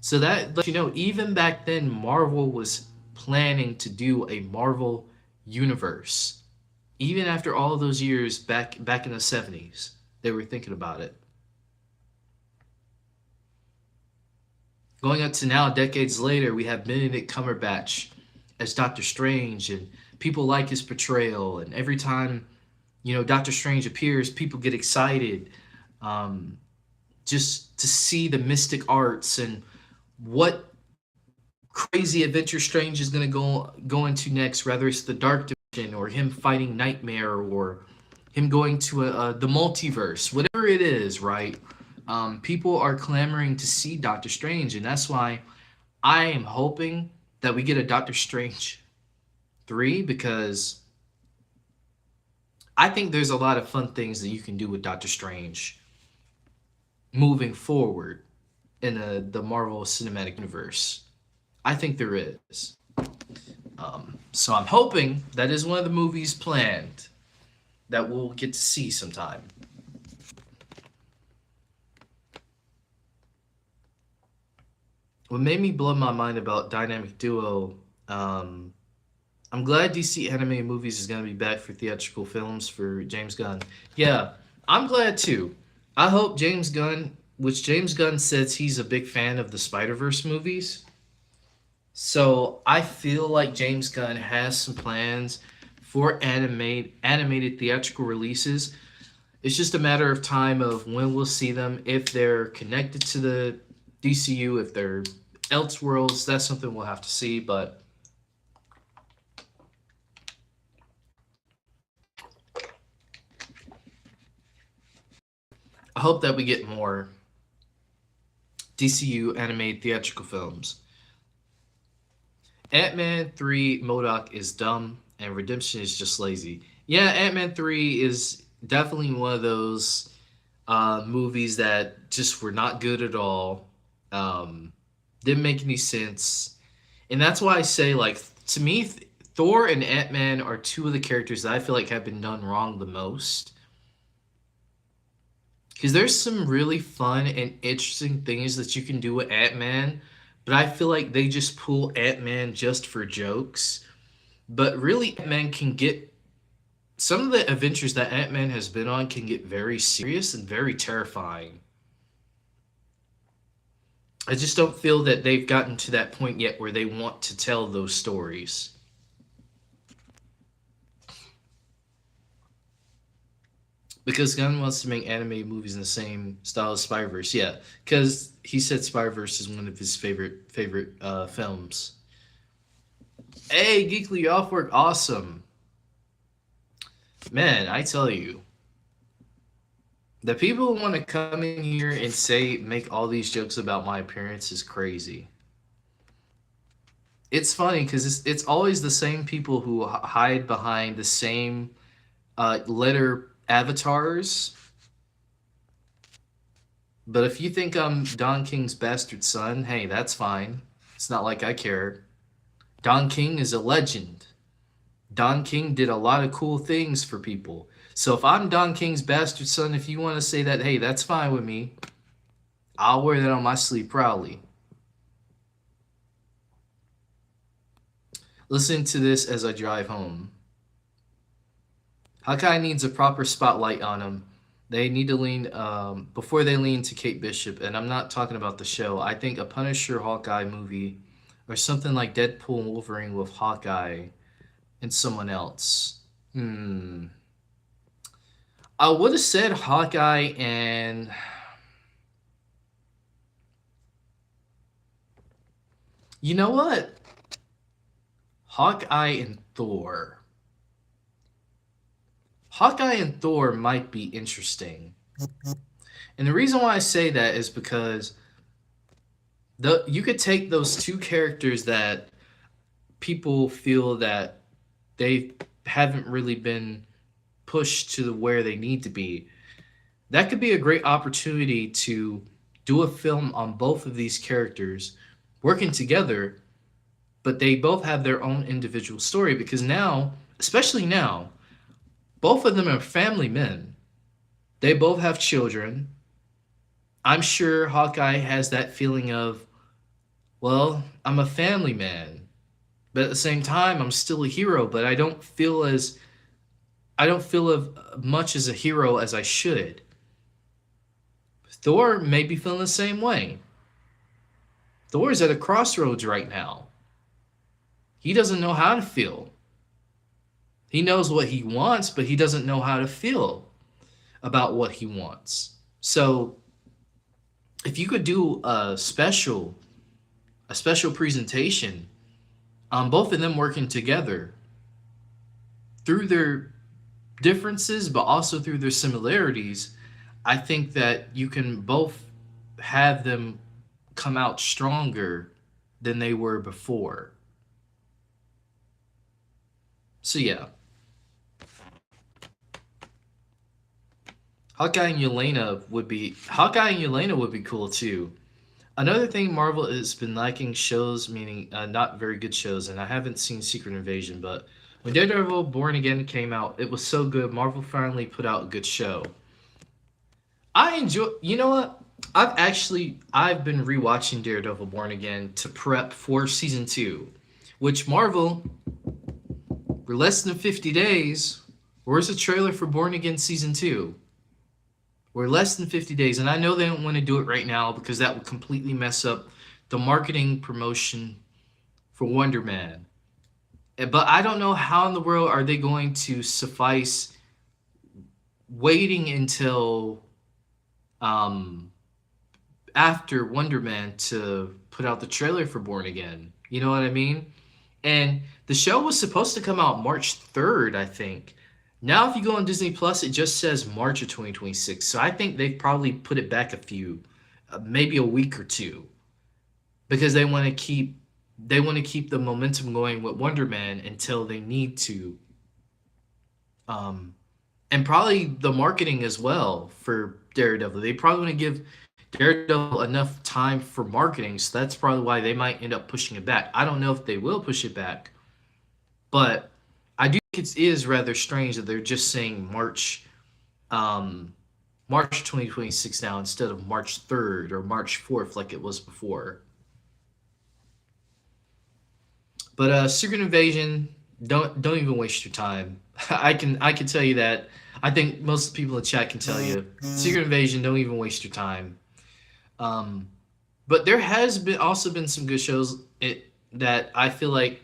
So that lets you know, even back then, Marvel was planning to do a Marvel universe. Even after all those years back in the 70s, they were thinking about it. Going up to now, decades later, we have Benedict Cumberbatch as Doctor Strange, and people like his portrayal. And every time, Doctor Strange appears, people get excited, just to see the mystic arts and what crazy adventure Strange is going to go into next, whether it's the Dark Dimension or him fighting Nightmare or him going to the multiverse, whatever it is, right? People are clamoring to see Doctor Strange, and that's why I am hoping that we get a Doctor Strange 3, because I think there's a lot of fun things that you can do with Doctor Strange moving forward in the Marvel Cinematic Universe. I think there is. So I'm hoping that is one of the movies planned that we'll get to see sometime. What made me blow my mind about Dynamic Duo, um, I'm glad DC animated movies is going to be back for theatrical films for James Gunn. Yeah, I'm glad too. I hope James Gunn, which James Gunn says he's a big fan of the Spider Verse movies. So I feel like James Gunn has some plans for animated theatrical releases. It's just a matter of time of when we'll see them. If they're connected to the DCU, if they're Elseworlds, that's something we'll have to see. But I hope that we get more DCU animated theatrical films. Ant Man 3 Modoc is dumb, and Redemption is just lazy. Yeah, Ant Man 3 is definitely one of those movies that just were not good at all. Um, didn't make any sense. And that's why I say, like, to me, Thor and Ant Man are two of the characters that I feel like have been done wrong the most. Because there's some really fun and interesting things that you can do with Ant Man, but I feel like they just pull Ant Man just for jokes. But really, Ant Man can get some of the adventures that Ant Man has been on can get very serious and very terrifying. I just don't feel that they've gotten to that point yet where they want to tell those stories. Because Gunn wants to make animated movies in the same style as Spider Verse, yeah. Because he said Spider Verse is one of his favorite films. Hey, Geekly off work, awesome, man. I tell you, the people who want to come in here and say make all these jokes about my appearance is crazy. It's funny because it's always the same people who hide behind the same letter avatars. But if you think I'm Don King's bastard son, hey, that's fine. It's not like I care. Don King is a legend. Don King did a lot of cool things for people. So if I'm Don King's bastard son, if you want to say that, hey, that's fine with me. I'll wear that on my sleeve proudly. Listen to this as I drive home. Hawkeye needs a proper spotlight on him. They need to lean before they lean to Kate Bishop, and I'm not talking about the show. I think a Punisher Hawkeye movie, or something like Deadpool and Wolverine with Hawkeye and someone else. I would have said Hawkeye and you know what? Hawkeye and Thor. Hawkeye and Thor might be interesting. And the reason why I say that is because you could take those two characters that people feel that they haven't really been pushed to where they need to be. That could be a great opportunity to do a film on both of these characters working together, but they both have their own individual story because now, especially now, both of them are family men. They both have children. I'm sure Hawkeye has that feeling of, well, I'm a family man, but at the same time, I'm still a hero, but I don't feel as much as a hero as I should. Thor may be feeling the same way. Thor is at a crossroads right now. He doesn't know how to feel. He knows what he wants, but he doesn't know how to feel about what he wants. So, if you could do a special presentation on both of them working together through their differences, but also through their similarities, I think that you can both have them come out stronger than they were before. So yeah, Hawkeye and Yelena would be cool too. Another thing Marvel has been liking shows, meaning not very good shows, and I haven't seen Secret Invasion, but when Daredevil Born Again came out, it was so good. Marvel finally put out a good show. I enjoy. You know what? I've been rewatching Daredevil Born Again to prep for season two, which Marvel, we're less than 50 days. Where's the trailer for Born Again season two? We're less than 50 days, and I know they don't want to do it right now because that would completely mess up the marketing promotion for Wonder Man. But I don't know how in the world are they going to suffice waiting until um, after Wonder Man to put out the trailer for Born Again. You know what I mean? And the show was supposed to come out March 3rd, I think. Now, if you go on Disney Plus, it just says March of 2026. So I think they probably put it back a few, maybe a week or two, because they want to keep the momentum going with Wonder Man until they need to, um, and probably the marketing as well for Daredevil. They probably want to give Daredevil enough time for marketing, so that's probably why they might end up pushing it back. I don't know if they will push it back, but I do think it is rather strange that they're just saying um, March 2026 now instead of March 3rd or March 4th like it was before. But Secret Invasion, don't even waste your time. I can tell you that. I think most people in chat can tell you Secret Invasion. Don't even waste your time. Um, but there has been also been some good shows that I feel like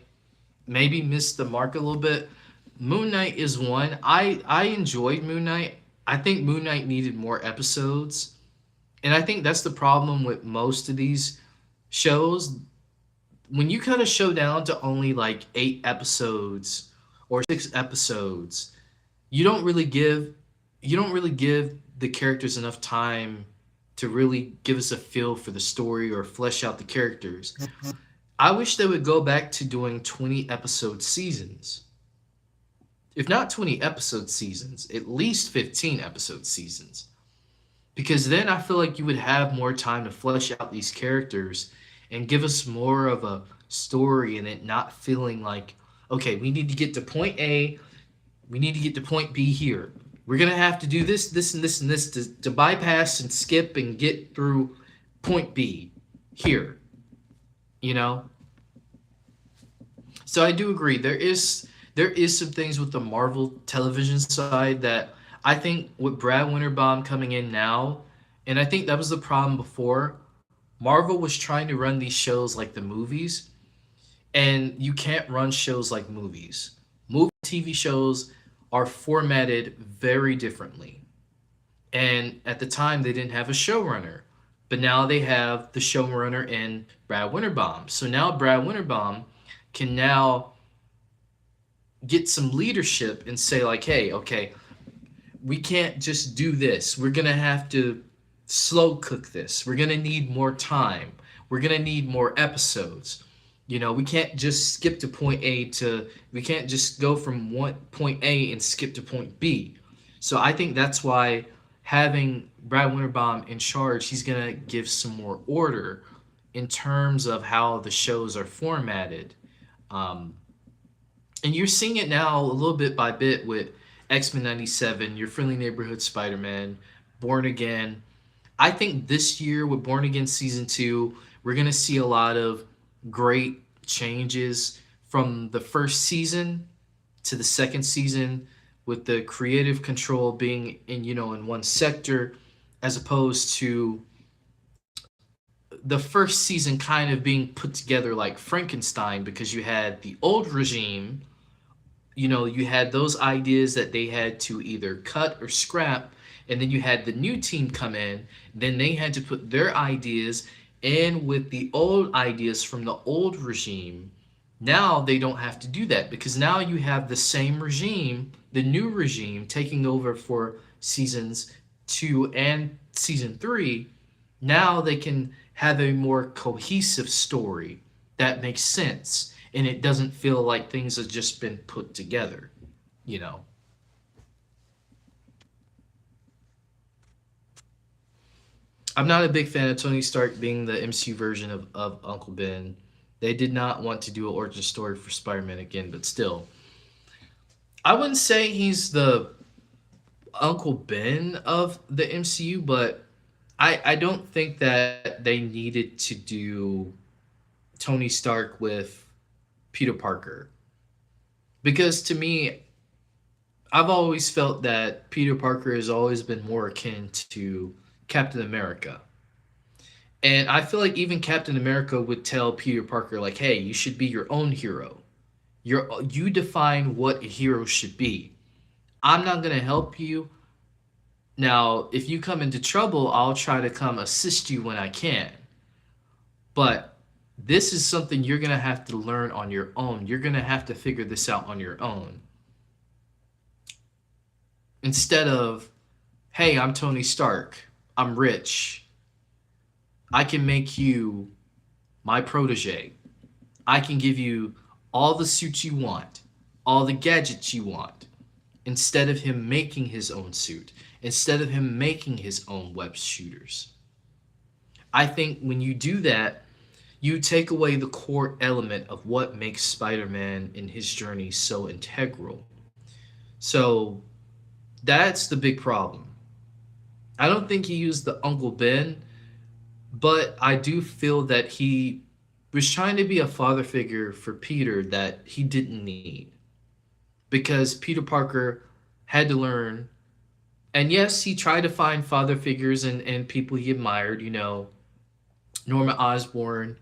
maybe missed the mark a little bit. Moon Knight is one. I enjoyed Moon Knight. I think Moon Knight needed more episodes, and I think that's the problem with most of these shows. When you cut a show down to only like 8 episodes or 6 episodes, you don't really give you don't really give the characters enough time to really give us a feel for the story or flesh out the characters. I wish they would go back to doing 20 episode seasons. If not 20 episode seasons, at least 15 episode seasons. Because then I feel like you would have more time to flesh out these characters and give us more of a story and it not feeling like, okay, we need to get to point A, we need to get to point B here. We're going to have to do this, this, and this, and this to bypass and skip and get through point B here, you know? So I do agree. There is some things with the Marvel television side that I think with Brad Winterbaum coming in now, and I think that was the problem before. Marvel was trying to run these shows like the movies, and you can't run shows like movies. Movie TV shows are formatted very differently. And at the time, they didn't have a showrunner, but now they have the showrunner in Brad Winterbaum. So now Brad Winterbaum can now get some leadership and say like, hey, okay, we can't just do this. We're gonna have to slow cook this. We're gonna need more time. We're gonna need more episodes. We can't just skip to point A to we can't just go from one point A and skip to point B. So I think that's why having Brad Winterbaum in charge, he's gonna give some more order in terms of how the shows are formatted. Um, and you're seeing it now a little bit by bit with X-Men 97, Your Friendly Neighborhood Spider-Man, Born Again. I think this year with Born Again season 2, we're going to see a lot of great changes from the first season to the second season, with the creative control being in one sector, as opposed to the first season kind of being put together like Frankenstein, because you had the old regime. You had those ideas that they had to either cut or scrap, and then you had the new team come in, then they had to put their ideas in with the old ideas from the old regime. Now they don't have to do that, because now you have the same regime, the new regime, taking over for seasons 2 and season 3. Now they can have a more cohesive story that makes sense, and it doesn't feel like things have just been put together, you know. I'm not a big fan of Tony Stark being the MCU version of Uncle Ben. They did not want to do an origin story for Spider-Man again, but still, I wouldn't say he's the Uncle Ben of the MCU, but I don't think that they needed to do Tony Stark with Peter Parker, because to me, I've always felt that Peter Parker has always been more akin to Captain America. And I feel like even Captain America would tell Peter Parker, like, hey, you should be your own hero. You define what a hero should be. I'm not gonna help you. Now, if you come into trouble, I'll try to come assist you when I can. But this is something you're gonna have to learn on your own. You're gonna have to figure this out on your own. Instead of, hey, I'm Tony Stark. I'm rich. I can make you my protege. I can give you all the suits you want, all the gadgets you want, instead of him making his own suit, instead of him making his own web shooters. I think when you do that, you take away the core element of what makes Spider Man in his journey so integral. So that's the big problem. I don't think he used the Uncle Ben, but I do feel that he was trying to be a father figure for Peter that he didn't need, because Peter Parker had to learn. And yes, he tried to find father figures and people he admired, Norman Osborn,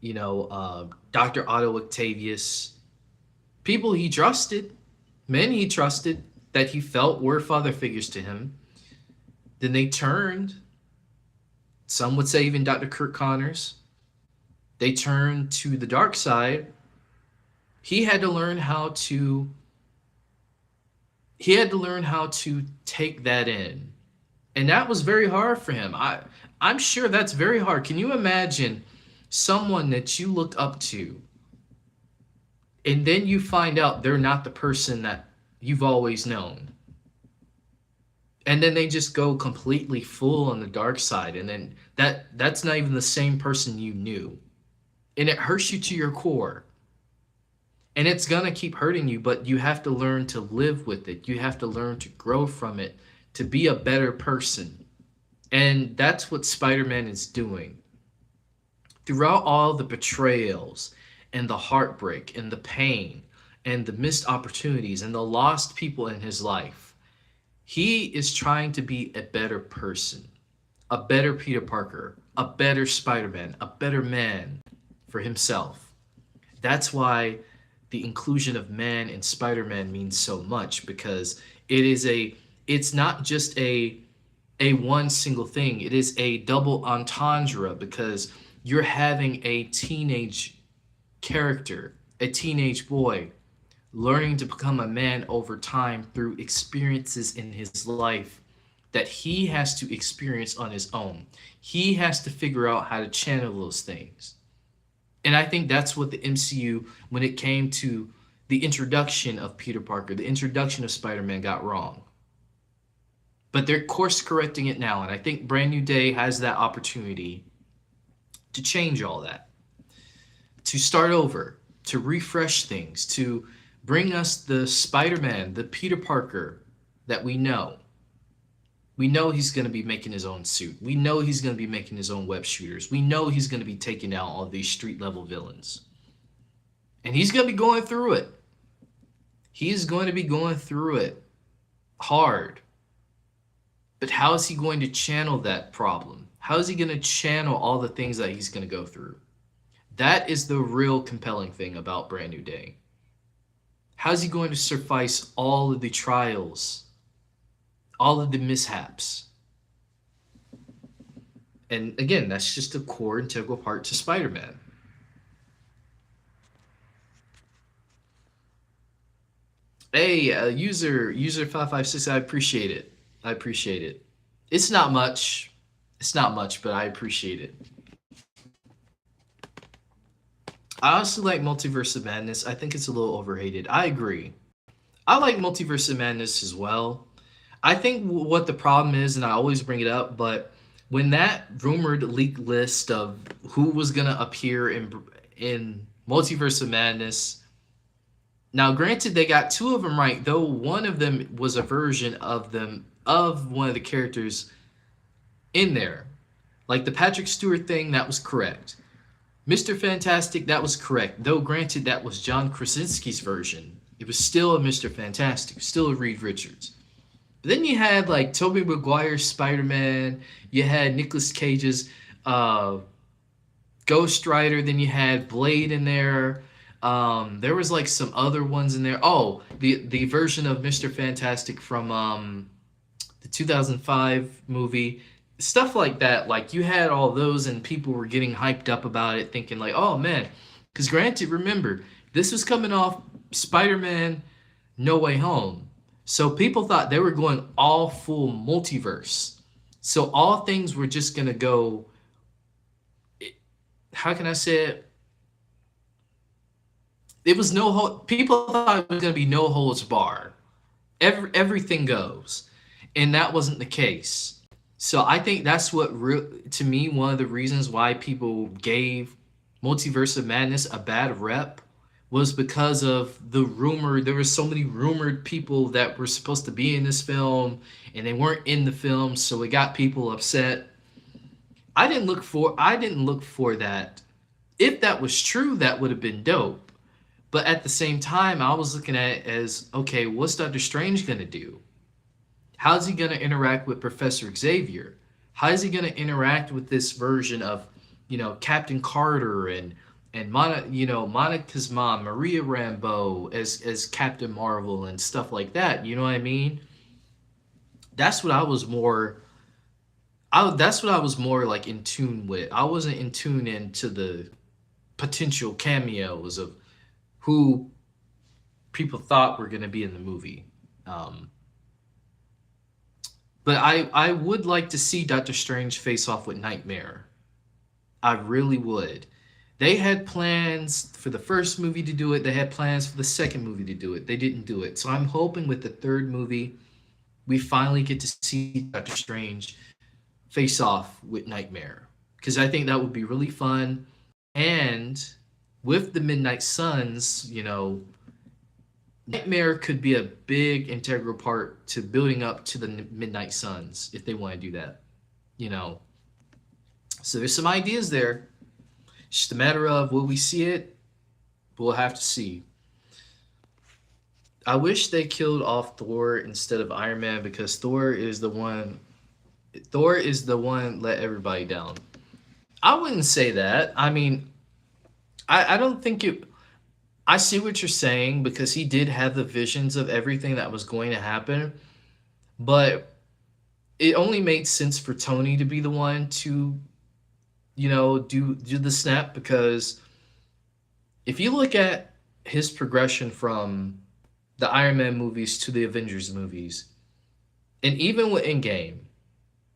Dr. Otto Octavius, people he trusted, men he trusted that he felt were father figures to him. Then they turned, some would say even Dr. Kirk Connors, they turned to the dark side. He had to learn how to take that in. And that was very hard for him. I'm sure that's very hard. Can you imagine someone that you look up to and then you find out they're not the person that you've always known? And then they just go completely full on the dark side, and then that's not even the same person you knew. And it hurts you to your core. And it's going to keep hurting you, but you have to learn to live with it. You have to learn to grow from it, to be a better person. And that's what Spider-Man is doing. Throughout all the betrayals and the heartbreak and the pain and the missed opportunities and the lost people in his life, he is trying to be a better person, a better Peter Parker, a better Spider-Man, a better man for himself. That's why the inclusion of man in Spider-Man means so much, because it's not just a one single thing. It is a double entendre, because you're having a teenage character, a teenage boy, learning to become a man over time through experiences in his life that he has to experience on his own. He has to figure out how to channel those things. And I think that's what the MCU, when it came to the introduction of Peter Parker, the introduction of Spider-Man, got wrong. But they're course correcting it now. And I think Brand New Day has that opportunity to change all that, to start over, to refresh things, to bring us the Spider-Man, the Peter Parker that we know. We know he's going to be making his own suit. We know he's going to be making his own web shooters. We know he's going to be taking out all these street level villains. And he's going to be going through it. He's going to be going through it hard. But how is he going to channel that problem? How is he going to channel all the things that he's going to go through? That is the real compelling thing about Brand New Day. How's he going to suffice all of the trials, all of the mishaps? And again, that's just a core integral part to Spider-Man. Hey, user 556, I appreciate it. I appreciate it. It's not much. It's not much, but I appreciate it. I also like Multiverse of Madness. I think it's a little overhated. I agree. I like Multiverse of Madness as well. I think what the problem is, and I always bring it up, but when that rumored leak list of who was gonna appear in Multiverse of Madness. Now, granted, they got two of them right, though one of them was a version of them of one of the characters in there. Like the Patrick Stewart thing, that was correct. Mr. Fantastic, that was correct. Though granted, that was John Krasinski's version. It was still a Mr. Fantastic, still a Reed Richards. But then you had like Tobey Maguire's Spider-Man. You had Nicolas Cage's uh, Ghost Rider. Then you had Blade in there. There was like some other ones in there. Oh, the version of Mr. Fantastic from the 2005 movie, stuff like that. Like you had all those, and people were getting hyped up about it, thinking like, "Oh man," because granted, remember this was coming off Spider-Man No Way Home, so people thought they were going all full multiverse. So all things were just gonna go. How can I say it? It was people thought it was gonna be no holds bar. Everything goes, and that wasn't the case. So I think that's to me, one of the reasons why people gave Multiverse of Madness a bad rep was because of the rumor. There were so many rumored people that were supposed to be in this film, and they weren't in the film, so it got people upset. I didn't look for that. If that was true, that would have been dope. But at the same time, I was looking at it as, okay, what's Doctor Strange gonna do? How's he going to interact with Professor Xavier? How is he going to interact with this version of, Captain Carter and Monica's mom, Maria Rambeau as Captain Marvel and stuff like that? You know what I mean? That's what I was more. That's what I was more like in tune with. I wasn't in tune into the potential cameos of who people thought were going to be in the movie. But I would like to see Doctor Strange face off with Nightmare. I really would. They had plans for the first movie to do it. They had plans for the second movie to do it. They didn't do it. So I'm hoping with the third movie, we finally get to see Doctor Strange face off with Nightmare. Because I think that would be really fun. And with the Midnight Suns, Nightmare could be a big integral part to building up to the Midnight Suns if they want to do that. You know, so there's some ideas there. It's just a matter of will we see it? We'll have to see. I wish they killed off Thor instead of Iron Man because Thor is the one. Thor is the one let everybody down. I wouldn't say that. I mean, I don't think it. I see what you're saying because he did have the visions of everything that was going to happen, but it only made sense for Tony to be the one to, do the snap because if you look at his progression from the Iron Man movies to the Avengers movies, and even with Endgame,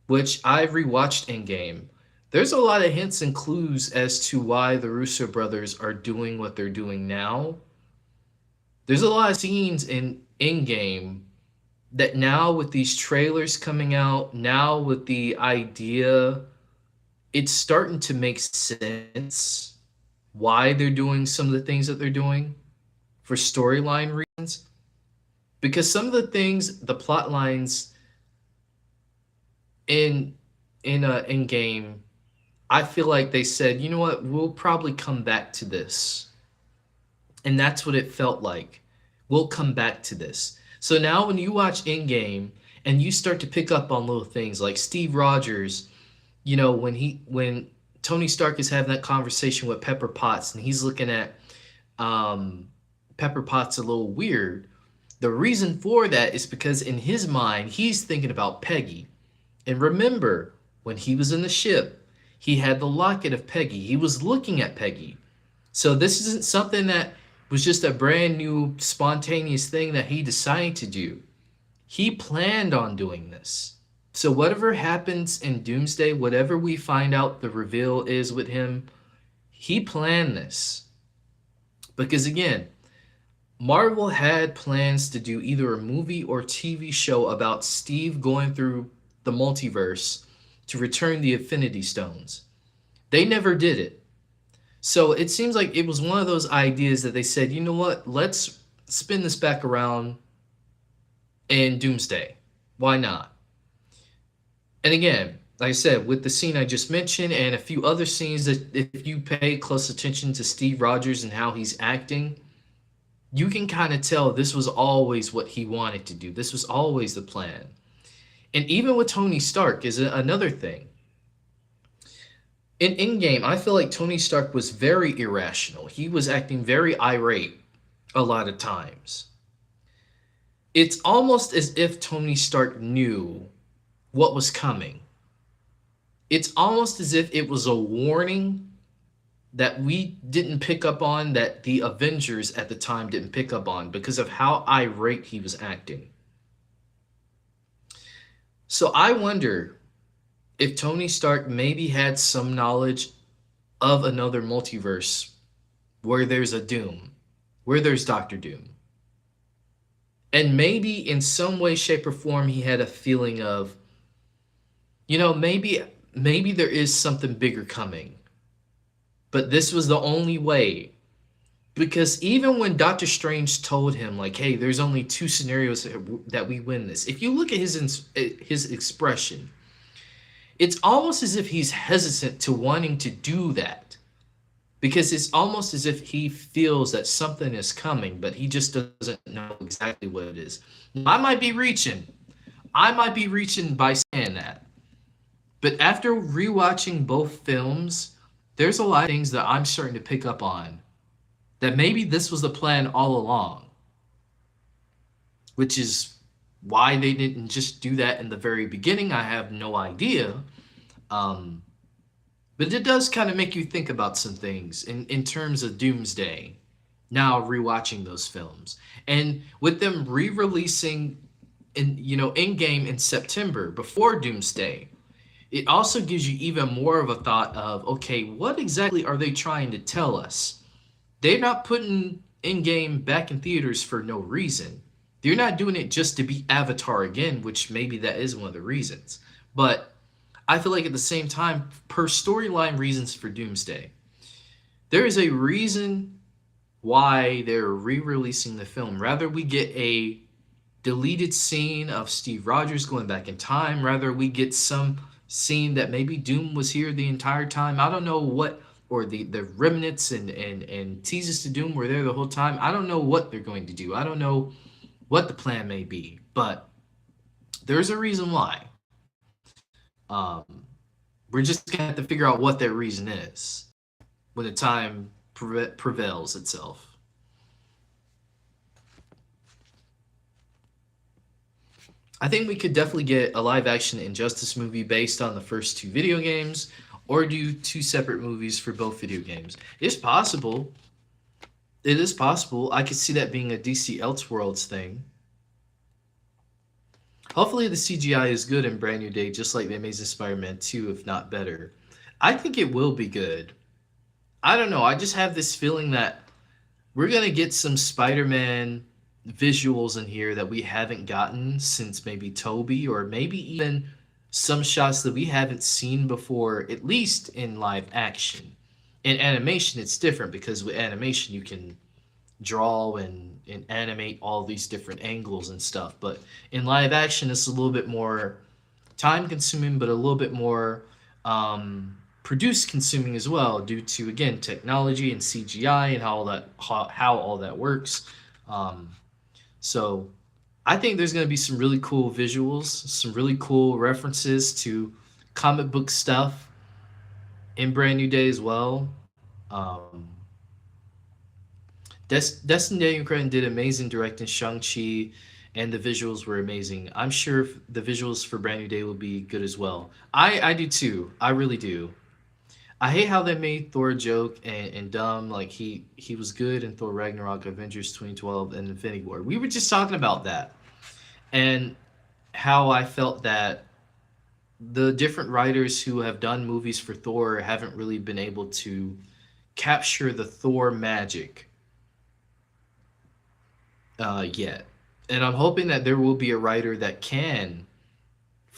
which I rewatched Endgame, there's a lot of hints and clues as to why the Russo brothers are doing what they're doing now. There's a lot of scenes in Endgame that now with these trailers coming out, now with the idea, it's starting to make sense why they're doing some of the things that they're doing for storyline reasons. Because some of the things, the plot lines in game, I feel like they said, you know what, we'll probably come back to this. And that's what it felt like. We'll come back to this. So now when you watch Endgame and you start to pick up on little things like Steve Rogers, when Tony Stark is having that conversation with Pepper Potts and he's looking at Pepper Potts a little weird. The reason for that is because in his mind, he's thinking about Peggy. And remember, when he was in the ship, he had the locket of Peggy. He was looking at Peggy. So this isn't something that was just a brand new spontaneous thing that he decided to do. He planned on doing this. So whatever happens in Doomsday, whatever we find out the reveal is with him, he planned this. Because again, Marvel had plans to do either a movie or TV show about Steve going through the multiverse to return the Infinity Stones. They never did it. So it seems like it was one of those ideas that they said, you know what, let's spin this back around in Doomsday. Why not? And again, like I said, with the scene I just mentioned and a few other scenes that if you pay close attention to Steve Rogers and how he's acting, you can kind of tell this was always what he wanted to do. This was always the plan. And even with Tony Stark is another thing. In Endgame, I feel like Tony Stark was very irrational. He was acting very irate a lot of times. It's almost as if Tony Stark knew what was coming. It's almost as if it was a warning that we didn't pick up on, that the Avengers at the time didn't pick up on because of how irate he was acting. So I wonder if Tony Stark maybe had some knowledge of another multiverse where there's a Doom, where there's Doctor Doom. And maybe in some way, shape, or form, he had a feeling of, maybe there is something bigger coming. But this was the only way. Because even when Doctor Strange told him, like, hey, there's only two scenarios that we win this, if you look at his expression, it's almost as if he's hesitant to wanting to do that. Because it's almost as if he feels that something is coming, but he just doesn't know exactly what it is. I might be reaching. I might be reaching by saying that. But after rewatching both films, there's a lot of things that I'm starting to pick up on. That maybe this was the plan all along. Which is why they didn't just do that in the very beginning. I have no idea. But it does kind of make you think about some things in terms of Doomsday. Now rewatching those films. And with them re-releasing in-game in September before Doomsday, it also gives you even more of a thought of, okay, what exactly are they trying to tell us? They're not putting in-game back in theaters for no reason. They're not doing it just to be Avatar again, which maybe that is one of the reasons. But I feel like at the same time, per storyline reasons for Doomsday, there is a reason why they're re-releasing the film. Rather we get a deleted scene of Steve Rogers going back in time, rather we get some scene that maybe Doom was here the entire time. I don't know what, or the remnants and teases to Doom were there the whole time. I don't know what they're going to do. I don't know what the plan may be, but there's a reason why. We're just gonna have to figure out what that reason is when the time prevails itself. I think we could definitely get a live action Injustice movie based on the first two video games, or do two separate movies for both video games. It's possible. It is possible. I could see that being a DC Elseworlds thing. Hopefully the CGI is good in Brand New Day, just like the Amazing Spider-Man 2, if not better. I think it will be good. I don't know. I just have this feeling that we're going to get some Spider-Man visuals in here that we haven't gotten since maybe Toby, or maybe even some shots that we haven't seen before, at least in live action. In animation, it's different because with animation, you can draw and animate all these different angles and stuff. But in live action, it's a little bit more time consuming, but a little bit more produce consuming as well, due to, again, technology and CGI and how all that works. So I think there's going to be some really cool visuals, some really cool references to comic book stuff in Brand New Day as well. Um, Destin Daniel Cretton did amazing directing Shang-Chi, and the visuals were amazing. I'm sure the visuals for Brand New Day will be good as well. I do too. I really do. I hate how they made Thor a joke and dumb. Like he was good in Thor Ragnarok, Avengers 2012, and Infinity War. We were just talking about that, and how I felt that the different writers who have done movies for Thor haven't really been able to capture the Thor magic yet. And I'm hoping that there will be a writer that can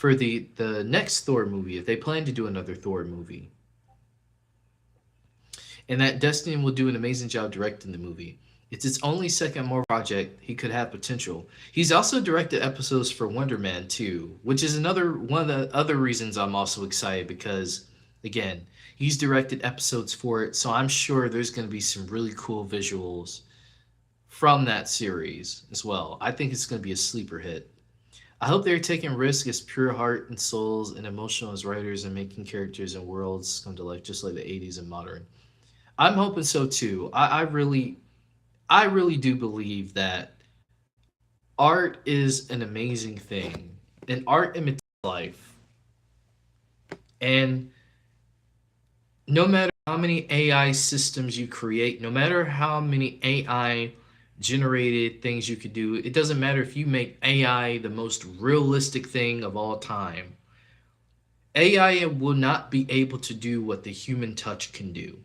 for the next Thor movie, if they plan to do another Thor movie, and that Dustin will do an amazing job directing the movie. It's its only second more project. He could have potential. He's also directed episodes for Wonder Man too, which is another one of the other reasons I'm also excited because, again, he's directed episodes for it, so I'm sure there's going to be some really cool visuals from that series as well. I think it's going to be a sleeper hit. I hope they're taking risks as pure heart and souls and emotional as writers and making characters and worlds come to life just like the 80s and modern. I'm hoping so too. I really do believe that art is an amazing thing, and art imitates life. And no matter how many AI systems you create, no matter how many AI generated things you could do, it doesn't matter if you make AI the most realistic thing of all time. AI will not be able to do what the human touch can do.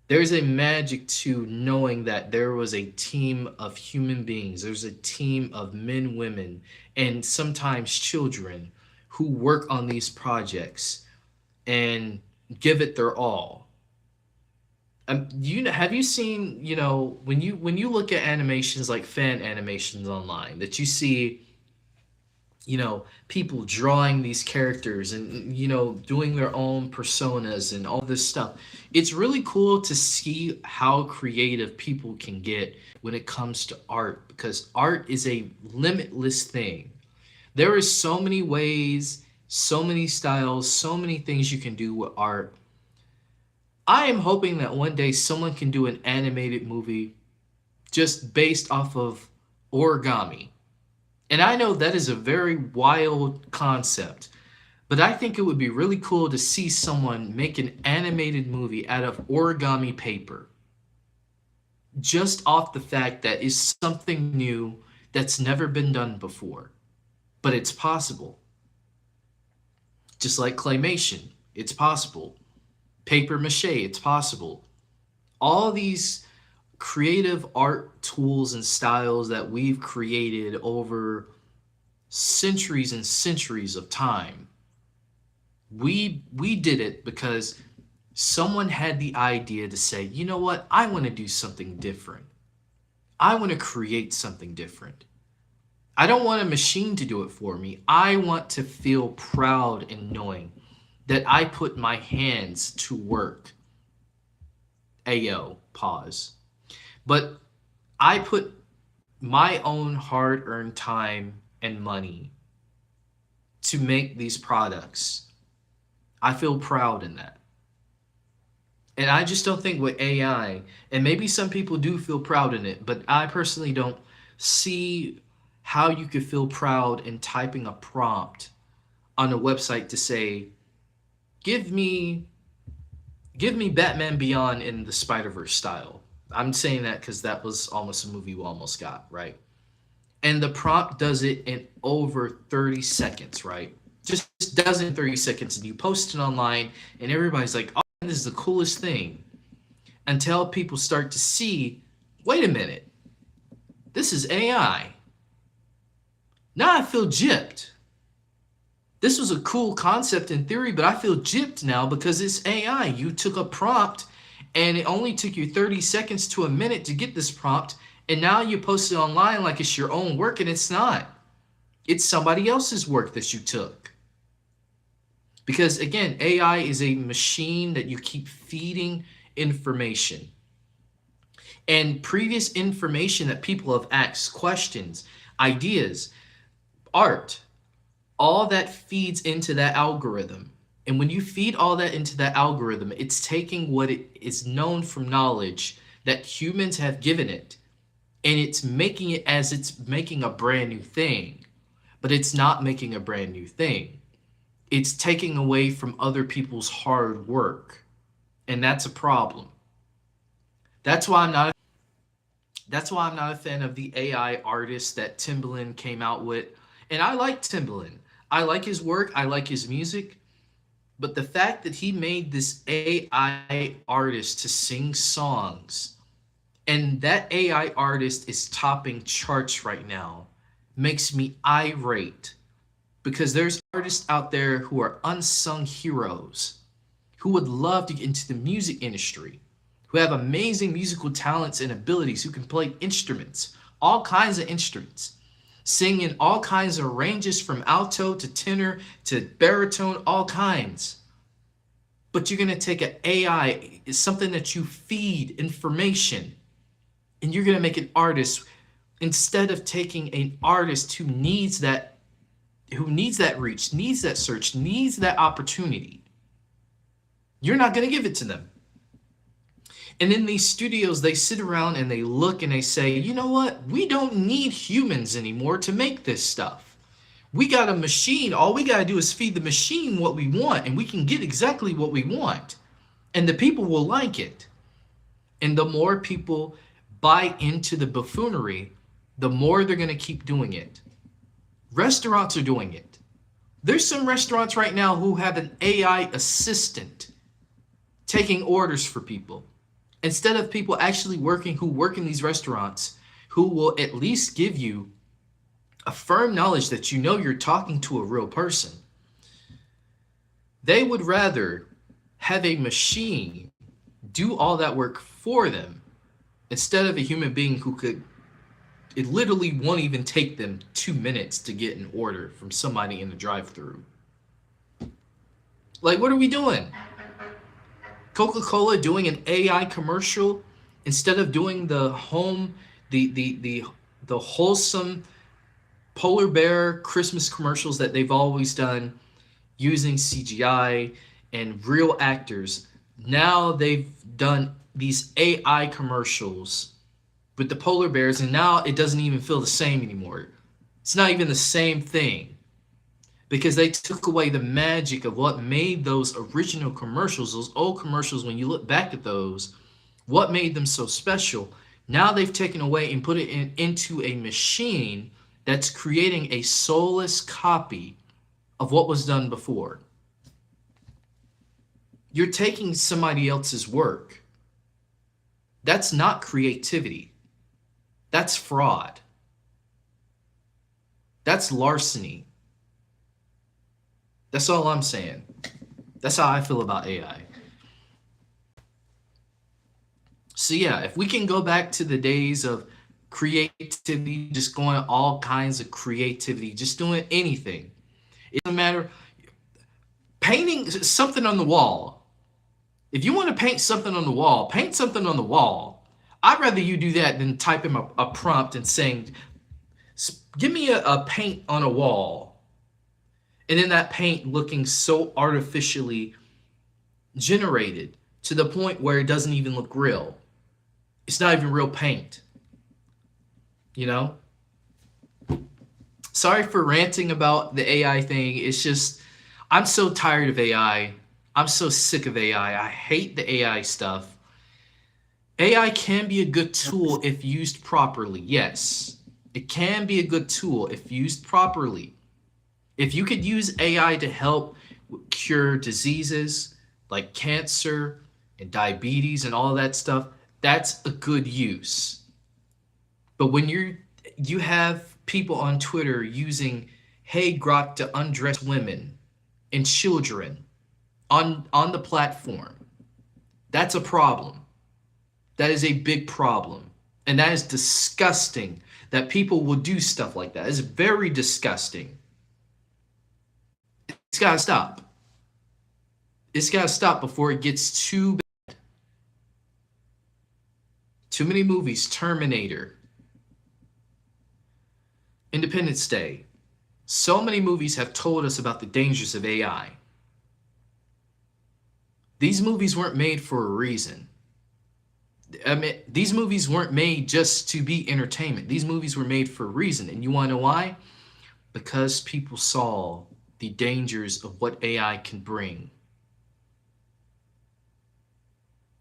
There's a magic to knowing that there was a team of human beings, there's a team of men, women, and sometimes children who work on these projects and give it their all. Have you seen, when you look at animations like fan animations online, that you see, people drawing these characters and, doing their own personas and all this stuff. It's really cool to see how creative people can get when it comes to art because art is a limitless thing. There is so many ways, so many styles, so many things you can do with art. I am hoping that one day someone can do an animated movie just based off of origami. And I know that is a very wild concept, but I think it would be really cool to see someone make an animated movie out of origami paper, just off the fact that it's something new that's never been done before. But it's possible. Just like claymation, it's possible. Paper mache, it's possible. All these creative art tools and styles that we've created over centuries and centuries of time. We did it because someone had the idea to say, you know what? I want to do something different. I want to create something different. I don't want a machine to do it for me. I want to feel proud in knowing that I put my hands to work. Ayo, pause. But I put my own hard earned time and money to make these products. I feel proud in that. And I just don't think with AI, and maybe some people do feel proud in it, but I personally don't see how you could feel proud in typing a prompt on a website to say, give me Batman Beyond in the Spider-Verse style. I'm saying that because that was almost a movie we almost got, right? And the prompt does it in over 30 seconds, right? Just does it in 30 seconds, and you post it online, and everybody's like, oh, this is the coolest thing. Until people start to see, wait a minute, this is AI. Now I feel gypped. This was a cool concept in theory, but I feel gypped now because it's AI. You took a prompt and it only took you 30 seconds to a minute to get this prompt, and now you post it online like it's your own work, and it's not. It's somebody else's work that you took. Because again, AI is a machine that you keep feeding information. And previous information that people have asked, questions, ideas, art, all that feeds into that algorithm. And when you feed all that into that algorithm, it's taking what it is known from knowledge that humans have given it, and it's making it as it's making a brand new thing. But it's not making a brand new thing. It's taking away from other people's hard work. And that's a problem. That's why I'm not a fan of the AI artist that Timbaland came out with. And I like Timbaland. I like his work, I like his music. But the fact that he made this AI artist to sing songs, and that AI artist is topping charts right now, makes me irate. because there's artists out there who are unsung heroes who would love to get into the music industry, who have amazing musical talents and abilities, who can play instruments, all kinds of instruments, sing in all kinds of ranges from alto to tenor to baritone, all kinds. But you're going to take an AI, it's something that you feed information, and you're going to make an artist instead of taking an artist who needs that reach, needs that search, needs that opportunity. You're not going to give it to them. And in these studios, they sit around and they look and they say, you know what? We don't need humans anymore to make this stuff. We got a machine. All we got to do is feed the machine what we want, and we can get exactly what we want. And the people will like it. And the more people buy into the buffoonery, the more they're going to keep doing it. Restaurants are doing it. There's some restaurants right now who have an AI assistant taking orders for people. Instead of people actually who work in these restaurants, who will at least give you a firm knowledge that you know you're talking to a real person. They would rather have a machine do all that work for them instead of a human being who it literally won't even take them 2 minutes to get an order from somebody in the drive-thru. Like, what are we doing? Coca-Cola doing an AI commercial instead of doing the wholesome polar bear Christmas commercials that they've always done using CGI and real actors. Now they've done these AI commercials with the polar bears, and now it doesn't even feel the same anymore. It's not even the same thing, because they took away the magic of what made those original commercials, those old commercials. When you look back at those, what made them so special? Now they've taken away and put it into a machine that's creating a soulless copy of what was done before. You're taking somebody else's work. That's not creativity. That's fraud. That's larceny. That's all I'm saying. That's how I feel about AI. So yeah, if we can go back to the days of creativity, just going all kinds of creativity, just doing anything. It doesn't matter. Painting something on the wall. If you want to paint something on the wall, paint something on the wall. I'd rather you do that than type in a prompt and saying, give me a paint on a wall. And then that paint looking so artificially generated to the point where it doesn't even look real. It's not even real paint. You know? Sorry for ranting about the AI thing. It's just, I'm so tired of AI. I'm so sick of AI. I hate the AI stuff. AI can be a good tool if used properly. Yes, it can be a good tool if used properly. If you could use AI to help cure diseases like cancer and diabetes and all that stuff, that's a good use. But when you have people on Twitter using Hey Grok to undress women and children on the platform, that's a problem. That is a big problem. And that is disgusting that people will do stuff like that. It's very disgusting. It's got to stop. It's got to stop before it gets too bad. Too many movies, Terminator, Independence Day. So many movies have told us about the dangers of AI. These movies weren't made for a reason. I mean, these movies weren't made just to be entertainment. These movies were made for a reason. And you want to know why? Because people saw the dangers of what AI can bring.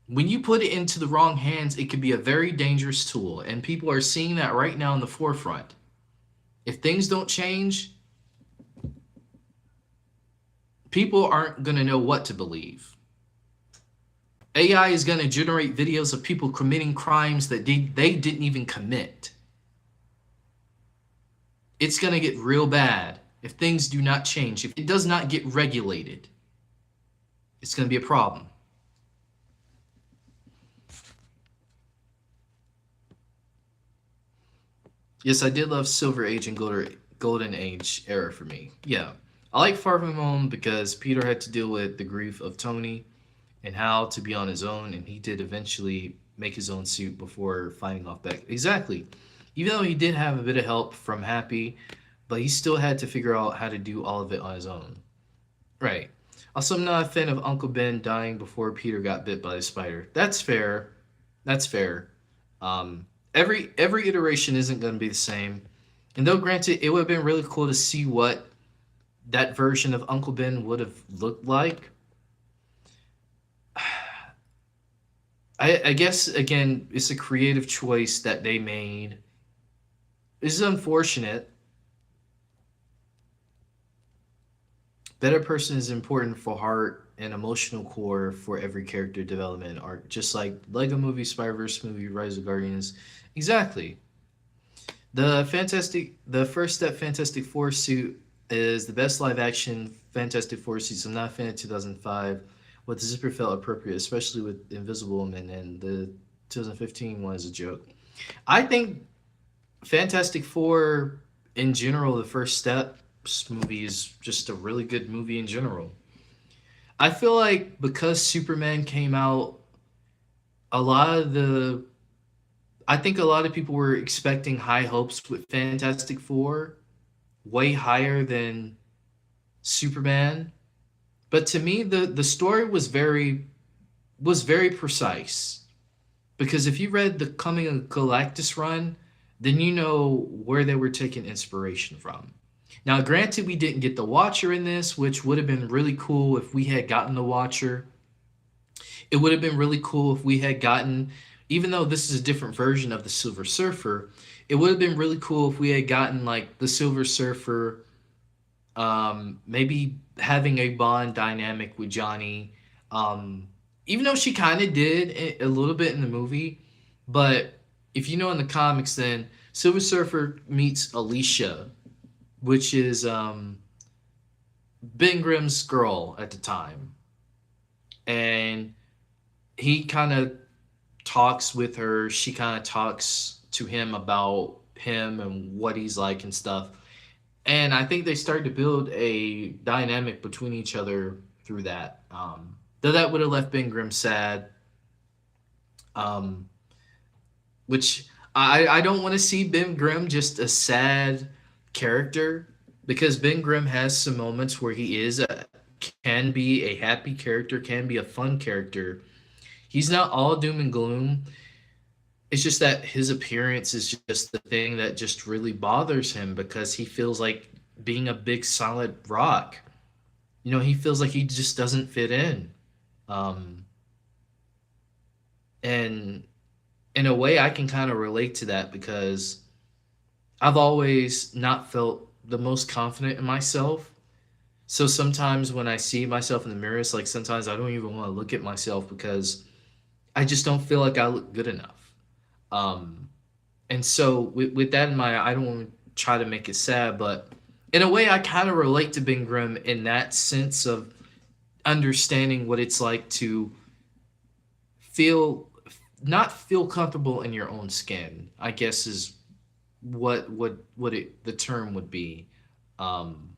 When you put it into the wrong hands, it can be a very dangerous tool. And people are seeing that right now in the forefront. If things don't change, people aren't going to know what to believe. AI is going to generate videos of people committing crimes that they didn't even commit. It's going to get real bad. if things do not change, if it does not get regulated, it's going to be a problem. Yes, I did love Silver Age and Golden Age era for me. Yeah. I like Far From Home because Peter had to deal with the grief of Tony and how to be on his own, and he did eventually make his own suit before fighting off Beck. Exactly. Even though he did have a bit of help from Happy, but he still had to figure out how to do all of it on his own. Right. Also, I'm not a fan of Uncle Ben dying before Peter got bit by the spider. That's fair. That's fair. Every iteration isn't going to be the same. And though granted, it would have been really cool to see what that version of Uncle Ben would have looked like. I guess again, it's a creative choice that they made. This is unfortunate. Better person is important for heart and emotional core for every character development arc, just like Lego Movie, Spider-Verse movie, Rise of Guardians. Exactly. The first step Fantastic Four suit is the best live action Fantastic Four suits. I'm not a fan of 2005. What the zipper felt appropriate, especially with Invisible Woman, and the 2015 one is a joke. I think Fantastic Four in general, the first step movie is just a really good movie in general. I feel like because Superman came out, a lot of the I think a lot of people were expecting high hopes with Fantastic Four, way higher than Superman. But to me, the story was very precise because if you read the Coming of Galactus run, then you know where they were taking inspiration from. Now, granted, we didn't get the Watcher in this, which would have been really cool if we had gotten the Watcher. It would have been really cool if we had gotten, even though this is a different version of the Silver Surfer, it would have been really cool if we had gotten like the Silver Surfer, maybe having a bond dynamic with Johnny. Even though she kind of did a little bit in the movie, but if you know in the comics, then Silver Surfer meets Alicia, which is Ben Grimm's girl at the time, and he kind of talks with her. She kind of talks to him about him and what he's like and stuff. And I think they started to build a dynamic between each other through that. Though that would have left Ben Grimm sad, um, which I don't want to see Ben Grimm just a sad character because Ben Grimm has some moments where he can be a happy character, can be a fun character. He's not all doom and gloom. It's just that his appearance is just the thing that just really bothers him because he feels like being a big solid rock. He feels like he just doesn't fit in. Um, and in a way, I can kind of relate to that because I've always not felt the most confident in myself. So sometimes when I see myself in the mirror, it's like sometimes I don't even want to look at myself because I just don't feel like I look good enough. Um, and so with that in mind, I don't want to try to make it sad, but in a way, I kind of relate to Ben Grimm in that sense of understanding what it's like to feel not feel comfortable in your own skin. I guess is what the term would be. Um,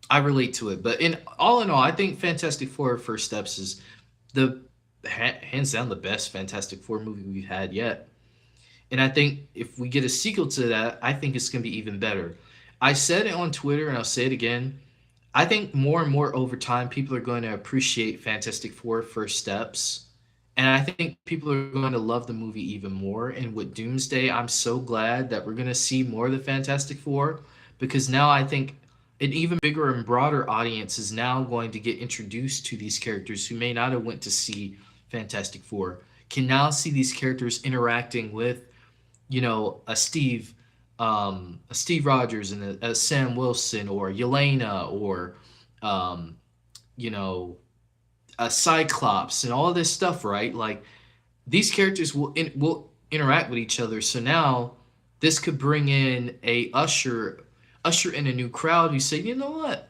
I relate to it, but in all, I think Fantastic Four: First Steps is the hands down the best Fantastic Four movie we've had yet. And I think if we get a sequel to that, I think it's going to be even better. I said it on Twitter and I'll say it again. I think more and more over time, people are going to appreciate Fantastic Four First Steps. And I think people are going to love the movie even more. And with Doomsday, I'm so glad that we're going to see more of the Fantastic Four because now I think an even bigger and broader audience is now going to get introduced to these characters who may not have went to see Fantastic Four, can now see these characters interacting with a Steve Rogers and a Sam Wilson or Yelena or um, you know, a Cyclops and all this stuff, right? Like these characters will interact with each other. So now this could bring in a Usher, usher in a new crowd who say, you know what,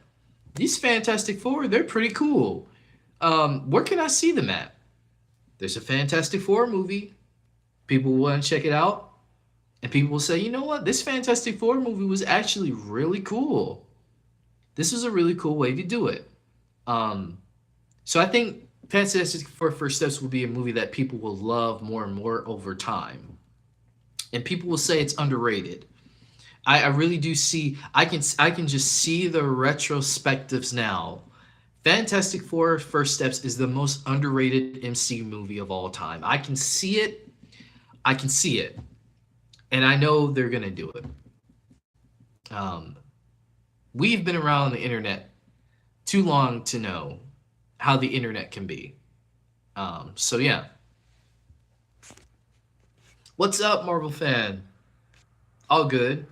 these Fantastic Four, they're pretty cool. Where can I see them at? There's a Fantastic Four movie. People want to check it out, and people will say, you know what, this Fantastic Four movie was actually really cool. This was a really cool way to do it. Um, so I think Fantastic Four First Steps will be a movie that people will love more and more over time, and people will say it's underrated. I really do see. I can just see the retrospectives now. Fantastic Four First Steps is the most underrated MCU movie of all time. I can see it. I can see it, and I know they're gonna do it. Um, we've been around the internet too long to know how the internet can be. So yeah, what's up, Marvel fan? All good.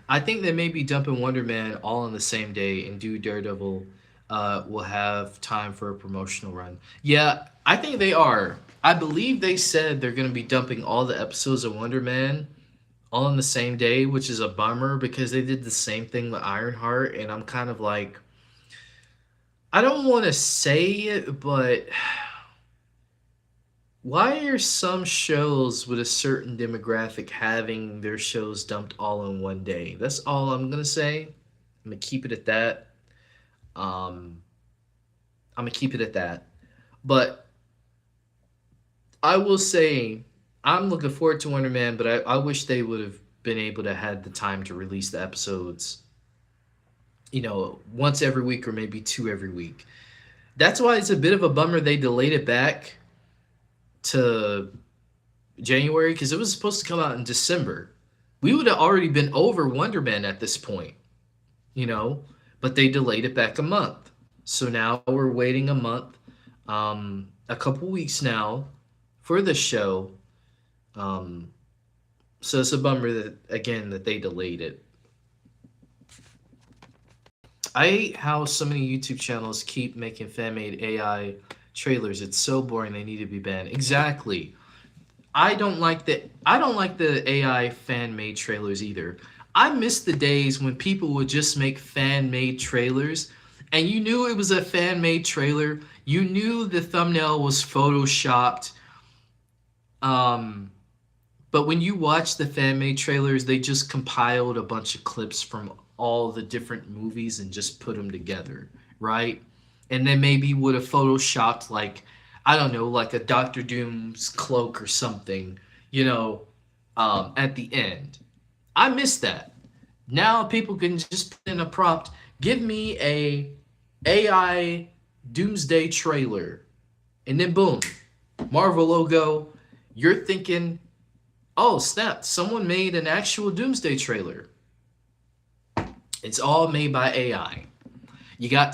I think they may be dumping Wonder Man all on the same day and do Daredevil will have time for a promotional run. Yeah, I think they are. I believe they said they're going to be dumping all the episodes of Wonder Man all on the same day, which is a bummer because they did the same thing with Ironheart, and I'm kind of like, I don't want to say it, but why are some shows with a certain demographic having their shows dumped all in one day? That's all I'm gonna say. I'm gonna keep it at that. Um, I'm gonna keep it at that. But I will say I'm looking forward to Wonder Man, but I wish they would have been able to had the time to release the episodes, once every week or maybe two every week. That's why it's a bit of a bummer they delayed it back to January because it was supposed to come out in December. We would have already been over Wonder Man at this point, you know, but they delayed it back a month. So now we're waiting a month, a couple weeks now for the show. Um, so it's a bummer that again that they delayed it. I hate how so many YouTube channels keep making fan made AI trailers. It's so boring. They need to be banned. Exactly. I don't like the AI fan made trailers either. I miss the days when people would just make fan made trailers and you knew it was a fan made trailer. You knew the thumbnail was photoshopped. Um but when you watch the fan made trailers, they just compiled a bunch of clips from all the different movies and just put them together, right? And then maybe would have photoshopped like I don't know, like a Doctor Doom's cloak or something, at the end. I miss that. Now people can just put in a prompt. Give me a AI Doomsday trailer, and then boom, Marvel logo. You're thinking, oh snap! Someone made an actual Doomsday trailer. It's all made by AI. You got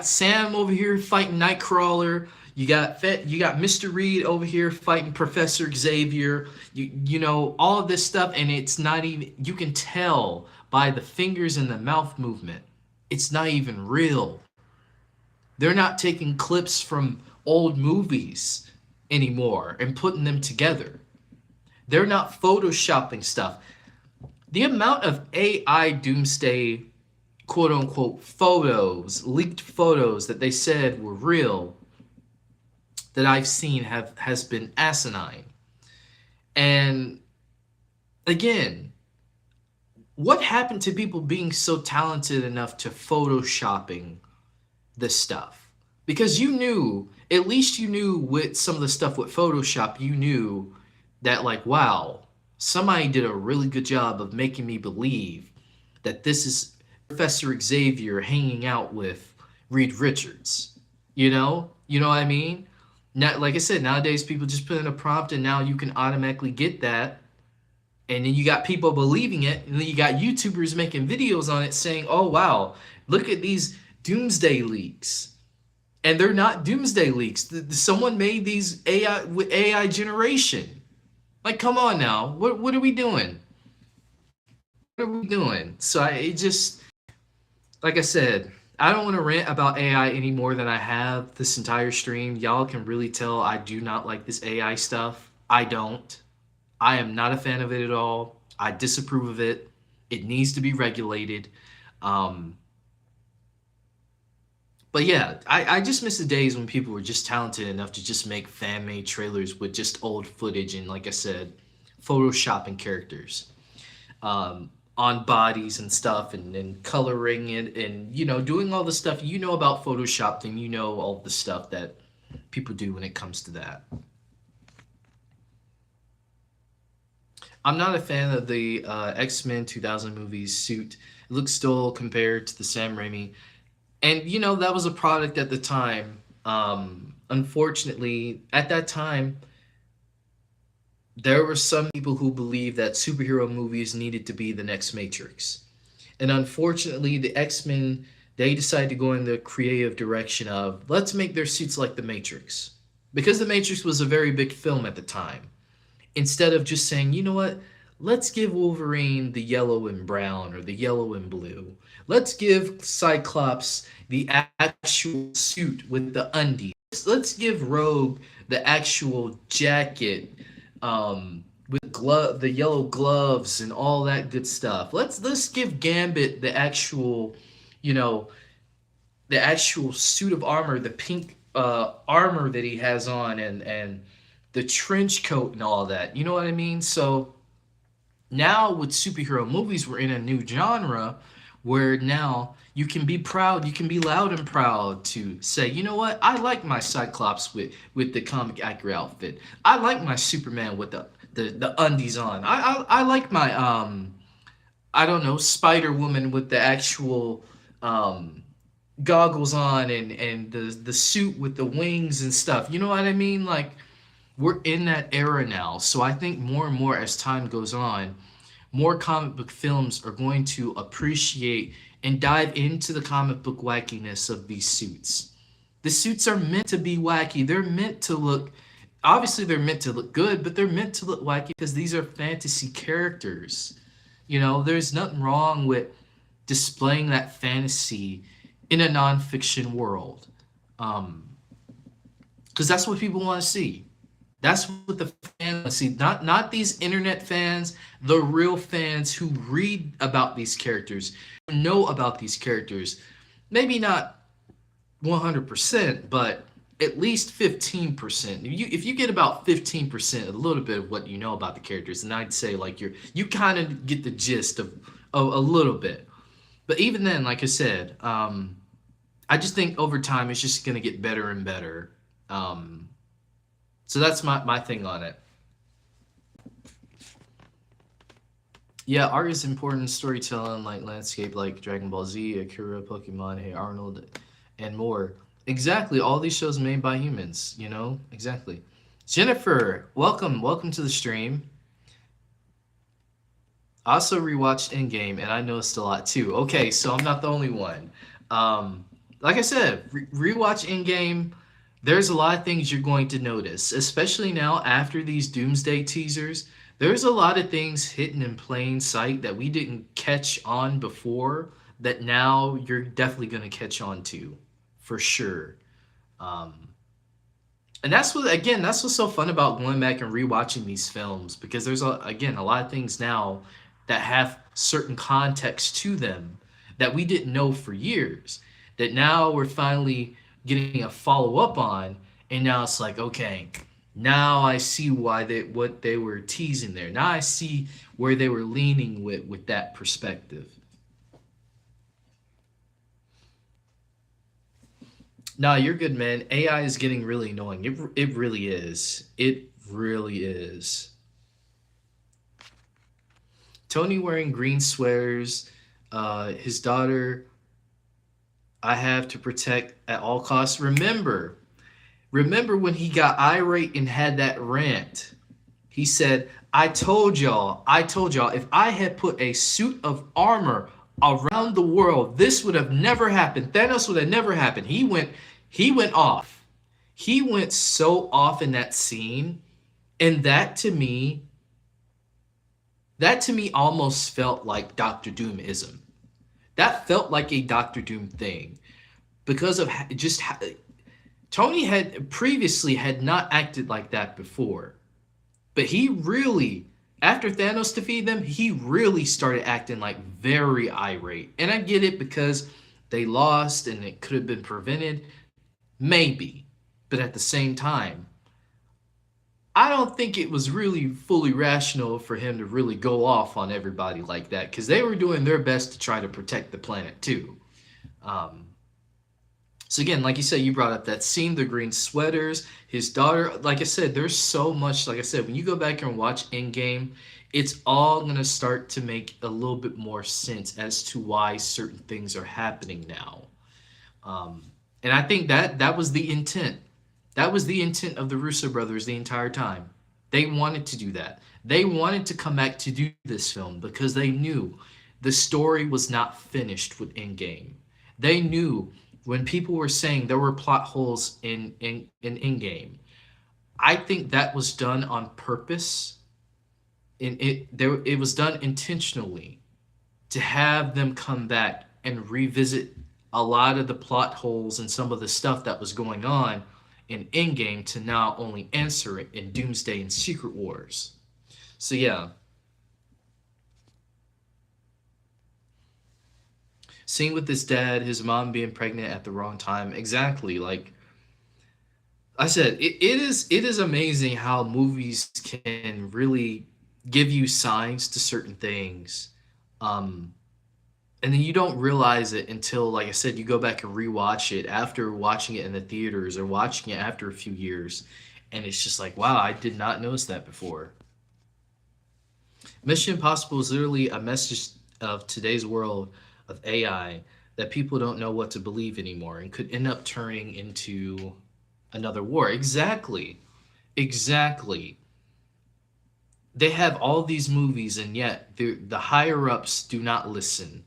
Sam over here fighting Nightcrawler. You got Mr. Reed over here fighting Professor Xavier. You know all of this stuff, and it's not even. You can tell by the fingers and the mouth movement. It's not even real. They're not taking clips from old movies anymore and putting them together. They're not photoshopping stuff. The amount of AI doomsday quote unquote photos, leaked photos that they said were real that I've seen has been asinine. And again, what happened to people being so talented enough to photoshopping this stuff? Because you knew, at least you knew with some of the stuff with Photoshop, you knew that like, wow, somebody did a really good job of making me believe that this is Professor Xavier hanging out with Reed Richards. You know what I mean? Now, like I said, nowadays people just put in a prompt and now you can automatically get that. And then you got people believing it, and then you got YouTubers making videos on it saying, "Oh wow, look at these doomsday leaks." And they're not doomsday leaks. Someone made these AI with AI generation. Like, come on now. What are we doing? What are we doing? So it just like I said, I don't want to rant about AI any more than I have this entire stream. Y'all can really tell I do not like this AI stuff. I don't. I am not a fan of it at all. I disapprove of it. It needs to be regulated. Um, but yeah, I just miss the days when people were just talented enough to just make fan made trailers with just old footage and, like I said, photoshopping characters on bodies and stuff, and coloring it, and doing all the stuff about Photoshop, and all the stuff that people do when it comes to that. I'm not a fan of the X-Men 2000 movies suit. It looks dull compared to the Sam Raimi. And that was a product at the time. Unfortunately, at that time, there were some people who believed that superhero movies needed to be the next Matrix. And unfortunately, the X-Men, they decided to go in the creative direction of, let's make their suits like the Matrix. Because the Matrix was a very big film at the time. Instead of just saying, you know what, let's give Wolverine the yellow and brown or the yellow and blue. Let's give Cyclops the actual suit with the undies. Let's give Rogue the actual jacket with the yellow gloves and all that good stuff. Let's give Gambit the actual, you know, the actual suit of armor, the pink armor that he has on, and the trench coat and all that. You know what I mean? So now with superhero movies, we're in a new genre where now you can be proud, you can be loud and proud to say, you know what, I like my Cyclops with the comic accurate outfit. I like my Superman with the undies on. I like my I don't know, Spider Woman with the actual goggles on, and the suit with the wings and stuff. You know what I mean? Like, we're in that era now. So I think more and more as time goes on, more comic book films are going to appreciate and dive into the comic book wackiness of these suits. The suits are meant to be wacky. They're meant to look, obviously they're meant to look good, but they're meant to look wacky because these are fantasy characters. There's nothing wrong with displaying that fantasy in a nonfiction world. Because that's what people want to see. That's what the fans want to see. Not these internet fans, the real fans who read about these characters, who know about these characters. Maybe not 100%, but at least 15%. If you get about 15%, a little bit of what you know about the characters, and I'd say like you kind of get the gist of a little bit. But even then, like I said, I just think over time it's just gonna get better and better. So that's my thing on it. Yeah, art is important. Storytelling, like landscape, like Dragon Ball Z, Akira, Pokemon, Hey Arnold, and more. Exactly. All these shows made by humans. Exactly. Jennifer, welcome to the stream. Also rewatched Endgame, and I noticed a lot too. Okay, so I'm not the only one. Like I said, rewatch Endgame. There's a lot of things you're going to notice, especially now after these Doomsday teasers. There's a lot of things hidden in plain sight that we didn't catch on before that now you're definitely going to catch on to, for sure. Um, and that's what's so fun about going back and rewatching these films, because there's again a lot of things now that have certain context to them that we didn't know for years, that now we're finally getting a follow up on, and now it's like, okay, now I see what they were teasing there. Now I see where they were leaning with that perspective. No, you're good, man. AI is getting really annoying. It really is. It really is. Tony wearing green sweaters. His daughter, I have to protect at all costs. Remember when he got irate and had that rant? He said, I told y'all, if I had put a suit of armor around the world, this would have never happened. Thanos would have never happened. He went off. He went so off in that scene. And that to me almost felt like Doctor Doomism. That felt like a Doctor Doom thing because of just Tony had previously had not acted like that before, but he really After Thanos defeated them, he really started acting like very irate. And I get it because they lost and it could have been prevented. Maybe. But at the same time, I don't think it was really fully rational for him to really go off on everybody like that because they were doing their best to try to protect the planet too. Um, so again, like you said, you brought up that scene, the green sweaters, his daughter. Like I said, there's so much. Like I said, when you go back and watch Endgame, it's all gonna start to make a little bit more sense as to why certain things are happening now. Um, and I think that was the intent. That was the intent of the Russo brothers the entire time. They wanted to do that. They wanted to come back to do this film because they knew the story was not finished with Endgame. They knew when people were saying there were plot holes in Endgame. I think that was done on purpose. And it was done intentionally to have them come back and revisit a lot of the plot holes and some of the stuff that was going on in Endgame to now only answer it in Doomsday and Secret Wars. So yeah, seeing with his dad, his mom being pregnant at the wrong time, exactly. Like I said, it is amazing how movies can really give you signs to certain things. Um, and then you don't realize it until, like I said, you go back and rewatch it after watching it in the theaters or watching it after a few years, and it's just like, wow, I did not notice that before. Mission Impossible is literally a message of today's world of AI that people don't know what to believe anymore and could end up turning into another war. Exactly. Exactly. They have all these movies, and yet the higher ups do not listen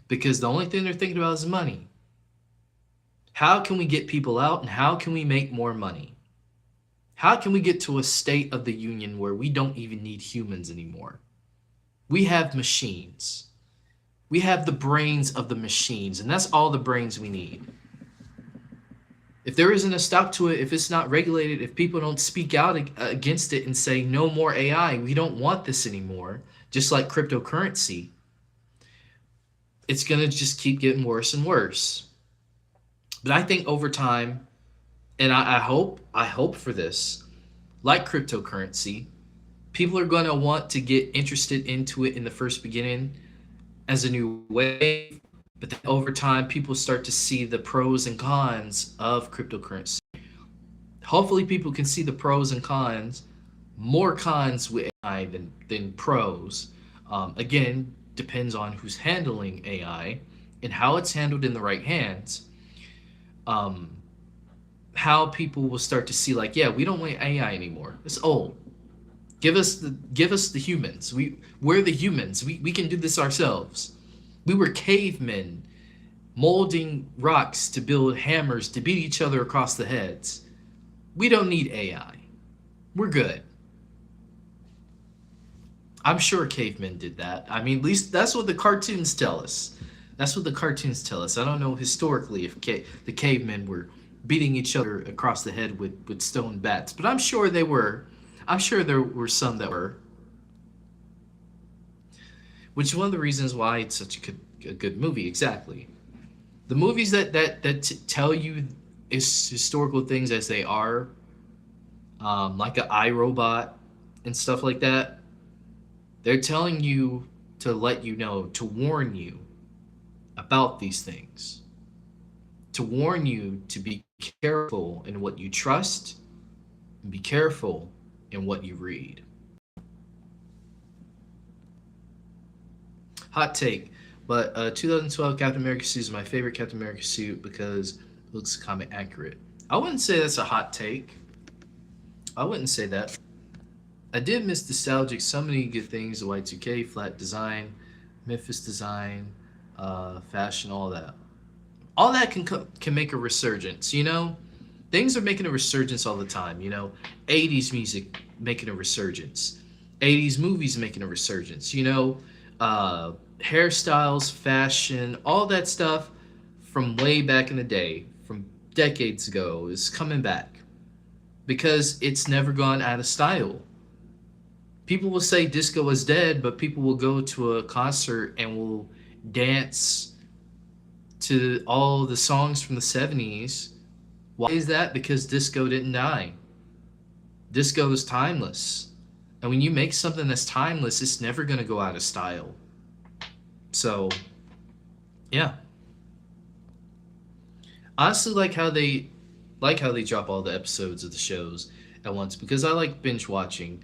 because the only thing they're thinking about is money. How can we get people out and how can we make more money? How can we get to a state of the union where we don't even need humans anymore? We have machines. We have the brains of the machines, and that's all the brains we need. If there isn't a stop to it, if it's not regulated, if people don't speak out against it and say no more AI, we don't want this anymore, just like cryptocurrency, it's going to just keep getting worse and worse. But I think over time, and I hope for this, like cryptocurrency, people are going to want to get interested into it in the first beginning as a new wave, but then over time people start to see the pros and cons of cryptocurrency. Hopefully people can see the pros and cons, more cons with AI than pros. Again, depends on who's handling AI and how it's handled in the right hands. um, how people will start to see like, yeah, we don't want AI anymore. It's old. Give us the humans. We're the humans. We can do this ourselves. We were cavemen molding rocks to build hammers to beat each other across the heads. We don't need AI. We're good. I'm sure cavemen did that. I mean, at least that's what the cartoons tell us. That's what the cartoons tell us. I don't know historically if the cavemen were beating each other across the head with stone bats, but I'm sure they were. I'm sure there were some that were, which is one of the reasons why it's such a good movie. Exactly. The movies that tell you historical things as they are, like an iRobot and stuff like that, they're telling you to let you know, to warn you about these things, to warn you to be careful in what you trust and be careful in what you read. Hot take, but 2012 Captain America suit is my favorite Captain America suit because it looks comic accurate. I wouldn't say that's a hot take. I wouldn't say that. I did miss nostalgic, so many good things, the Y2K, flat design, Memphis design, fashion, all that. All that can make a resurgence, you know? Things are making a resurgence all the time, you know? 80s music making a resurgence. 80s movies making a resurgence, you know? Hairstyles, fashion, all that stuff from way back in the day, from decades ago, is coming back because it's never gone out of style. People will say disco is dead, but people will go to a concert and will dance to all the songs from the 70s. Why is that? Because disco didn't die. Disco is timeless. And when you make something that's timeless, it's never going to go out of style. So, yeah. Honestly, like how they drop all the episodes of the shows at once because I like binge watching.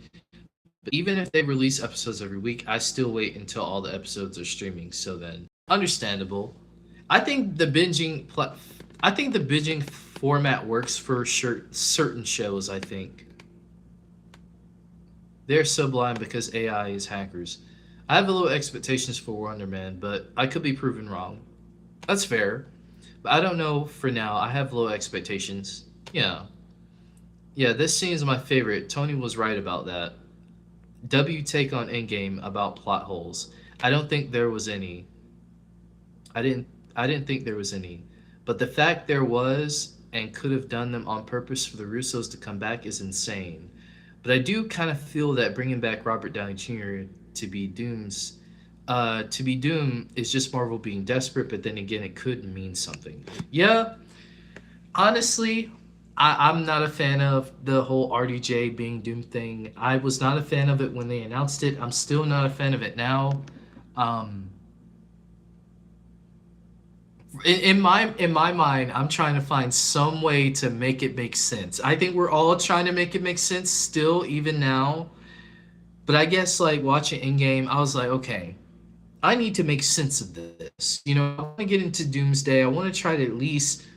But even if they release episodes every week, I still wait until all the episodes are streaming. So then, understandable. I think the binging I think the binging format works for certain shows. I think they're sublime because AI is hackers. I have a little expectations for Wonder Man, but I could be proven wrong. That's fair. But I don't know for now. I have low expectations. Yeah. Yeah, this scene is my favorite. Tony was right about that. W take on Endgame about plot holes. I don't think there was any. I didn't I didn't think there was any. But the fact there was and could have done them on purpose for the Russos to come back is insane. But I do kind of feel that bringing back Robert Downey Jr. to be Doom is just Marvel being desperate. But then again, it could mean something. Yeah, honestly, I'm not a fan of the whole RDJ being Doom thing. I was not a fan of it when they announced it. I'm still not a fan of it now. Um, in my mind, I'm trying to find some way to make it make sense. I think we're all trying to make it make sense still, even now. But I guess like watching Endgame, I was like, okay, I need to make sense of this. I want to get into Doomsday. I want to try to at least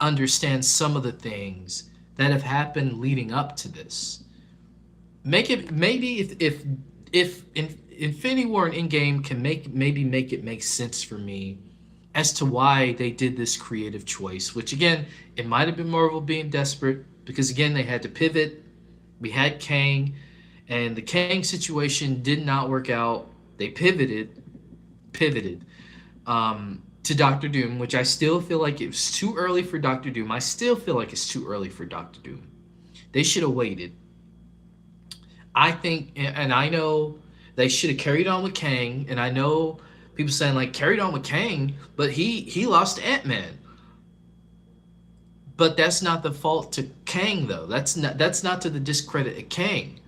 understand some of the things that have happened leading up to this. Make it maybe if Infinity War and Endgame can make it make sense for me as to why they did this creative choice. Which again, it might have been Marvel being desperate because again they had to pivot. We had Kang, and the Kang situation did not work out. They pivoted to Doctor Doom, which I still feel like it was too early for Doctor Doom. I still feel like it's too early for Doctor Doom. They should have waited. I think, and I know they should have carried on with Kang, and I know people saying like carried on with Kang, but he lost Ant-Man. But that's not the fault to Kang though. That's not to the discredit of Kang.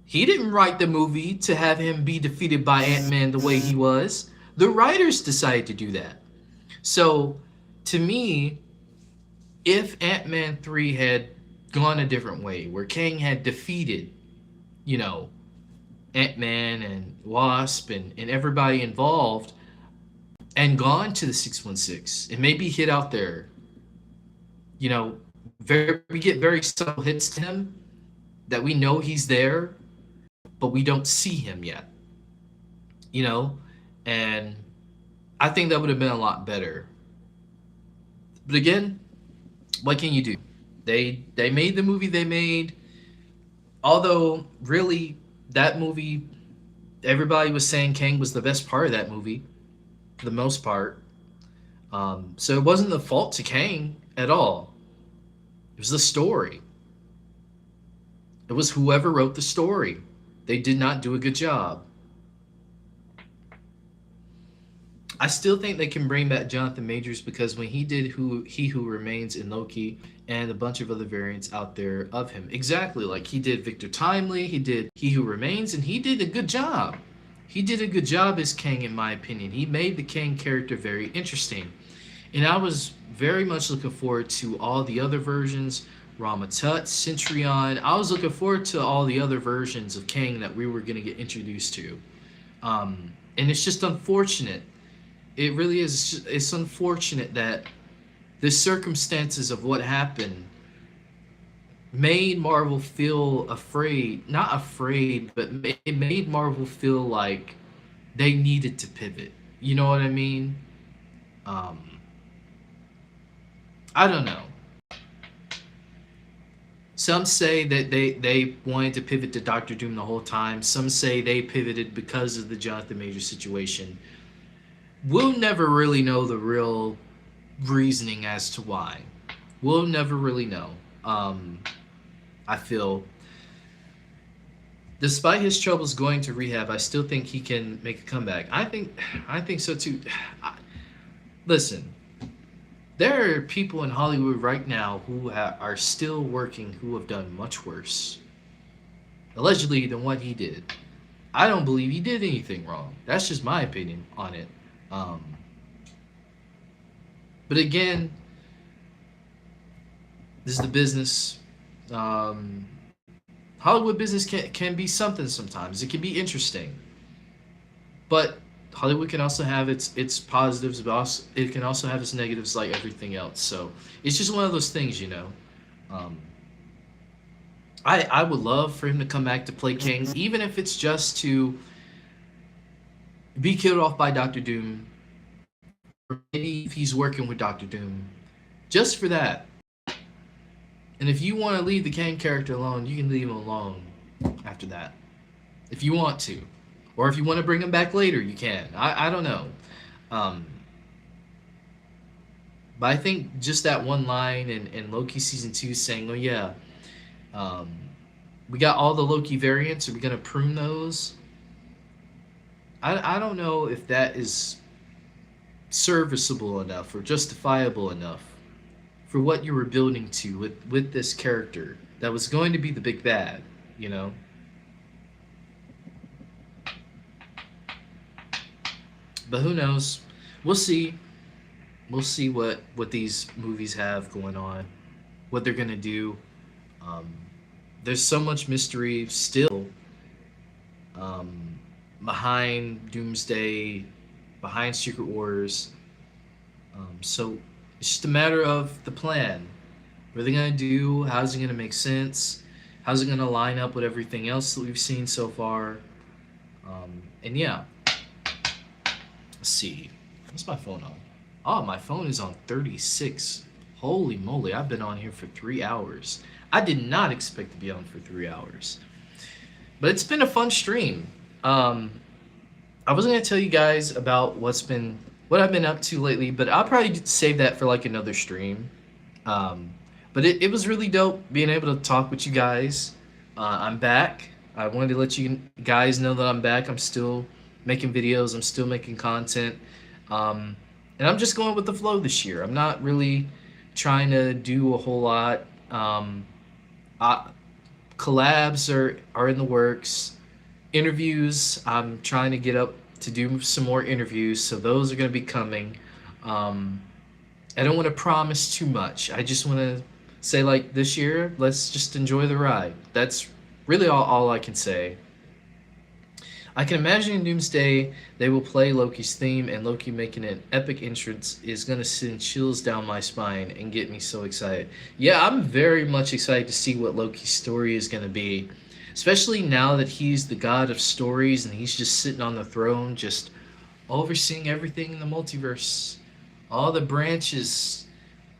He didn't write the movie to have him be defeated by Ant-Man the way he was. The writers decided to do that. So, to me, if Ant-Man 3 had gone a different way, where Kang had defeated, you know, Ant-Man and Wasp and everybody involved and gone to the 616 and maybe hit out there, we get very subtle hits to him that we know he's there, but we don't see him yet, you know? And I think that would have been a lot better. But again, what can you do? They made the movie they made. Although really that movie everybody was saying Kang was the best part of that movie for the most part. So it wasn't the fault to Kang at all. It was the story. It was whoever wrote the story. They did not do a good job. I still think they can bring back Jonathan Majors because when he did He Who Remains in Loki and a bunch of other variants out there of him, exactly like he did Victor Timely, he did He Who Remains, and he did a good job. He did a good job as Kang, in my opinion. He made the Kang character very interesting, and I was very much looking forward to all the other versions. Rama Tut, Centurion. I was looking forward to all the other versions of Kang that we were going to get introduced to. And it's just unfortunate. It really is. It's unfortunate that the circumstances of what happened made Marvel feel afraid. Not afraid, but it made Marvel feel like they needed to pivot. You know what I mean? Um, I don't know. Some say that they wanted to pivot to Doctor Doom the whole time. Some say they pivoted because of the Jonathan Major situation. We'll never really know the real reasoning as to why. We'll never really know. I feel Despite his troubles going to rehab, I still think he can make a comeback. I think so too. Listen, there are people in Hollywood right now who are still working who have done much worse, allegedly, than what he did. I don't believe he did anything wrong. That's just my opinion on it. Um, but again, this is the business. Um, Hollywood business can be something sometimes. It can be interesting, but Hollywood can also have its positives, but also, it can also have its negatives, like everything else. So it's just one of those things, you know. Um, I would love for him to come back to play King, even if it's just to be killed off by Doctor Doom, or maybe if he's working with Doctor Doom, just for that. And if you want to leave the Kang character alone, you can leave him alone after that, if you want to, or if you want to bring him back later, you can. I don't know. Um, but I think just that one line in Loki season two saying, "Oh yeah, um, we got all the Loki variants. Are we gonna prune those?" I don't know if that is serviceable enough or justifiable enough for what you were building to with this character that was going to be the big bad. You know, but who knows? We'll see. We'll see what these movies have going on, what they're gonna do. Um, there's so much mystery still um, behind Doomsday, behind Secret Wars. So it's just a matter of the plan. What are they gonna do? How's it gonna make sense? How's it gonna line up with everything else that we've seen so far? And yeah, let's see. What's my phone on? Oh, my phone is on 36. Holy moly, I've been on here for 3 hours. I did not expect to be on for 3 hours. But it's been a fun stream. Um, I wasn't gonna tell you guys about what I've been up to lately, but I'll probably save that for like another stream. Um, but it was really dope being able to talk with you guys. I'm back. I wanted to let you guys know that I'm back. I'm still making videos. I'm still making content. Um, and I'm just going with the flow this year. I'm not really trying to do a whole lot. I, Collabs are in the works. Interviews, I'm trying to get up to do some more interviews, so those are going to be coming. Um, I don't want to promise too much. I just want to say, like, this year, let's just enjoy the ride. That's really all I can say. I can imagine in Doomsday they will play Loki's theme, and Loki making an epic entrance is going to send chills down my spine and get me so excited. Yeah, I'm very much excited to see what Loki's story is going to be, especially now that he's the god of stories and he's just sitting on the throne, just overseeing everything in the multiverse. All the branches,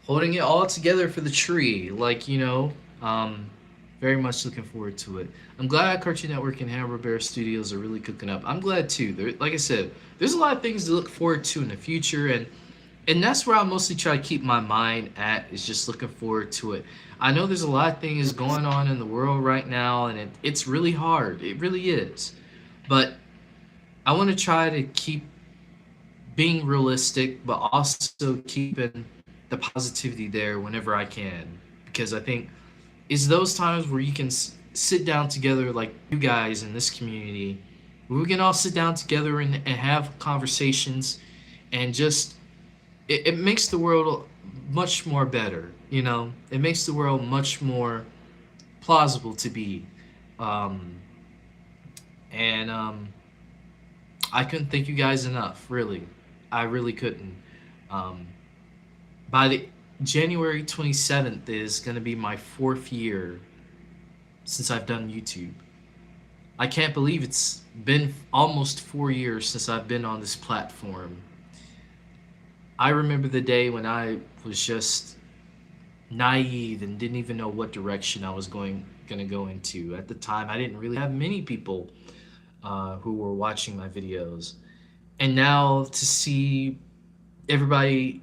holding it all together for the tree. Like, um, very much looking forward to it. I'm glad Cartoon Network and Hanna-Barbera Studios are really cooking up. I'm glad too. Like I said, there's a lot of things to look forward to in the future, and that's where I mostly try to keep my mind at, is just looking forward to it. I know there's a lot of things going on in the world right now, and it's really hard. It really is. But I want to try to keep being realistic, but also keeping the positivity there whenever I can. Because I think it's those times where you can sit down together, like you guys in this community, where we can all sit down together and have conversations, and just it makes the world much more better. It makes the world much more plausible to be. Um, and I couldn't thank you guys enough, really. I really couldn't. Um, by the January 27th is going to be my 4th year since I've done YouTube. I can't believe it's been almost 4 years since I've been on this platform. I remember the day when I was just naive and didn't even know what direction I was going to go into. At the time, I didn't really have many people who were watching my videos. And now to see everybody,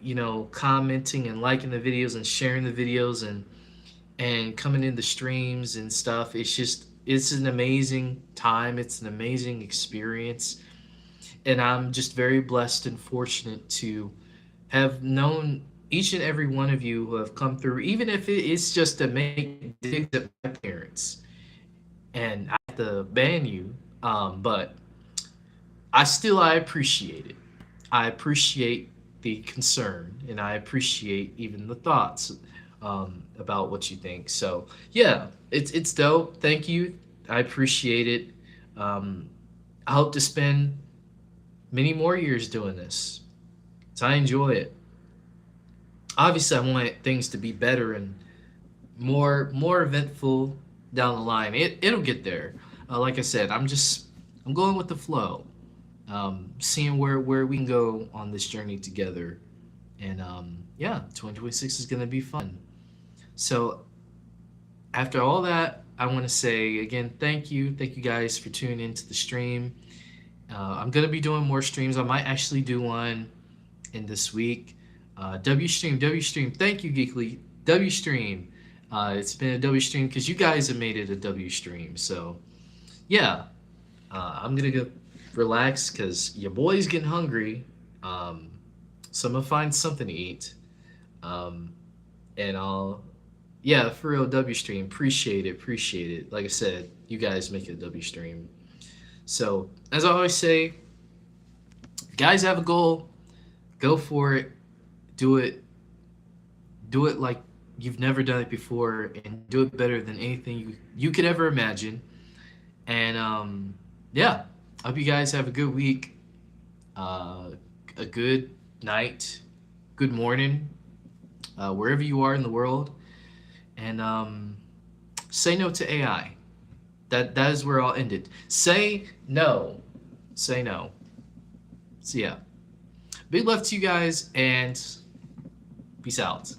commenting and liking the videos and sharing the videos and coming in the streams and stuff, it's just It's an amazing time. It's an amazing experience, and I'm just very blessed and fortunate to have known each and every one of you who have come through, even if it is just to make digs at my parents. And I have to ban you, but I appreciate it. I appreciate the concern, and I appreciate even the thoughts about what you think. So yeah, it's dope. Thank you. I appreciate it. Um, I hope to spend many more years doing this. So I enjoy it. Obviously, I want things to be better and more eventful down the line. It'll get there. Like I said, I'm going with the flow. Seeing where we can go on this journey together. And yeah, 2026 is gonna be fun. So after all that, I want to say again, thank you guys for tuning into the stream. I'm gonna be doing more streams. I might actually do one in this week. W stream. Thank you, Geekly. W stream. It's been a W stream because you guys have made it a W stream. So yeah, I'm gonna go relax because your boy's getting hungry. Um, so I'm gonna find something to eat. Um, and I'll yeah, for real W stream. Appreciate it, appreciate it. Like I said, you guys make it a W stream. So as I always say, guys have a goal, go for it, do it, do it like you've never done it before, and do it better than anything you could ever imagine. And yeah, I hope you guys have a good week, uh, a good night, good morning, wherever you are in the world, and say no to AI. That is where I'll end it. Say no. Say no. So yeah, big love to you guys, and peace out.